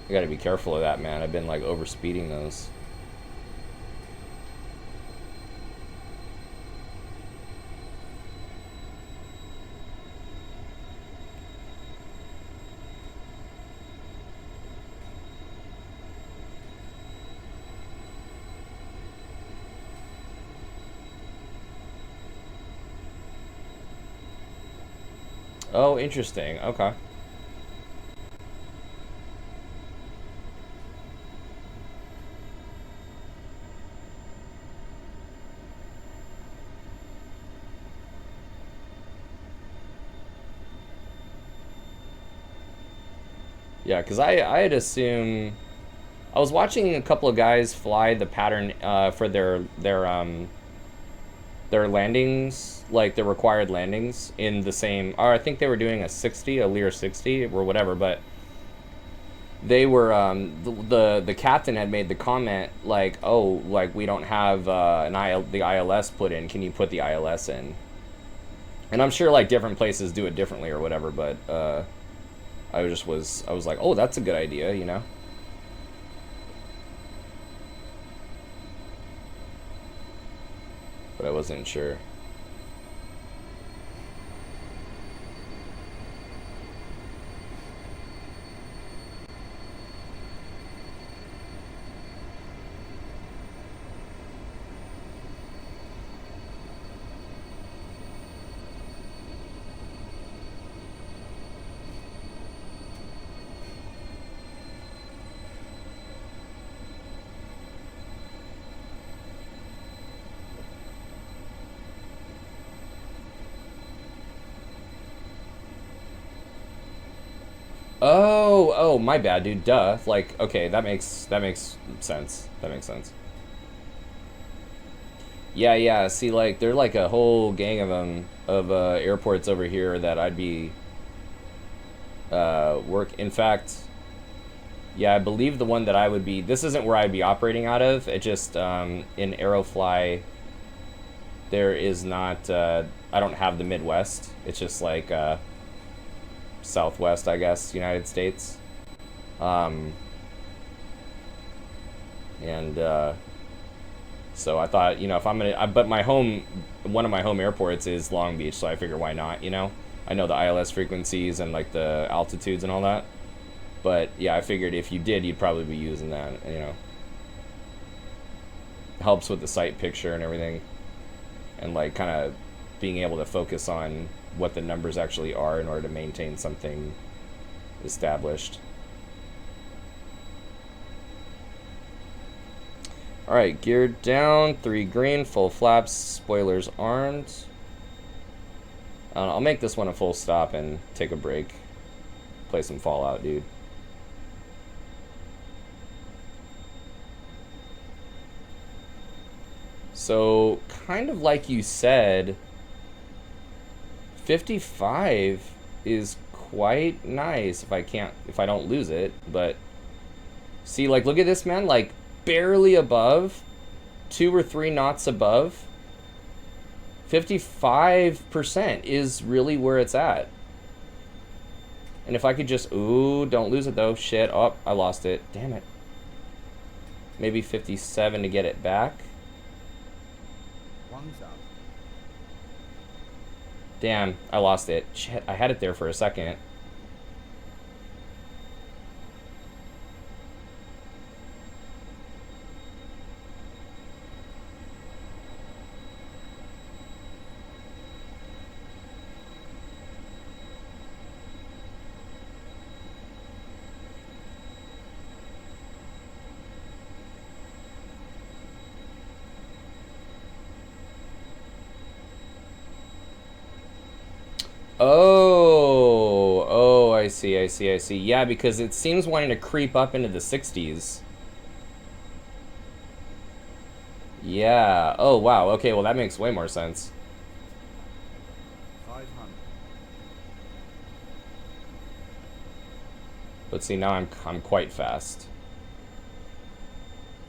I gotta be careful of that, man. I've been, like, over speeding those. Oh, interesting. Okay. Yeah, because I had assumed... I was watching a couple of guys fly the pattern for their landings, like the required landings in the same, or I think they were doing a Lear 60 or whatever, but they were the captain had made the comment like, oh, like we don't have the ILS put in, can you put the ILS in? And I'm sure like different places do it differently or whatever, but I was like, oh, that's a good idea, you know. but I wasn't sure. Oh, my bad, dude. Duh. Like, okay, that makes sense. That makes sense. Yeah. See, like, they're like a whole gang of them of airports over here that I'd be work. In fact, yeah, I believe the one that I would be. This isn't where I'd be operating out of. It just in Aerofly, there is not. I don't have the Midwest. It's just like Southwest, I guess, United States. And so I thought, if I'm gonna, but one of my home airports is Long Beach, so I figure why not, I know the ILS frequencies and like the altitudes and all that, but yeah, I figured if you did, you'd probably be using that, helps with the sight picture and everything, and like kind of being able to focus on what the numbers actually are in order to maintain something established. Alright, geared down, 3 green, full flaps, spoilers armed. I'll make this one a full stop and take a break. Play some Fallout, dude. So, kind of like you said, 55 is quite nice if I don't lose it, but see, like, look at this, man, like, barely above, 2 or 3 knots above. 55% is really where it's at. And if I could just, ooh, don't lose it though, shit, oh, I lost it, damn it. Maybe 57 to get it back. One's up. Damn, I lost it, shit, I had it there for a second. Oh, I see. Yeah, because it seems wanting to creep up into the 60s. Yeah. Oh, wow. Okay, well, that makes way more sense. 500. But see, now I'm quite fast.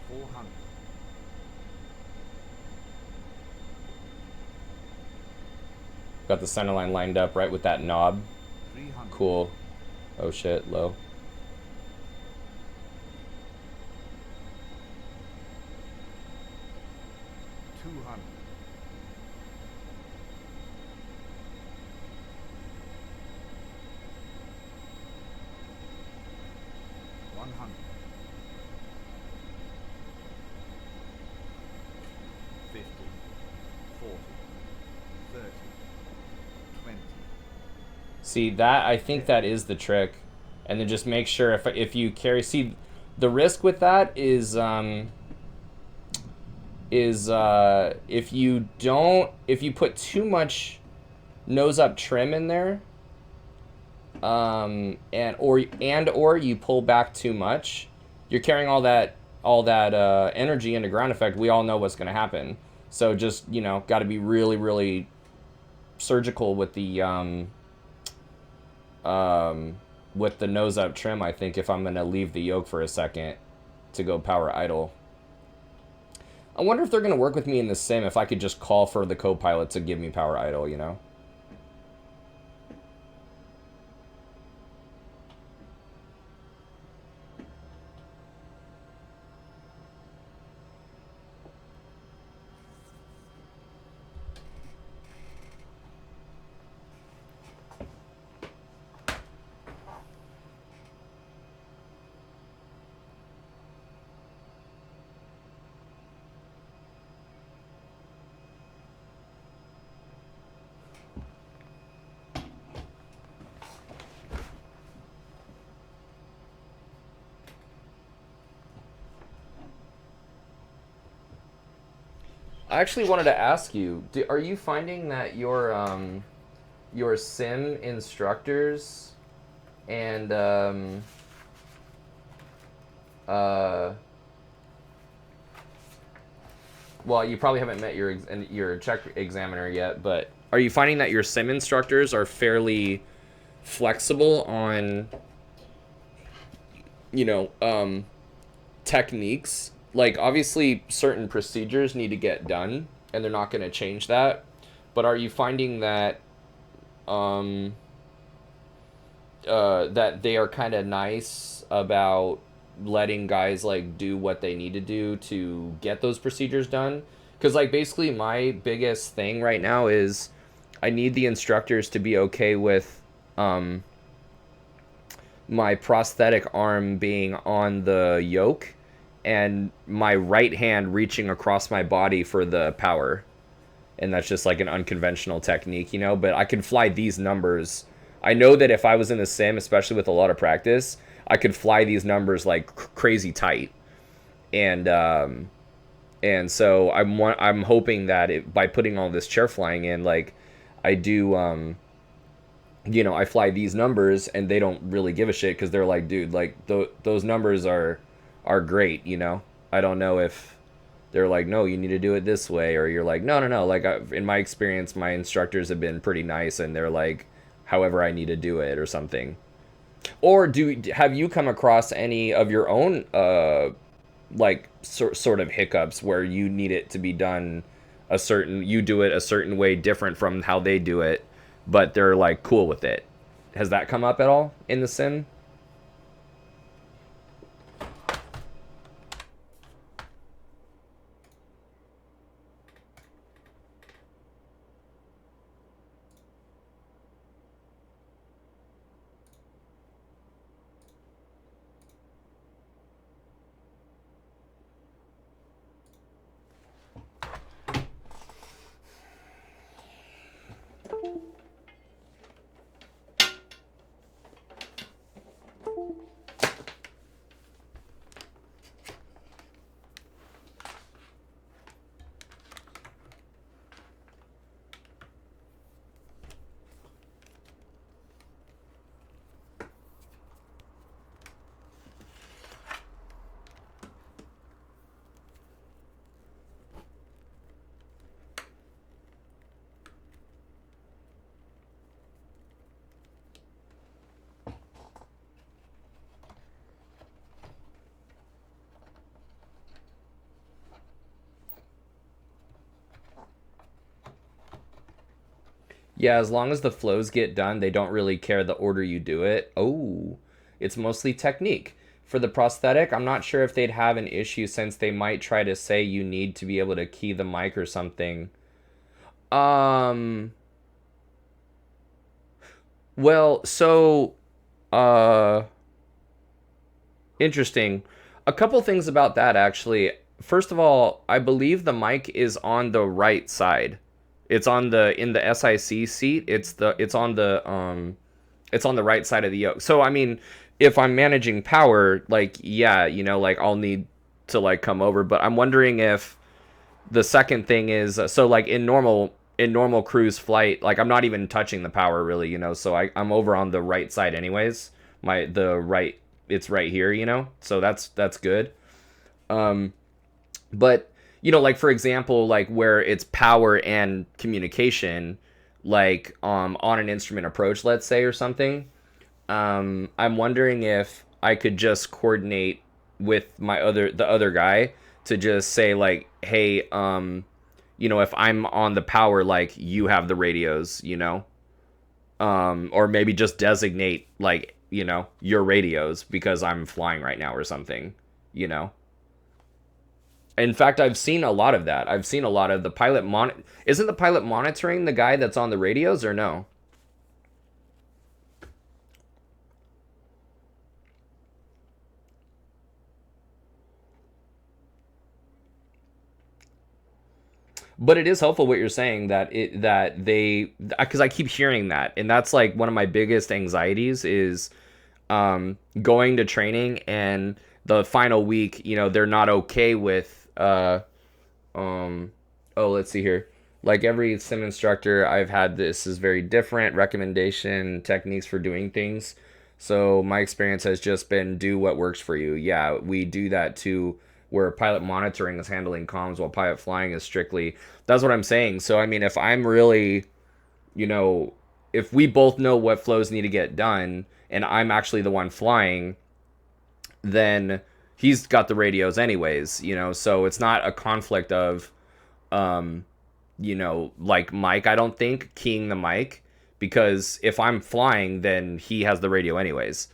400. Got the center line lined up right with that knob. 300. Cool. Oh, shit. Low. 200. 100. 50. 40. 30. 20. See, that, I think that is the trick. And then just make sure if you carry, see, the risk with that is if you put too much nose up trim in there, or you pull back too much, you're carrying all that energy into ground effect. We all know what's going to happen. So just, got to be really, really surgical with the nose up trim, I think, if I'm going to leave the yoke for a second to go power idle. I wonder if they're going to work with me in the sim if I could just call for the co-pilot to give me power idle, I actually wanted to ask you: are you finding that your sim instructors and uh, well, you probably haven't met your check examiner yet, but are you finding that your sim instructors are fairly flexible on, you know, techniques? Like, obviously, certain procedures need to get done, and they're not going to change that. But are you finding that um, that they are kind of nice about letting guys like do what they need to do to get those procedures done? Because like basically my biggest thing right now is I need the instructors to be okay with um, my prosthetic arm being on the yoke and my right hand reaching across my body for the power. And that's just like an unconventional technique, you know. But I can fly these numbers. I know that if I was in the sim, especially with a lot of practice, I could fly these numbers like crazy tight. And so I'm hoping that by putting all this chair flying in, like I do, I fly these numbers and they don't really give a shit because they're like, dude, like those numbers are great, you know. I don't know if they're like, no, you need to do it this way, or you're like, no, no, no. Like in my experience, my instructors have been pretty nice, and they're like, however I need to do it or something. Or have you come across any of your own like sort of hiccups where you need it to be done you do it a certain way different from how they do it, but they're like cool with it? Has that come up at all in the sim? Yeah, as long as the flows get done, they don't really care the order you do it. Oh, it's mostly technique. For the prosthetic, I'm not sure if they'd have an issue since they might try to say you need to be able to key the mic or something. Um, well, so uh interesting. A couple things about that actually. First of all, I believe the mic is on the right side. It's on the in the SIC seat. It's on the right side of the yoke. So I mean, if I'm managing power, like yeah, like I'll need to like come over, but I'm wondering if the second thing is so like in normal cruise flight, like I'm not even touching the power really, so I'm over on the right side anyways. The right, it's right here, so that's good. um but like for example, like where it's power and communication, like on an instrument approach, let's say, or something. I'm wondering if I could just coordinate with the other guy to just say like, hey, if I'm on the power, like you have the radios, or maybe just designate like, your radios because I'm flying right now or something, you know. In fact, I've seen a lot of that. I've seen a lot of the isn't the pilot monitoring the guy that's on the radios, or no? But it is helpful what you're saying, that they, because I keep hearing that, and that's like one of my biggest anxieties is going to training and the final week, they're not okay with um Oh, let's see here. Like every sim instructor I've had, this is very different recommendation techniques for doing things. So my experience has just been do what works for you. Yeah, we do that too, where pilot monitoring is handling comms while pilot flying is strictly. That's what I'm saying. So I mean, if I'm really, you know, if we both know what flows need to get done, and I'm actually the one flying, then he's got the radios anyways. So it's not a conflict of um, like Mike, I don't think, keying the mic, because if I'm flying, then he has the radio anyways.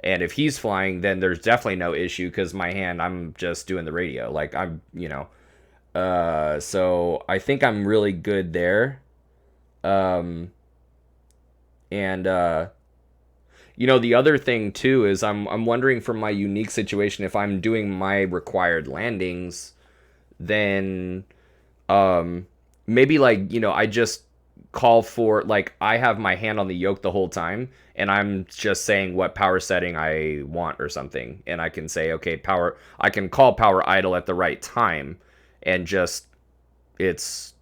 And if he's flying, then there's definitely no issue because my hand, I'm just doing the radio. Like so I think I'm really good there. Um, and the other thing too is I'm wondering from my unique situation, if I'm doing my required landings, then maybe like I just call for, like, I have my hand on the yoke the whole time and I'm just saying what power setting I want or something, and I can say, okay, power, I can call power idle at the right time, and just, it's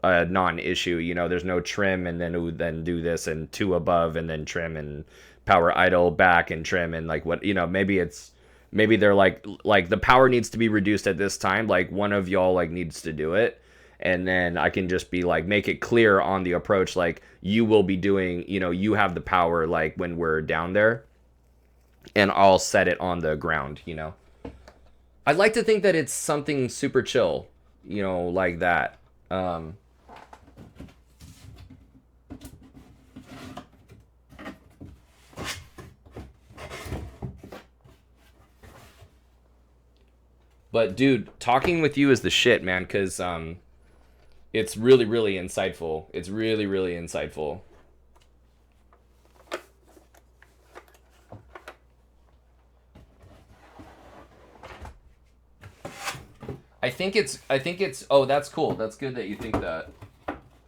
a non-issue. There's no trim and then do this and two above and then trim and power idle back and trim, and like what, maybe they're like the power needs to be reduced at this time, like one of y'all like needs to do it, and then I can just be like, make it clear on the approach, like you will be doing, you have the power like when we're down there, and I'll set it on the ground. I'd like to think that it's something super chill, like that. But dude, talking with you is the shit, man, because it's really, really insightful. It's really, really insightful. I think it's oh, that's cool. That's good that you think that.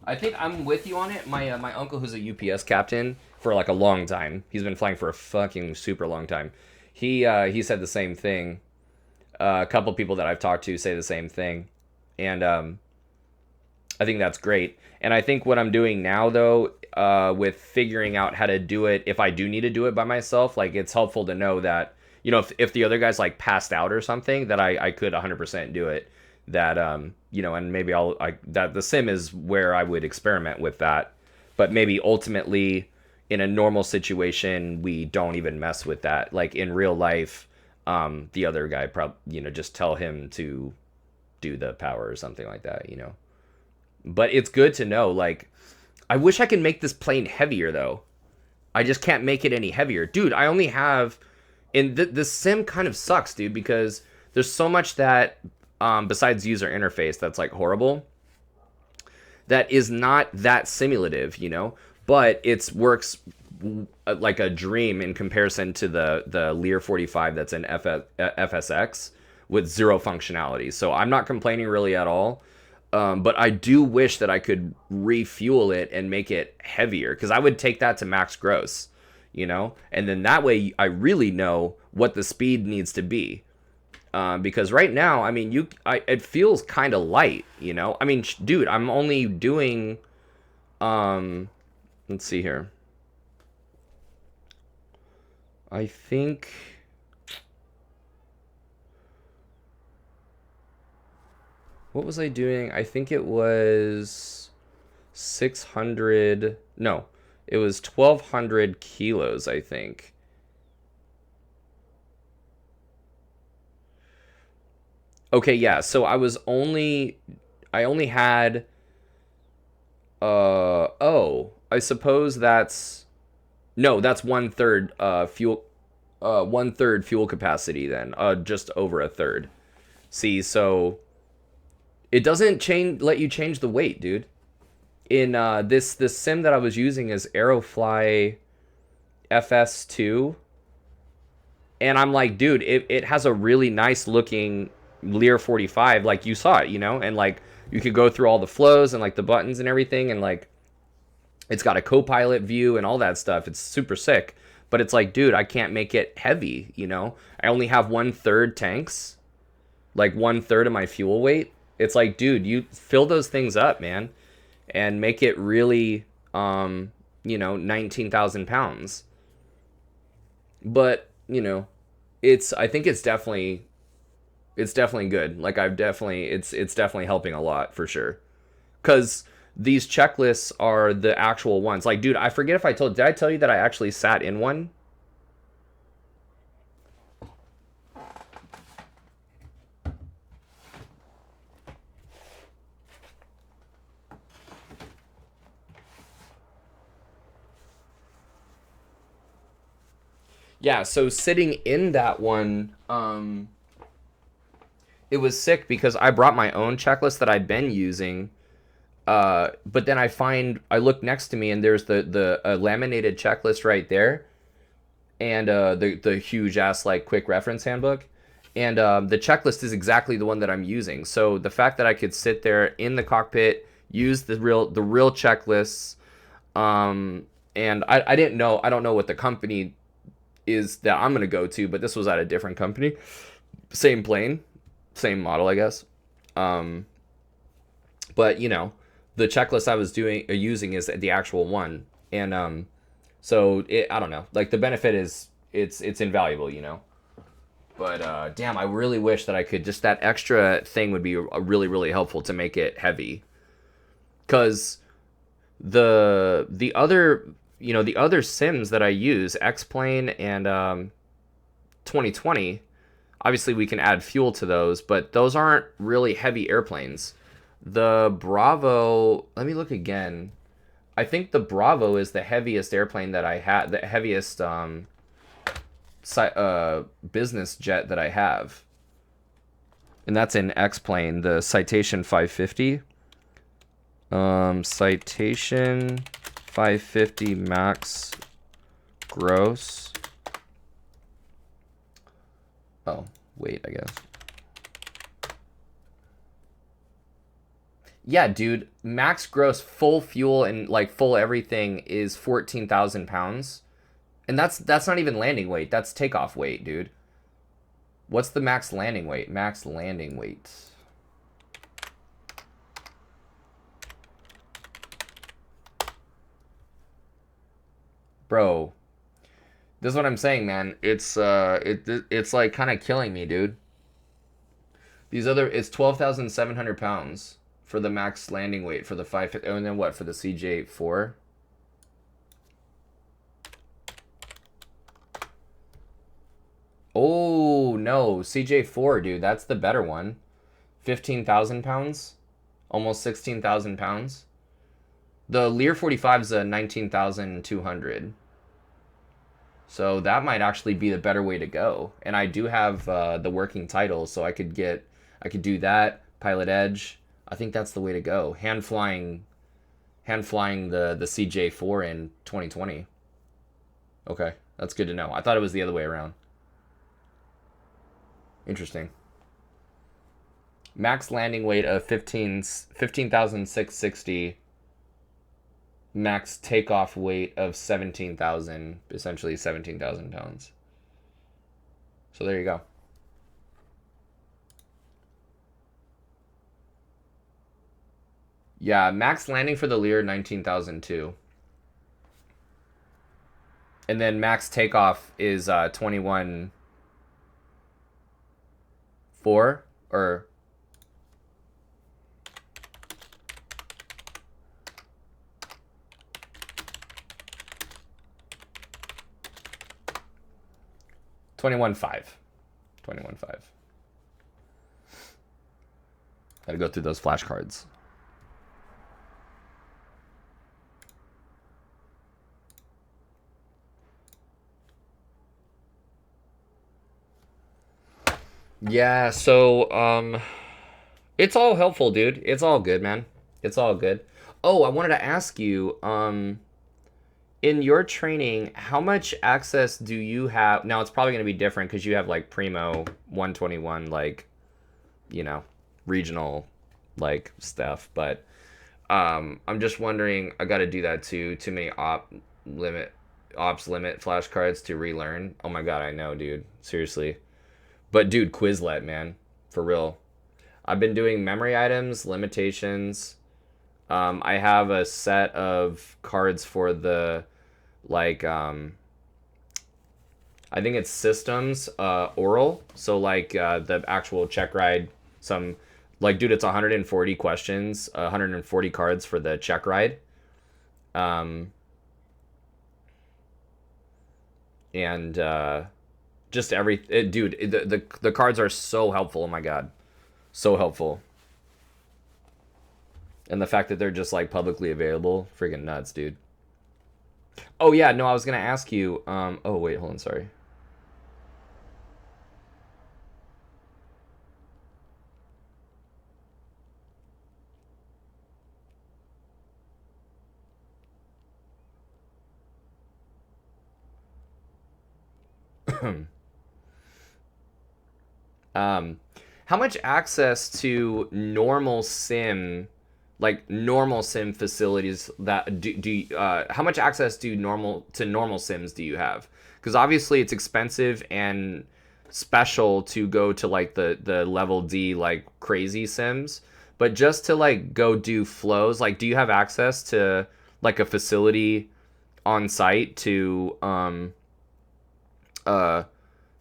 I think I'm with you on it. My uncle, who's a UPS captain for like a long time. He's been flying for a fucking super long time. He said the same thing. A couple people that I've talked to say the same thing, and I think that's great. And I think what I'm doing now, though, with figuring out how to do it, if I do need to do it by myself, like it's helpful to know that, if the other guy's like passed out or something, that I could 100% do it. That and maybe that the sim is where I would experiment with that, but maybe ultimately in a normal situation we don't even mess with that. Like in real life, the other guy just tell him to do the power or something like that. But it's good to know. Like, I wish I could make this plane heavier though. I just can't make it any heavier, dude. I only have, and the sim kind of sucks, dude, because there's so much that besides user interface that's like horrible, that is not that simulative, but it works like a dream in comparison to the Lear 45 that's in FSX with zero functionality. So I'm not complaining really at all. But I do wish that I could refuel it and make it heavier, because I would take that to max gross, and then that way I really know what the speed needs to be. Because right now, I mean, it feels kind of light, I mean, dude, I'm only doing, let's see here. I think, what was I doing? I think it was 600, no, it was 1,200 kilos, I think. Okay, yeah, so I only had, I suppose that's, no, that's one third fuel capacity then, just over a third. See, so it doesn't let you change the weight, dude. In this sim that I was using is Aerofly FS2, and I'm like, dude, it has a really nice looking Lear 45, like you saw it, and like you could go through all the flows and like the buttons and everything, and like it's got a co-pilot view and all that stuff. It's super sick, but it's like, dude, I can't make it heavy. I only have 1/3 tanks, like 1/3 of my fuel weight. It's like, dude, you fill those things up, man, and make it really, 19,000 pounds. But, I think it's definitely good. Like it's definitely helping a lot for sure. Cause these checklists are the actual ones. Like, dude, I forget if did I tell you that I actually sat in one? Yeah, so sitting in that one, it was sick because I brought my own checklist that I'd been using. But then I look next to me and there's the laminated checklist right there, and the huge ass like quick reference handbook, and the checklist is exactly the one that I'm using. So the fact that I could sit there in the cockpit, use the real checklists, and I didn't know I don't know what the company is that I'm gonna go to, but this was at a different company, same plane, same model, I guess. Um, but the checklist I was using is the actual one, and so I don't know, like the benefit is it's invaluable. But damn, I really wish that I could just that extra thing would be really really helpful to make it heavy, because the other sims that I use, X-Plane and 2020, obviously we can add fuel to those, but those aren't really heavy airplanes. The Bravo, let me look again. I think the Bravo is the heaviest airplane that I had, the heaviest business jet that I have. And that's in X-Plane, the Citation 550. Citation 550 max gross. Oh, wait, I guess. Yeah, dude, max gross full fuel and like full everything is 14,000 pounds. And that's not even landing weight. That's takeoff weight, dude. What's the max landing weight? Max landing weight. Bro, this is what I'm saying, man. It's like kind of killing me, dude. It's 12,700 pounds for the max landing weight for the 550. Oh, and then what for the CJ4? Oh no, CJ4, dude, that's the better one. 15,000 pounds, almost 16,000 pounds. The Lear 45 is a 19,200. So that might actually be the better way to go. And I do have the working title, so I could do that, Pilot Edge. I think that's the way to go. Hand flying the CJ4 in 2020. Okay, that's good to know. I thought it was the other way around. Interesting. Max landing weight of 15,660. Max takeoff weight of 17,000, essentially 17,000 pounds. So there you go. Yeah, max landing for the Lear 19,002. And then max takeoff is 21,4 or 21,5. 21,5. Gotta go through those flashcards. Yeah, so it's all helpful, dude. It's all good, man. It's all good. Oh, I wanted to ask you, in your training, how much access do you have? Now it's probably going to be different because you have like Primo 121, like, regional like stuff, but I'm just wondering, I got to do that too. Too many ops limit flashcards to relearn. Oh my god, I know, dude. Seriously. But dude, Quizlet, man, for real. I've been doing memory items, limitations. I have a set of cards for the like I think it's systems oral. So like the actual check ride. Some like dude, it's 140 questions, 140 cards for the check ride. Um, and just dude, the cards are so helpful. Oh my god, so helpful. And the fact that they're just like publicly available, freaking nuts, dude. Oh yeah, no, I was gonna ask you. Oh wait, hold on, sorry. um, how much access to normal sim facilities that how much access do normal sims do you have? Because obviously it's expensive and special to go to like the level D like crazy sims, but just to like go do flows, like do you have access to like a facility on site to uh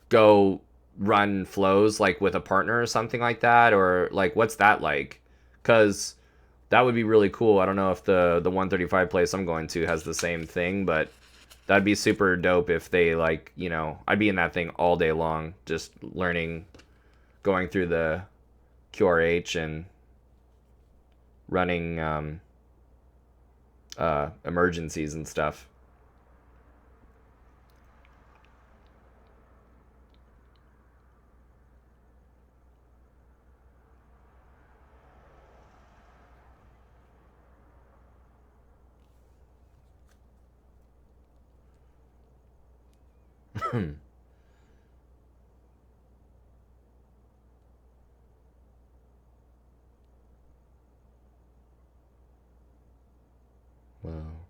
go run flows like with a partner or something like that, or like what's that like? Because that would be really cool. I don't know if the 135 place I'm going to has the same thing, but that'd be super dope if they like, you know, I'd be in that thing all day long just learning, going through the QRH and running emergencies and stuff. Wow.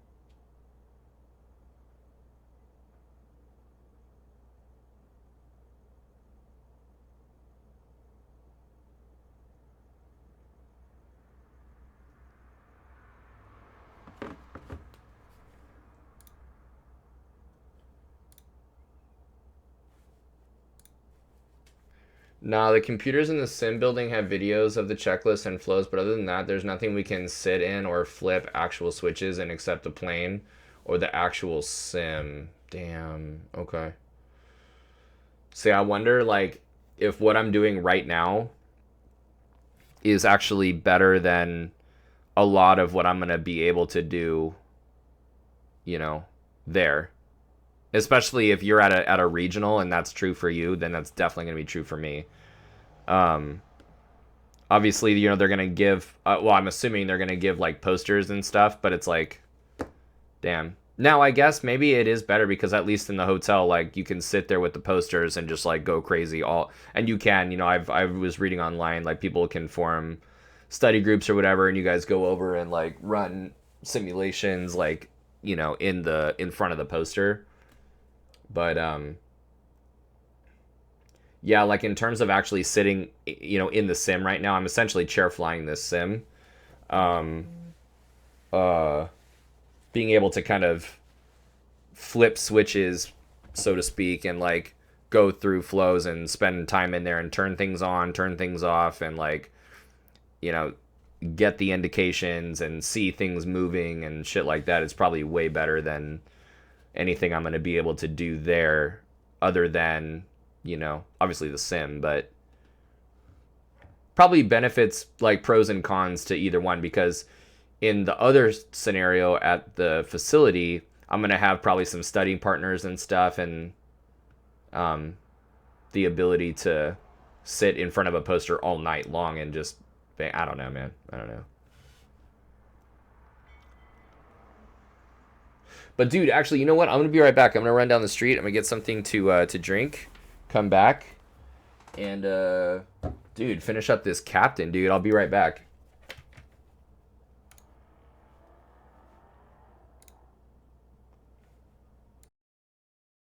Nah, the computers in the sim building have videos of the checklist and flows, but other than that, there's nothing we can sit in or flip actual switches and accept the plane or the actual sim. Damn. Okay. See, I wonder like if what I'm doing right now is actually better than a lot of what I'm gonna be able to do, you know, there. Especially if you're at a regional and that's true for you, then that's definitely gonna be true for me. Um, Obviously, you know, they're gonna give. Well, I'm assuming they're gonna give like posters and stuff, but it's like, damn. Now, I guess maybe it is better because at least in the hotel, like you can sit there with the posters and just like go crazy all, and you can, you know, I was reading online like people can form study groups or whatever, and you guys go over and like run simulations like you know in front of the poster. But yeah, like in terms of actually sitting, you know, in the sim right now, I'm essentially chair flying this sim. Um, uh, Being able to kind of flip switches, so to speak, and like go through flows and spend time in there and turn things on, turn things off, and like, you know, get the indications and see things moving and shit like that is probably way better than anything I'm going to be able to do there other than, you know, obviously the sim, but probably benefits like pros and cons to either one because in the other scenario at the facility, I'm going to have probably some studying partners and stuff and um, the ability to sit in front of a poster all night long and just, I don't know, man. I don't know. But dude, actually, you know what? I'm gonna be right back. I'm gonna run down the street. I'm gonna get something to drink. Come back, and dude, finish up this captain, dude. I'll be right back.